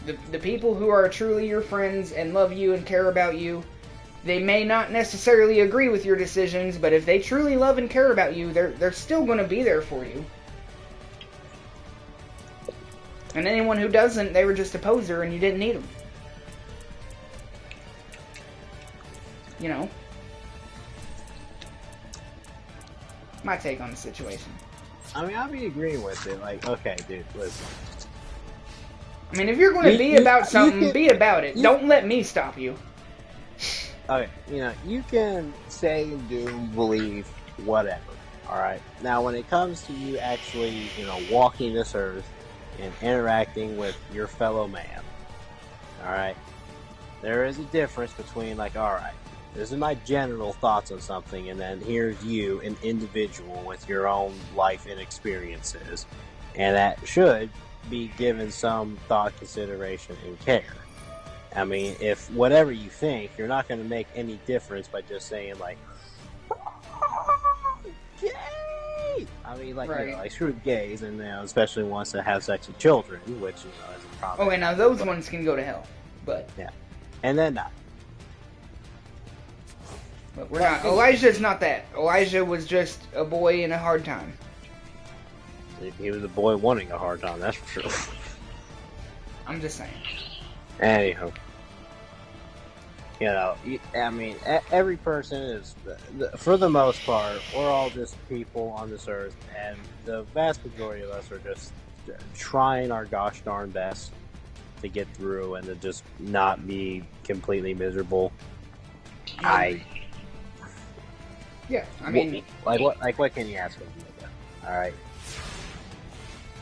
The people who are truly your friends and love you and care about you, they may not necessarily agree with your decisions, but if they truly love and care about you, they're still going to be there for you. And anyone who doesn't, they were just a poser and you didn't need them. You know? My take on the situation. I mean, I'll be agreeing with it. Like, okay, dude, listen. I mean, if you're going to be about something, be about it. Don't let me stop you. Okay, you know, you can say and do, believe, whatever, alright? Now, when it comes to you actually, you know, walking this earth and interacting with your fellow man, alright? There is a difference between, like, alright, this is my general thoughts on something, and then here's you, an individual with your own life and experiences, and that should be given some thought, consideration, and care. I mean, if whatever you think, you're not going to make any difference by just saying, like, gay! I mean, like, right. you know, like, screw gays, and, you know, especially ones that have sex with children, which, you know, is a problem. Oh, and now those ones can go to hell, but... Yeah. And then not. But we're not... Elijah's not that. Elijah was just a boy in a hard time. He was a boy wanting a hard time, that's for sure. I'm just saying. Anyhow, you know, I mean, every person is, for the most part, we're all just people on this earth, and the vast majority of us are just trying our gosh darn best to get through and to just not be completely miserable. Yeah, I mean, what can you ask of me? All right,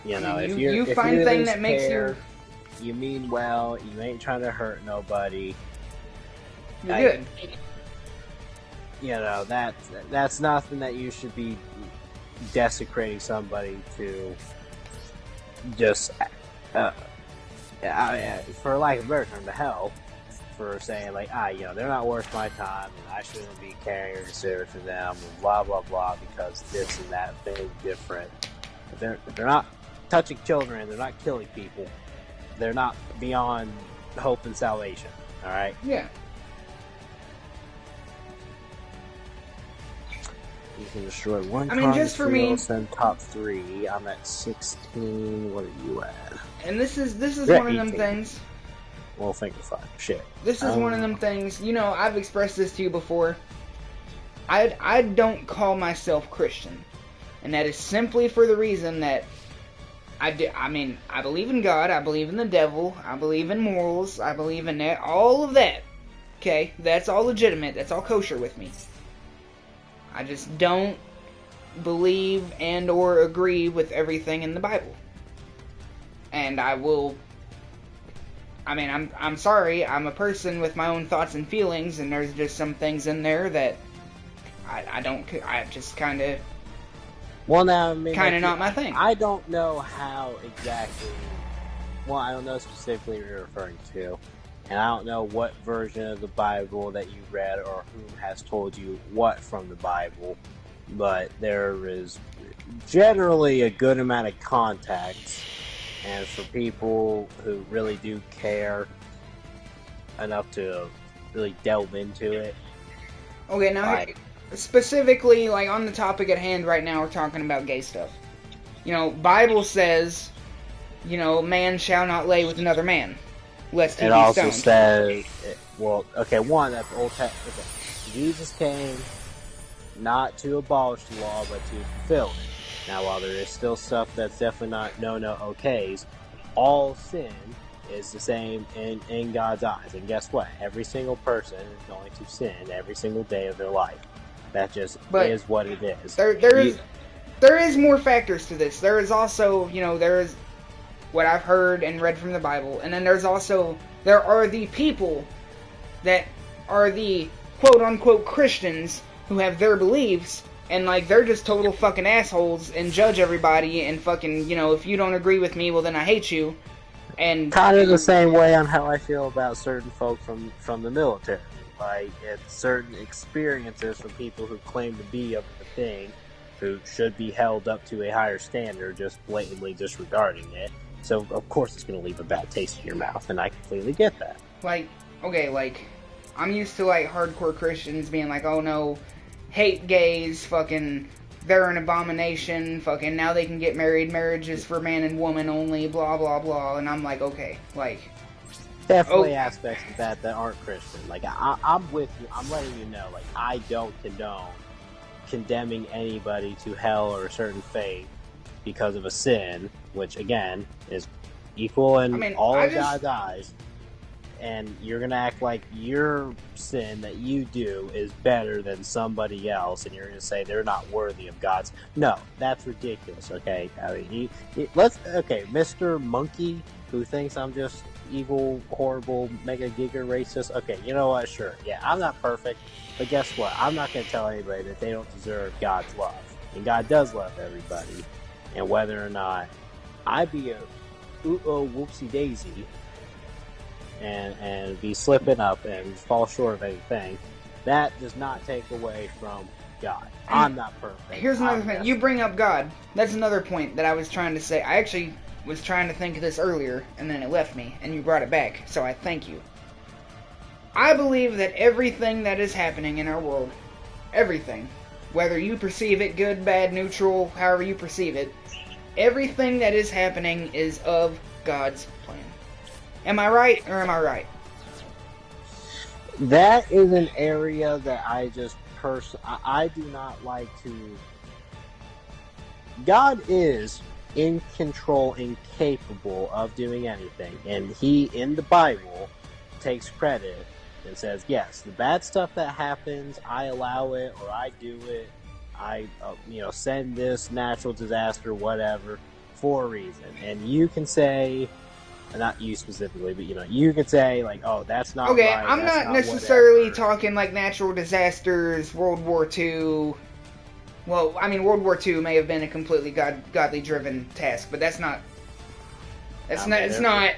you know, if you find thing that makes you. You mean well, you ain't trying to hurt nobody. You're good. You know, that's nothing that you should be desecrating somebody to just, for lack of a better term, to hell, for saying, like, you know, they're not worth my time, and I shouldn't be caring or considerate for them, and blah, blah, blah, because this and that thing different. If they're not touching children, they're not killing people, they're not beyond hope and salvation, alright? Yeah. You can destroy one I mean, just for me, send top 3. I'm at 16. What are you at? And this is one of them things. Well, think of 5. Shit. This is one of them things. You know, I've expressed this to you before. I don't call myself Christian, and that is simply for the reason that I mean, I believe in God, I believe in the devil, I believe in morals, I believe in that, all of that. Okay, that's all legitimate, that's all kosher with me. I just don't believe and or agree with everything in the Bible. And I will, I mean, I'm sorry, I'm a person with my own thoughts and feelings, and there's just some things in there that I just kind of... Well, now, I mean, kind of not my thing. I don't know how exactly. Well, I don't know specifically what you're referring to, and I don't know what version of the Bible that you read or who has told you what from the Bible, but there is generally a good amount of context, and for people who really do care enough to really delve into it. Okay, now. Specifically, like, on the topic at hand right now, we're talking about gay stuff. You know, Bible says, you know, man shall not lay with another man, lest he be stoned. It also says, well, okay, one, that's Old Testament. Okay. Jesus came not to abolish the law, but to fulfill it. Now, while there is still stuff that's definitely not okays, all sin is the same in God's eyes. And guess what? Every single person is going to sin every single day of their life. That just is what it is. There is more factors to this. There is also, there is what I've heard and read from the Bible, and then there are the people that are the quote-unquote Christians who have their beliefs, and, like, they're just total fucking assholes and judge everybody and fucking, if you don't agree with me, well, then I hate you. And kind of the same way on how I feel about certain folk from the military. Like, it's certain experiences from people who claim to be of the thing, who should be held up to a higher standard, just blatantly disregarding it. So, of course, it's going to leave a bad taste in your mouth, and I completely get that. Like, okay, like, I'm used to, like, hardcore Christians being like, oh no, hate gays, fucking, they're an abomination, fucking, now they can get married, marriage is for man and woman only, blah, blah, blah, and I'm like, okay, like... Definitely aspects of that aren't Christian. Like, I'm with you, I'm letting you know, like, I don't condone condemning anybody to hell or a certain fate because of a sin, which, again, is equal in all of God's eyes. And you're going to act like your sin that you do is better than somebody else, and you're going to say they're not worthy of God's... No, that's ridiculous, okay? I mean, Mr. Monkey, who thinks I'm just evil, horrible, mega giga racist, okay, you know what, sure, yeah, I'm not perfect, but guess what? I'm not going to tell anybody that they don't deserve God's love. And God does love everybody. And whether or not I be a whoopsie daisy and be slipping up and fall short of anything, that does not take away from God. I'm not perfect. Here's another thing. You bring up God. That's another point that I was trying to say. I actually was trying to think of this earlier, and then it left me, and you brought it back, so I thank you. I believe that everything that is happening in our world, everything, whether you perceive it good, bad, neutral, however you perceive it, everything that is happening is of God's plan. Am I right, or am I right? That is an area that I just I do not like to... God is in control and capable of doing anything, and He, in the Bible, takes credit and says, yes, the bad stuff that happens, I allow it, or I do it, I, send this natural disaster, whatever, for a reason. And you can say, not you specifically, but, you can say, like, oh, that's not okay, right. Okay, I'm not necessarily talking, like, natural disasters, World War II. Well, I mean, World War II may have been a completely godly-driven task, but that's not... It's not...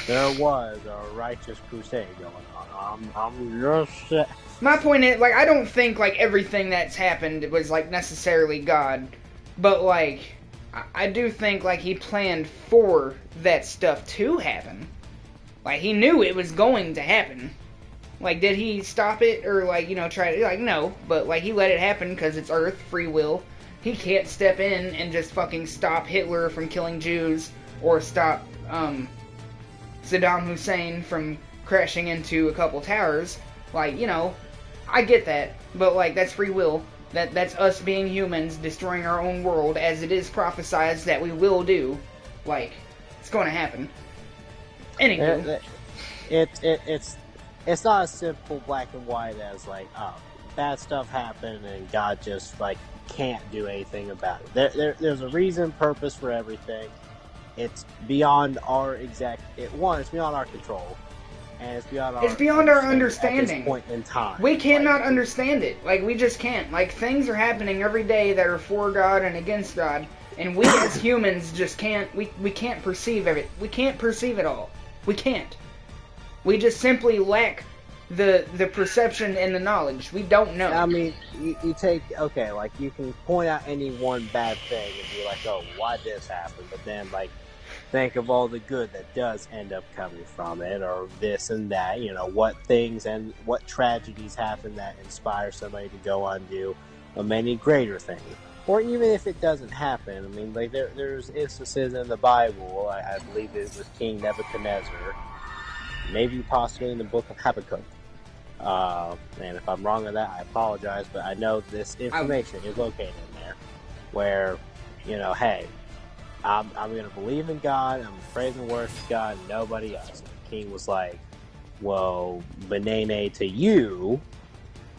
There was a righteous crusade going on. I'm just... My point is, like, I don't think, like, everything that's happened was, like, necessarily God. But, like, I do think, like, He planned for that stuff to happen. Like, He knew it was going to happen. Like, did He stop it or, like, try to... Like, no. But, like, He let it happen because it's Earth, free will. He can't step in and just fucking stop Hitler from killing Jews or stop, Saddam Hussein from crashing into a couple towers. Like, I get that, but, like, that's free will. That's us being humans destroying our own world, as it is prophesied that we will do. Like, it's going to happen. Anywho. It's not as simple black and white as, like, oh, bad stuff happened and God just, like, can't do anything about it. There's a reason, purpose for everything. It's beyond our it's beyond our control. And it's beyond our understanding at this point in time. We cannot understand it. Like, we just can't. Like, things are happening every day that are for God and against God, and we as humans just can't, we can't perceive it. We can't perceive it all. We can't. We just simply lack the perception and the knowledge. We don't know. I mean, you take, okay, like, you can point out any one bad thing and be like, oh, why this happened? But then, like, think of all the good that does end up coming from it, or this and that, what things and what tragedies happen that inspire somebody to go on do a many greater thing. Or even if it doesn't happen, I mean, like, there's instances in the Bible, I believe it was King Nebuchadnezzar, maybe possibly in the book of Habakkuk. And if I'm wrong on that, I apologize, but I know this information is located in there, where hey, I'm going to believe in God, I'm going to praise and worship God, and nobody else. And the king was like, well, banane to you.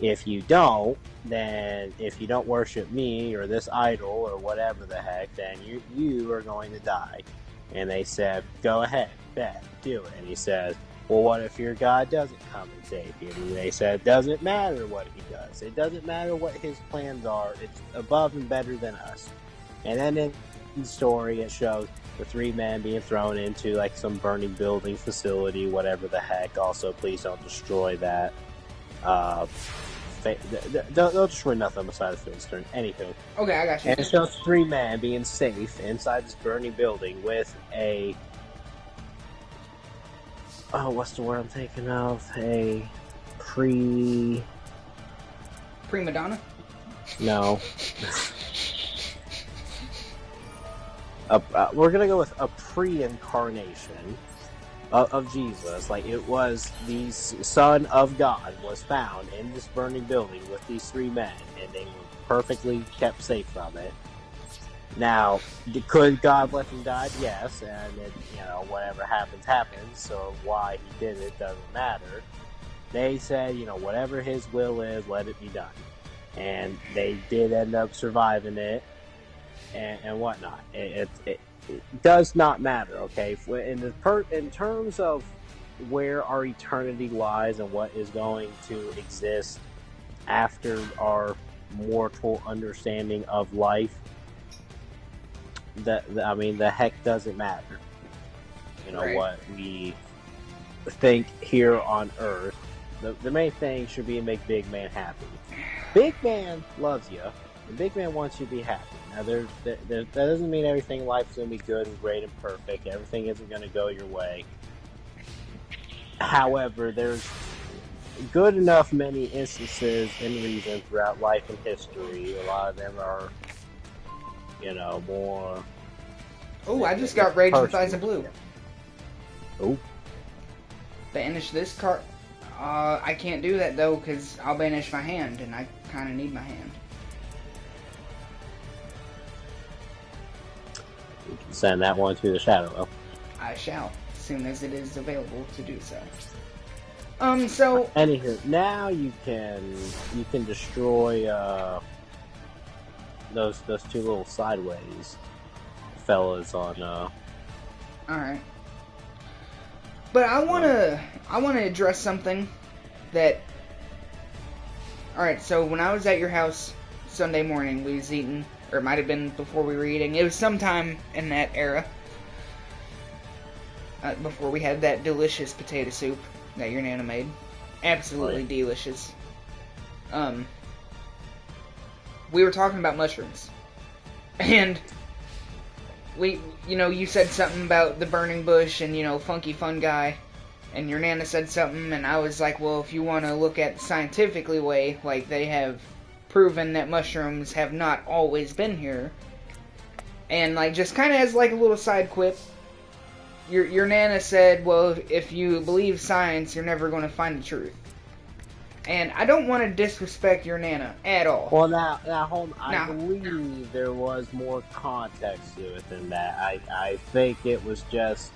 If you don't, then if you don't worship me or this idol or whatever the heck, then you are going to die. And they said, go ahead, bet, do it. And he says, well, what if your God doesn't come and save you? And they said, doesn't matter what he does. It doesn't matter what his plans are. It's above and better than us. And then in the story, it shows the three men being thrown into like some burning building facility, whatever the heck. Also, please don't destroy that. Don't destroy nothing besides the turn. Anywho. Okay, I got you. And it shows three men being safe inside this burning building with a... Oh, what's the word I'm thinking of? A Prima donna? No. We're gonna go with a pre-incarnation of Jesus. Like, it was the Son of God was found in this burning building with these three men, and they were perfectly kept safe from it. Now, could God let them die? Yes, and it, whatever happens, happens, so why he did it doesn't matter. They said, whatever his will is, let it be done. And they did end up surviving it, and whatnot. It does not matter, okay? In terms of where our eternity lies and what is going to exist after our mortal understanding of life, the heck doesn't matter. Right. What we think here on Earth. The main thing should be to make Big Man happy. Big Man loves you, and Big Man wants you to be happy. Now, that doesn't mean everything in life is going to be good and great and perfect. Everything isn't going to go your way. However, there's good enough many instances and reasons throughout life and history. A lot of them are, more... Oh, I just got Rage with Eyes of Blue. Oh. Banish this card. I can't do that, though, because I'll banish my hand, and I kind of need my hand. You can send that one to the Shadow Well. I shall, as soon as it is available to do so. So... Anywho, now you can destroy, those two little sideways fellas on, Alright. But I wanna address something that... Alright, so when I was at your house Sunday morning, we was eating, or it might have been before we were eating, it was sometime in that era, before we had that delicious potato soup that your Nana made. Absolutely delicious. We were talking about mushrooms. And you said something about the burning bush and, funky fun guy. And your Nana said something, and I was like, well, if you want to look at the scientifically way, like, they have proven that mushrooms have not always been here. And, like, just kind of as, like, a little side quip, your Nana said, well, if you believe science, you're never going to find the truth. And I don't want to disrespect your Nana at all. Well, now hold on. I believe there was more context to it than that. I think it was just,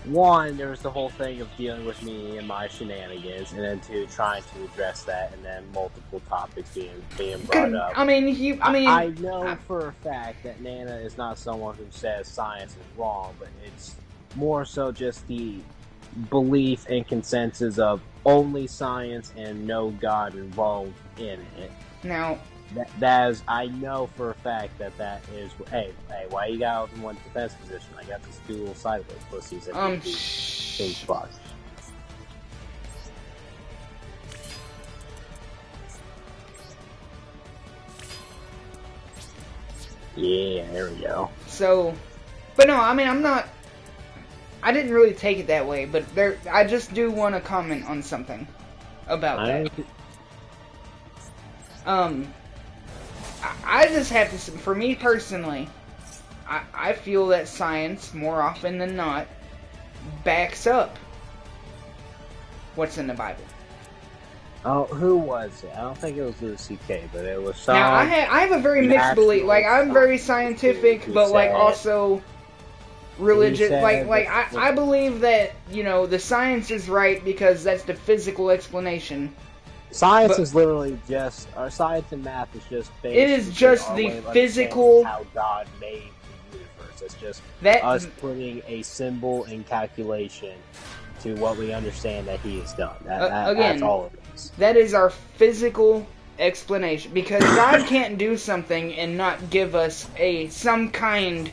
one, there was the whole thing of dealing with me and my shenanigans, and then two, trying to address that, and then multiple topics being brought up. I know for a fact that Nana is not someone who says science is wrong, but it's more so just the belief and consensus of only science and no God involved in it. Now, that is, I know for a fact that is. Hey, why you got out in one defense position? I got this two little sideways pussies that change spots. Yeah, there we go. So, but no, I'm not. I didn't really take it that way, but I just do want to comment on something about that. I just have to, for me personally, I feel that science, more often than not, backs up what's in the Bible. Oh, who was it? I don't think it was Louis C.K., but it was Now, some I have a very mixed belief. Like, national I'm very scientist dude scientific, who but, like, said also he religious. said I believe that, you know, the science is right because that's the physical explanation. science But is literally just our science and math is just it is basically just our the way of understanding physical... how God made the universe. It's just That... us putting a symbol in calculation to what we understand that He has done. That's again, all it is. that is our physical explanation. Because God can't do something and not give us some kind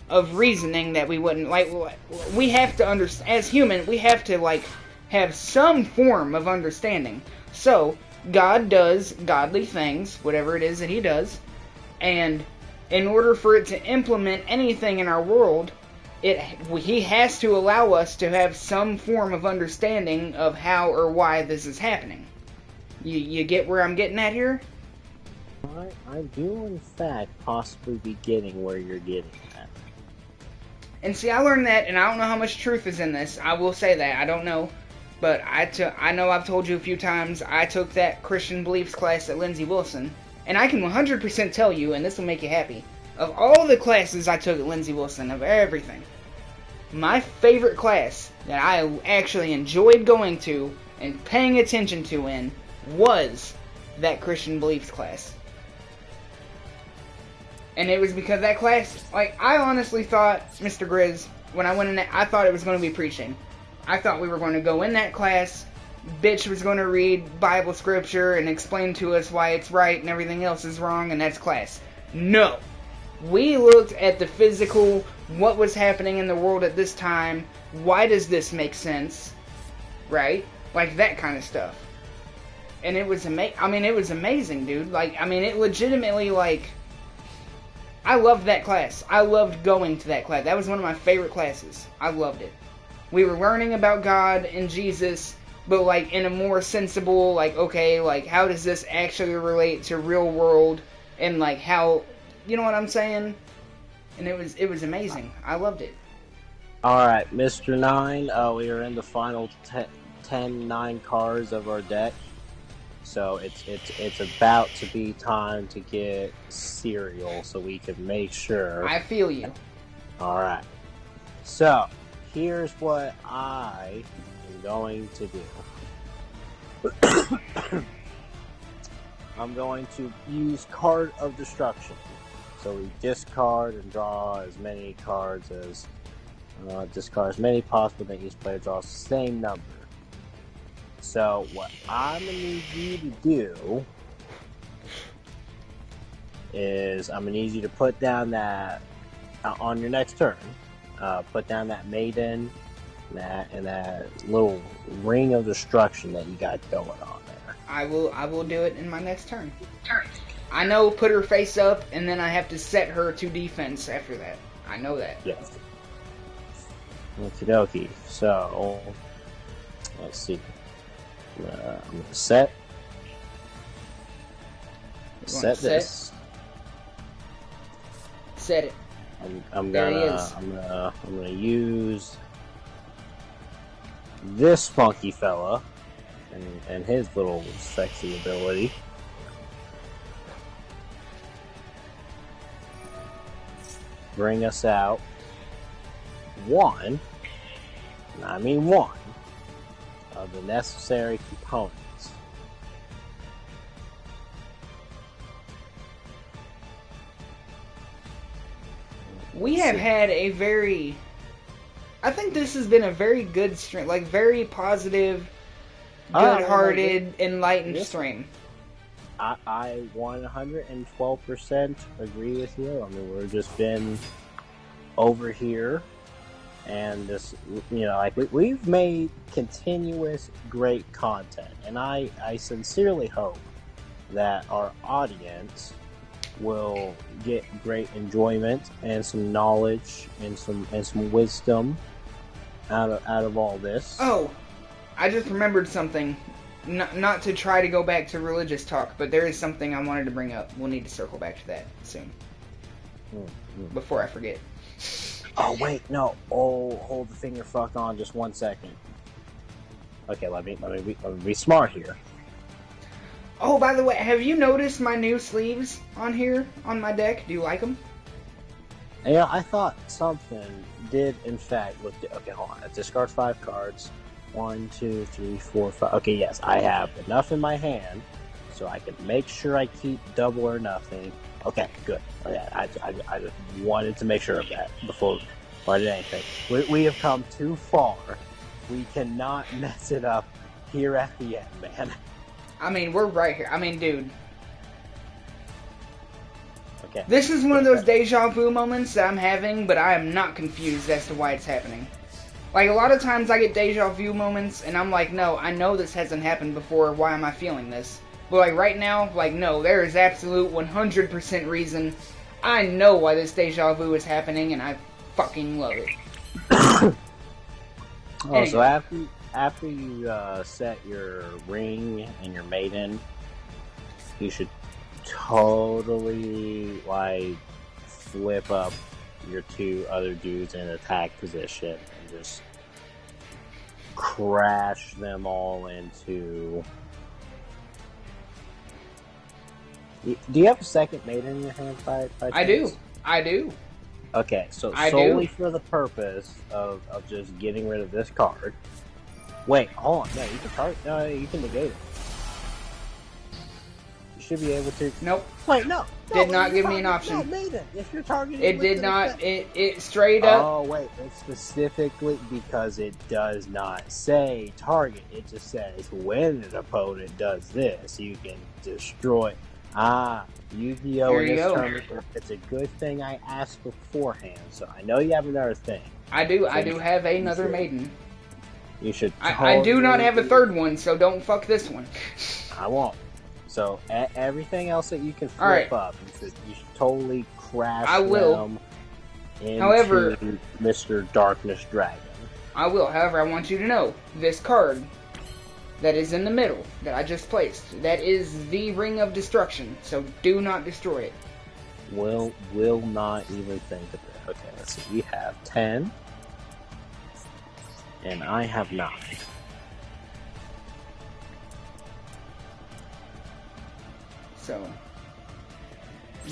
of reasoning that we wouldn't like. We have to understand, as human, we have to like have some form of understanding. So God does godly things, whatever it is that He does, and in order for it to implement anything in our world, He has to allow us to have some form of understanding of how or why this is happening. You get where I'm getting at here? I do, in fact, possibly be getting where you're getting at. And see, I learned that, and I don't know how much truth is in this. I will say that. I don't know. But I know I've told you a few times, I took that Christian beliefs class at Lindsey Wilson. And I can 100% tell you, and this will make you happy, of all the classes I took at Lindsey Wilson, of everything, my favorite class that I actually enjoyed going to and paying attention to in was that Christian beliefs class. And it was because that class, like, I honestly thought, Mr. Grizz, when I went in that, I thought it was going to be preaching. I thought we were going to go in that class, bitch was going to read Bible scripture and explain to us why it's right and everything else is wrong, and that's class. No. We looked at the physical, what was happening in the world at this time, why does this make sense, right? Like, that kind of stuff. And it was it was amazing, dude. Like, it legitimately, like, I loved that class. I loved going to that class. That was one of my favorite classes. I loved it. We were learning about God and Jesus, but like in a more sensible, like, okay, like how does this actually relate to real world, and like how, you know what I'm saying? And it was amazing. I loved it. Alright, Mr. 9, we are in the final 9 cards of our deck. So it's about to be time to get cereal so we can make sure. I feel you. Alright. So, here's what I am going to do. I'm going to use Card of Destruction. So we discard and draw as many cards as... discard as many possible, then each player draws the same number. So what I'm going to need you to do is I'm going to need you to put down that, on your next turn, put down that maiden and that little ring of destruction that you got going on there. I will do it in my next turn. I know put her face up, and then I have to set her to defense after that. I know that. Yes. Okie dokie. So, let's see. I'm going to set this. Set it. I'm gonna use this funky fella and his little sexy ability. Bring us out one of the necessary components. We have had a very... I think this has been a very good stream. Like, very positive, good-hearted, enlightened stream. I 112% agree with you. I mean, we've just been over here, and this, you know, like we've made continuous great content, and I sincerely hope that our audience will get great enjoyment and some knowledge and some wisdom out of all this. Oh, I just remembered something. Not to try to go back to religious talk, but there is something I wanted to bring up. We'll need to circle back to that soon. Before I forget. Oh, wait, no. Oh, hold the finger fuck on just 1 second. Okay, let me be smart here. Oh, by the way, have you noticed my new sleeves on here on my deck? Do you like them? Yeah, I thought something did in fact look. Okay, hold on. Discard 5 cards. 1, 2, 3, 4, 5. Okay, yes, I have enough in my hand, so I can make sure I keep double or nothing. Okay, good. Okay, I just wanted to make sure of that before I did anything. We have come too far. We cannot mess it up here at the end, man. I mean, we're right here. I mean, dude. Okay. This is one of those deja vu moments that I'm having, but I am not confused as to why it's happening. Like, a lot of times I get deja vu moments, and I'm like, no, I know this hasn't happened before, why am I feeling this? But, like, right now, like, no, there is absolute 100% reason. I know why this deja vu is happening, and I fucking love it. Anyway. So after you set your ring and your maiden, you should totally, like, flip up your 2 other dudes in attack position and just crash them all into... Do you have a second maiden in your hand by chance? I do. Okay, so solely for the purpose of just getting rid of this card. Wait, hold on. No, you can target. No, you can negate it. You should be able to. Nope. Wait, no. Did not give me an option. No, maiden. If you're targeting, it did not. It straight up. Oh wait, it's specifically because it does not say target. It just says when an opponent does this, you can destroy. Yu-Gi-Oh! In this tournament, it's a good thing I asked beforehand, so I know you have another thing. I do have another maiden. You should. I do not have a third one, so don't fuck this one. I won't. So everything else that you can flip up, you should totally crash them into However, Mr. Darkness Dragon. I will. However, I want you to know this card that is in the middle that I just placed. That is the Ring of Destruction. So do not destroy it. Will not even think of it. Okay, let's see. We have 10, and I have 9. So,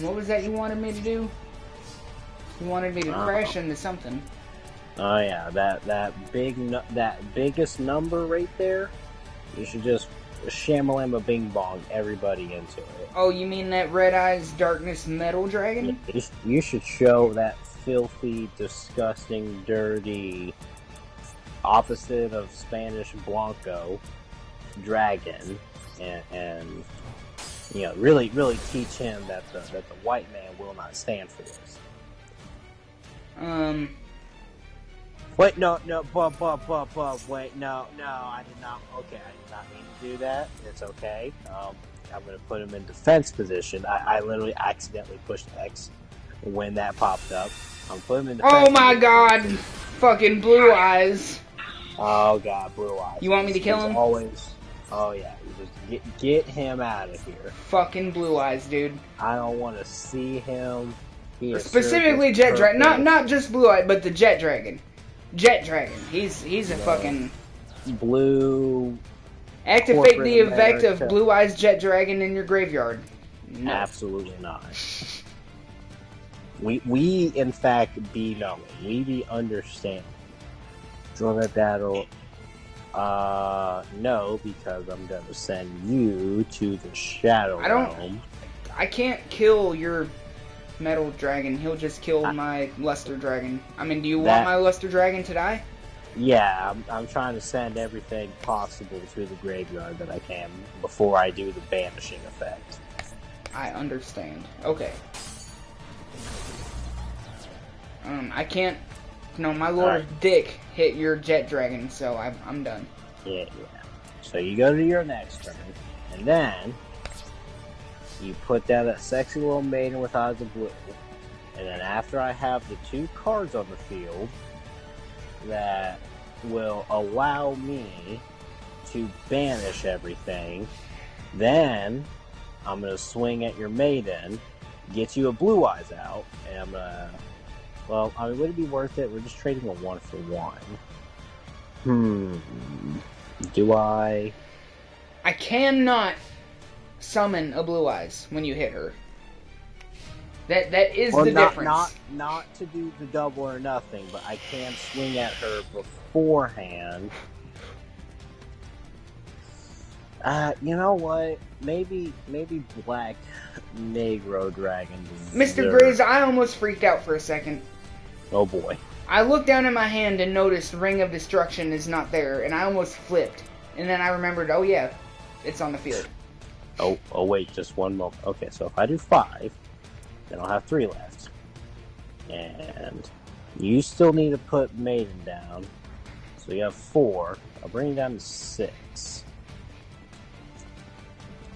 what was that you wanted me to do? You wanted me to crash into something. Oh yeah, that biggest number right there. You should just shamalama bing bong everybody into it. Oh, you mean that Red Eyes Darkness Metal Dragon? You should show that filthy, disgusting, dirty, opposite of Spanish Blanco dragon, and you know, really teach him that the white man will not stand for this. Wait, no, wait, no, I did not. Okay, I did not mean to do that. It's okay. I'm gonna put him in defense position. I literally accidentally pushed X when that popped up. I'm putting him in defense. Oh my god, fucking Blue Eyes. Oh god, Blue Eyes. You want me to kill him? Always. Oh yeah, you just get him out of here. Fucking Blue Eyes, dude. I don't want to see him. Specifically Jet Dragon, not just Blue Eye, but the Jet Dragon. Jet Dragon. He's a fucking blue. Activate the effect of Blue Eyes Jet Dragon in your graveyard. No. Absolutely not. We in fact be knowing. We be understanding. Join that battle. No, because I'm gonna send you to the Shadow Realm. I can't kill your Metal Dragon. He'll just kill my Luster Dragon. I mean, do you want my Luster Dragon to die? Yeah, I'm trying to send everything possible to the graveyard that I can before I do the banishing effect. I understand. Okay. I can't. No, my Lord of Dick hit your Jet Dragon, so I'm done. Yeah. So you go to your next turn, and then you put down that sexy little maiden with eyes of blue. And then after I have the 2 cards on the field that will allow me to banish everything, then I'm going to swing at your maiden, get you a Blue Eyes out, and I'm going to... Well, I mean, would it be worth it? We're just trading a 1-for-1. Do I... I cannot summon a Blue Eyes when you hit her. That is Well, the difference. not to do the double or nothing, but I can swing at her beforehand. You know what? Maybe Black Negro Dragon. Mr. Grizz, I almost freaked out for a second. Oh boy. I looked down at my hand and noticed Ring of Destruction is not there, and I almost flipped. And then I remembered, oh yeah, it's on the field. Oh wait, just one moment. Okay, so if I do 5, then I'll have 3 left. And you still need to put Maiden down. So you have 4. I'll bring you down to 6.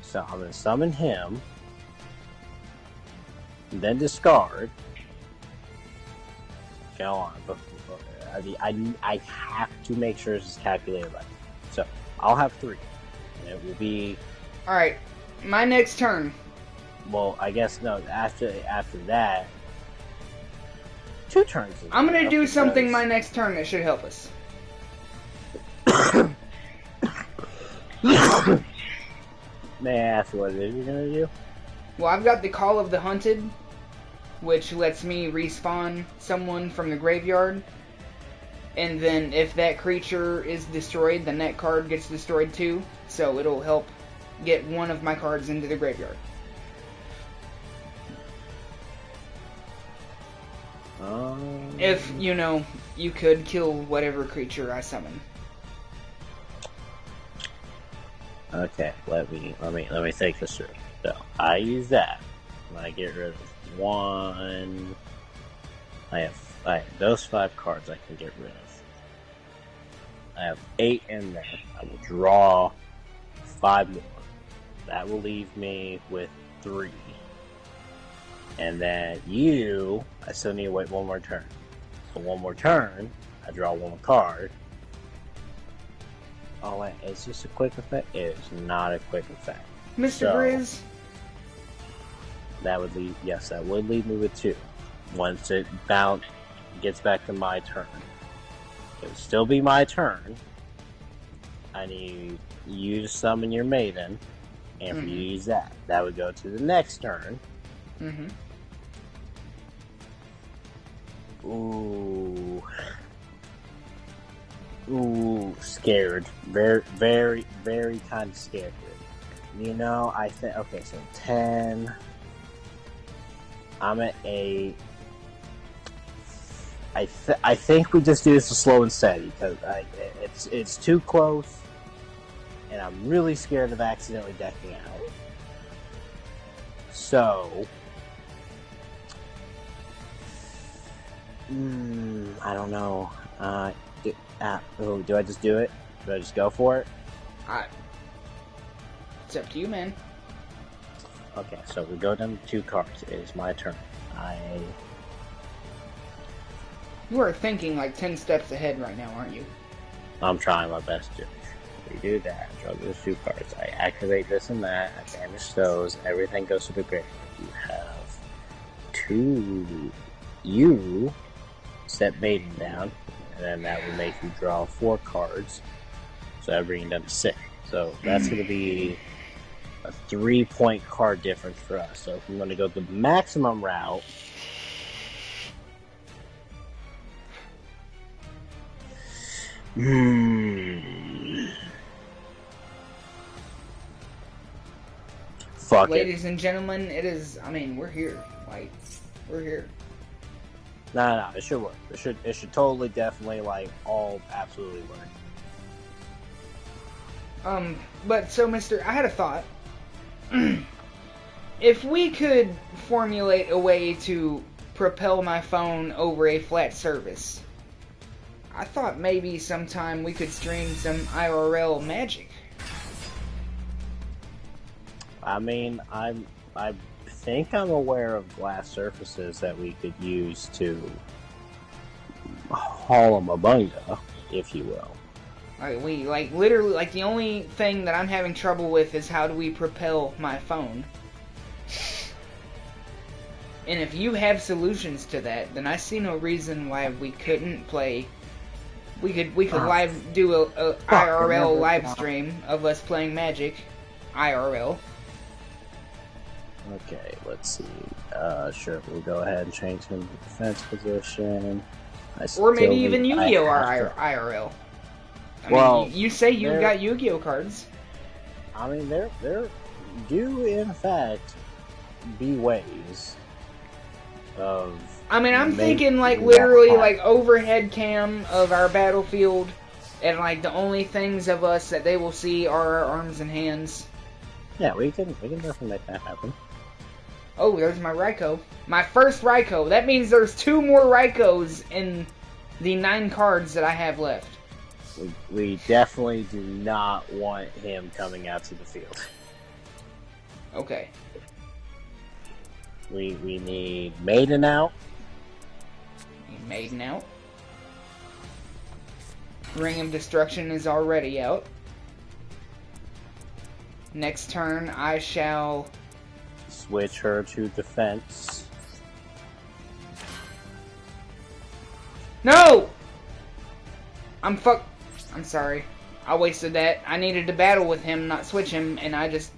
So I'm going to summon him. Then discard. Go on. I have to make sure this is calculated right. So I'll have 3. And it will be... Alright, my next turn. Well, I guess no. After that, 2 turns. I'm gonna do something my next turn that should help us. May I ask what it is you're gonna do? Well, I've got the Call of the Hunted, which lets me respawn someone from the graveyard. And then if that creature is destroyed, then that card gets destroyed too. So it'll help get one of my cards into the graveyard. If, you know, you could kill whatever creature I summon. Okay, let me think this through. So I use that. And I get rid of 1. I have those 5 cards I can get rid of. I have 8 in there. I will draw 5 more. That will leave me with 3. And then I still need to wait 1 more turn. So 1 more turn, I draw 1 card. Oh wait, is this a quick effect? It is not a quick effect. Mr. Grizz? That would leave me with 2. Once it gets back to my turn. It would still be my turn. I need you to summon your Maiden, and for you to use that. That would go to the next turn. Mm-hmm. Ooh, scared. Very, very, very kind of scared. You know, I think, okay, so 10. I'm at 8. I think we just do this slow and steady, because it's too close, and I'm really scared of accidentally decking out. So, I don't know. Do I just do it? Do I just go for it? It's up to you, man. Okay, so we go down to 2 cards. It is my turn. You are thinking like 10 steps ahead right now, aren't you? I'm trying my best to. We do that. Draw those 2 cards. I activate this and that. I banish those. Everything goes to the graveyard. You have 2. You set Maiden down, and then that will make you draw 4 cards. So I bring it down to 6. So that's going to be a 3-point card difference for us. So if I'm going to go the maximum route, fuck it. Ladies and gentlemen, it is, we're here. We're here. No, it should work. It should totally, definitely, all absolutely work. But so, Mister, I had a thought. If we could formulate a way to propel my phone over a flat surface, I thought maybe sometime we could stream some IRL magic. I think I'm aware of glass surfaces that we could use to haul 'em a bunga, if you will. Literally, the only thing that I'm having trouble with is how do we propel my phone. And if you have solutions to that, then I see no reason why we couldn't play. We could do a IRL live stream of us playing Magic, IRL, Okay, let's see. Sure, we'll go ahead and change him to defense position. Or maybe even I Yu-Gi-Oh! have to. IRL. Well, you say you got Yu-Gi-Oh! Cards. I mean, there do in fact be ways of. I mean, I'm thinking like literally like overhead cam of our battlefield, and like the only things of us that they will see are our arms and hands. Yeah, we can definitely make that happen. Oh, there's my Raikou. My first Raikou. That means there's 2 more Raikous in the 9 cards that I have left. We definitely do not want him coming out to the field. Okay. We need Maiden out. Maiden out. Ring of Destruction is already out. Next turn, I shall switch her to defense. No! I'm sorry. I wasted that. I needed to battle with him, not switch him, and I just...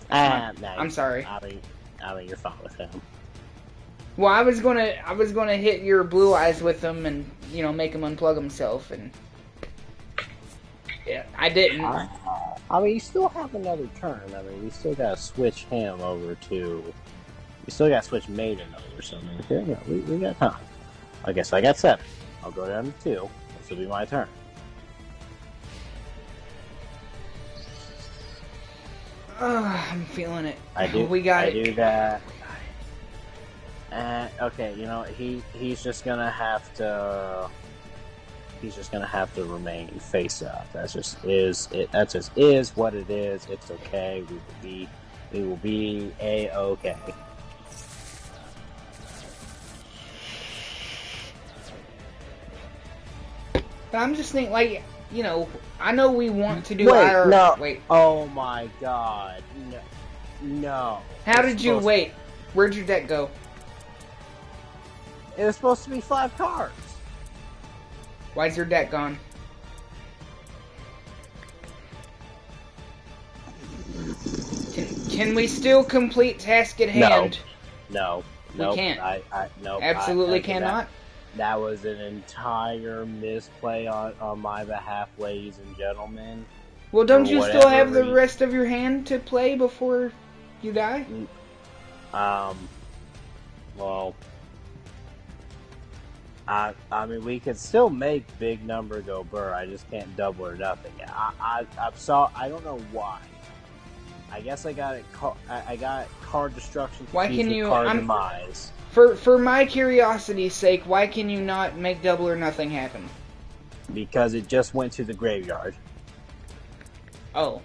I'm sorry. I mean, you're fine with him. Well, I was gonna hit your blue eyes with him and, you know, make him unplug himself, and... Yeah, I didn't. I mean, you still have another turn. I mean, we still gotta switch him over to... We still gotta switch Maiden over, so I mean, yeah, we got time. I guess I got 7. I'll go down to 2. This will be my turn. I'm feeling it. I do. We got I it. do that. Okay, you know, he's just gonna have to. He's just gonna have to remain face up. That just is what it is. It's okay. We will be a-okay. But I'm just thinking, like, you know, I know we want to do Wait. Oh my god. No. How did you wait? Where'd your deck go? It was supposed to be 5 cards. Why's your deck gone? Can we still complete task at hand? No. We can't. No. Absolutely cannot. That was an entire misplay on my behalf, ladies and gentlemen. Well, don't you still have the rest of your hand to play before you die? Well, I mean, we could still make big number go burr. I just can't double or nothing. I don't know why. I guess I got it. I got card destruction. Why can you? Card demise. For my curiosity's sake, why can you not make double or nothing happen? Because it just went to the graveyard. Oh.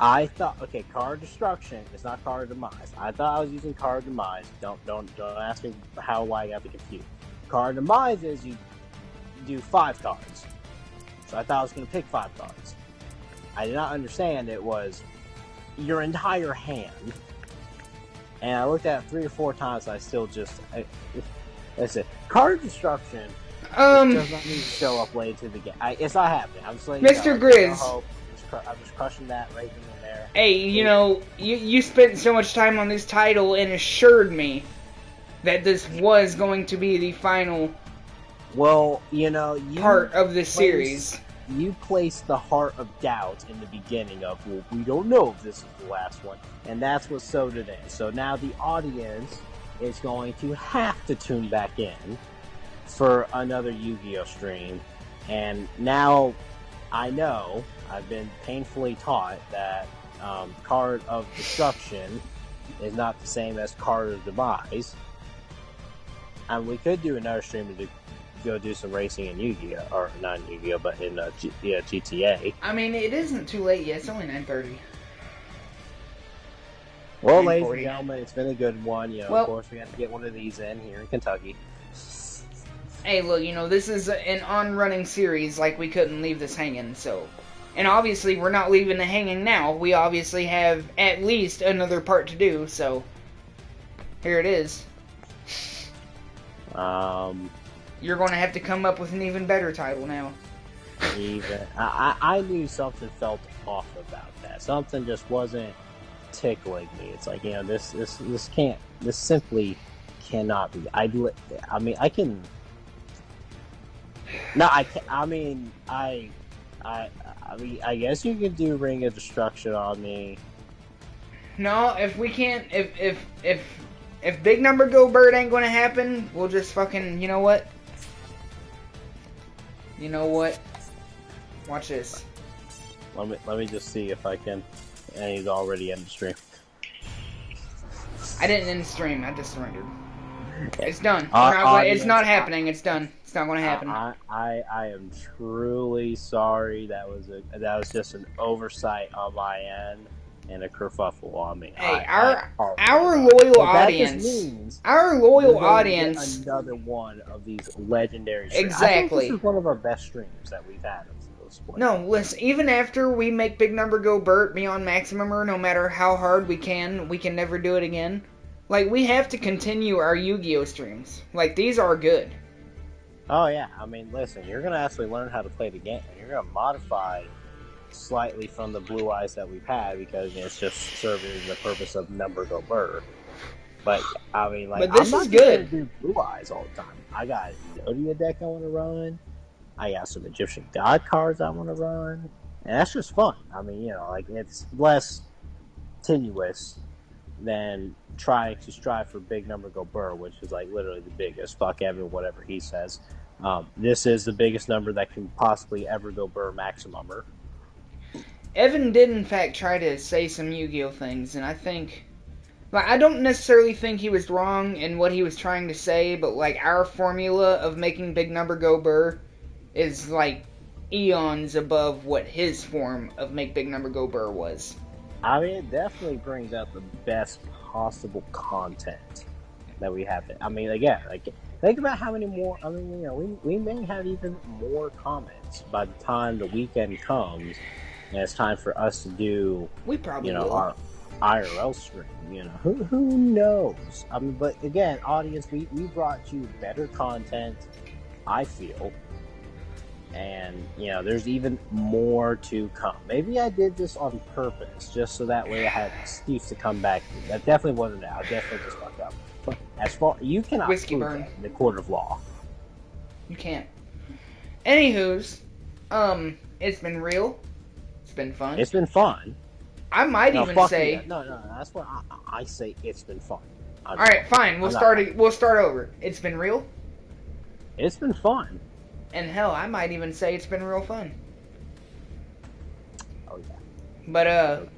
I thought, okay, card destruction is not card demise. I thought I was using card demise. Don't ask me why I got confused. Card demise is you do 5 cards. So I thought I was going to pick 5 cards. I did not understand it was your entire hand. And I looked at it 3 or 4 times, and I still just... That's it. Card destruction does not need to show up late to the game. It's not happening. I'm just letting Mr. Grizz. I'm just crushing that right in there. Hey, you know, you spent so much time on this title and assured me that this was going to be the final part of this series. You placed the heart of doubt in the beginning of, well, we don't know if this is the last one. And that's what sowed it in. So now the audience is going to have to tune back in for another Yu-Gi-Oh! Stream. And now I know, I've been painfully taught that Card of Destruction is not the same as Card of Demise. And we could do another stream to go do some racing in Yu-Gi-Oh! Or not in Yu-Gi-Oh! But in GTA. I mean, it isn't too late yet. It's only 9:30. Well, ladies and gentlemen, it's been a good one. Of course, we have to get one of these in here in Kentucky. Hey, look, this is an on-running series. Like, we couldn't leave this hanging, so... And obviously, we're not leaving it hanging now. We obviously have at least another part to do, so... Here it is. You're going to have to come up with an even better title now. I knew something felt off about that. Something just wasn't tickling me. It's like, this can't, this simply cannot be. I mean, I can. No, I can't. I mean, I guess you could do Ring of Destruction on me. No, if we can't, if Big Number Go Bird ain't gonna happen, we'll just fucking, you know what? You know what? Watch this. Let me just see if I can. And he's already in the stream. I didn't end the stream. I just surrendered. It's done. It's not happening. It's done. It's not going to happen. I am truly sorry. That was just an oversight on my end and a kerfuffle on me. Hey, our loyal audience. Our loyal audience. Another one of these legendary streams. Exactly. I think this is one of our best streams that we've had. No, listen, even after we make Big Number Go Burt beyond Maximumer, no matter how hard we can never do it again. Like, we have to continue our Yu-Gi-Oh! Streams. Like, these are good. Oh, yeah. I mean, listen, you're going to actually learn how to play the game. You're going to modify slightly from the Blue Eyes that we've had because it's just serving the purpose of Number Go Burr. But, I mean, like, but this I'm is not good. going to do Blue Eyes all the time. I got a Yodia deck I want to run. I got some Egyptian God cards I want to run. And that's just fun. I mean, like, it's less tenuous than trying to strive for Big Number Go Burr, which is, like, literally the biggest. Fuck Evan, whatever he says. This is the biggest number that can possibly ever go Burr Maximumer. Evan did, in fact, try to say some Yu-Gi-Oh! Things, and I think... Like, I don't necessarily think he was wrong in what he was trying to say, but, like, our formula of making Big Number Go Burr is, like, eons above what his form of Make Big Number Go Burr was. I mean, it definitely brings out the best possible content that we have. I mean, again, like, think about how many more, I mean, we may have even more comments by the time the weekend comes, and it's time for us to do, we probably will. Our IRL stream, who knows? I mean, but again, audience, we brought you better content, I feel. And, there's even more to come. Maybe I did this on purpose, just so that way I had an excuse to come back to. That definitely wasn't it. I definitely just fucked up. But as far, you cannot Whiskey prove burn. that in the court of law. You can't. Anywho's, it's been real. It's been fun. It's been fun. I might even say... No, that's what I say. It's been fun. Alright, fine. We'll start over. It's been real? It's been fun. And hell, I might even say it's been real fun. Oh, yeah. But,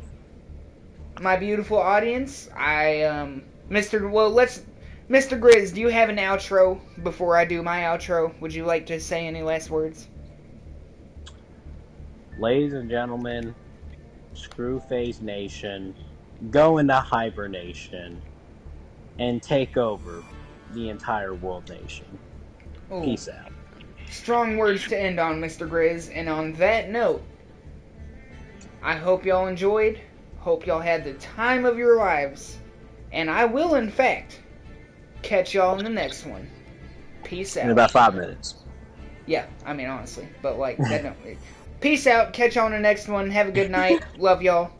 my beautiful audience, Mr. Grizz, do you have an outro before I do my outro? Would you like to say any last words? Ladies and gentlemen, Screwface Nation, go into hibernation and take over the entire world nation. Ooh. Peace out. Strong words to end on, Mr. Grizz. And on that note, I hope y'all enjoyed. Hope y'all had the time of your lives. And I will, in fact, catch y'all in the next one. Peace out. In about 5 minutes. Yeah, I mean, honestly. But, like, that don't... Peace out. Catch y'all in the next one. Have a good night. Love y'all.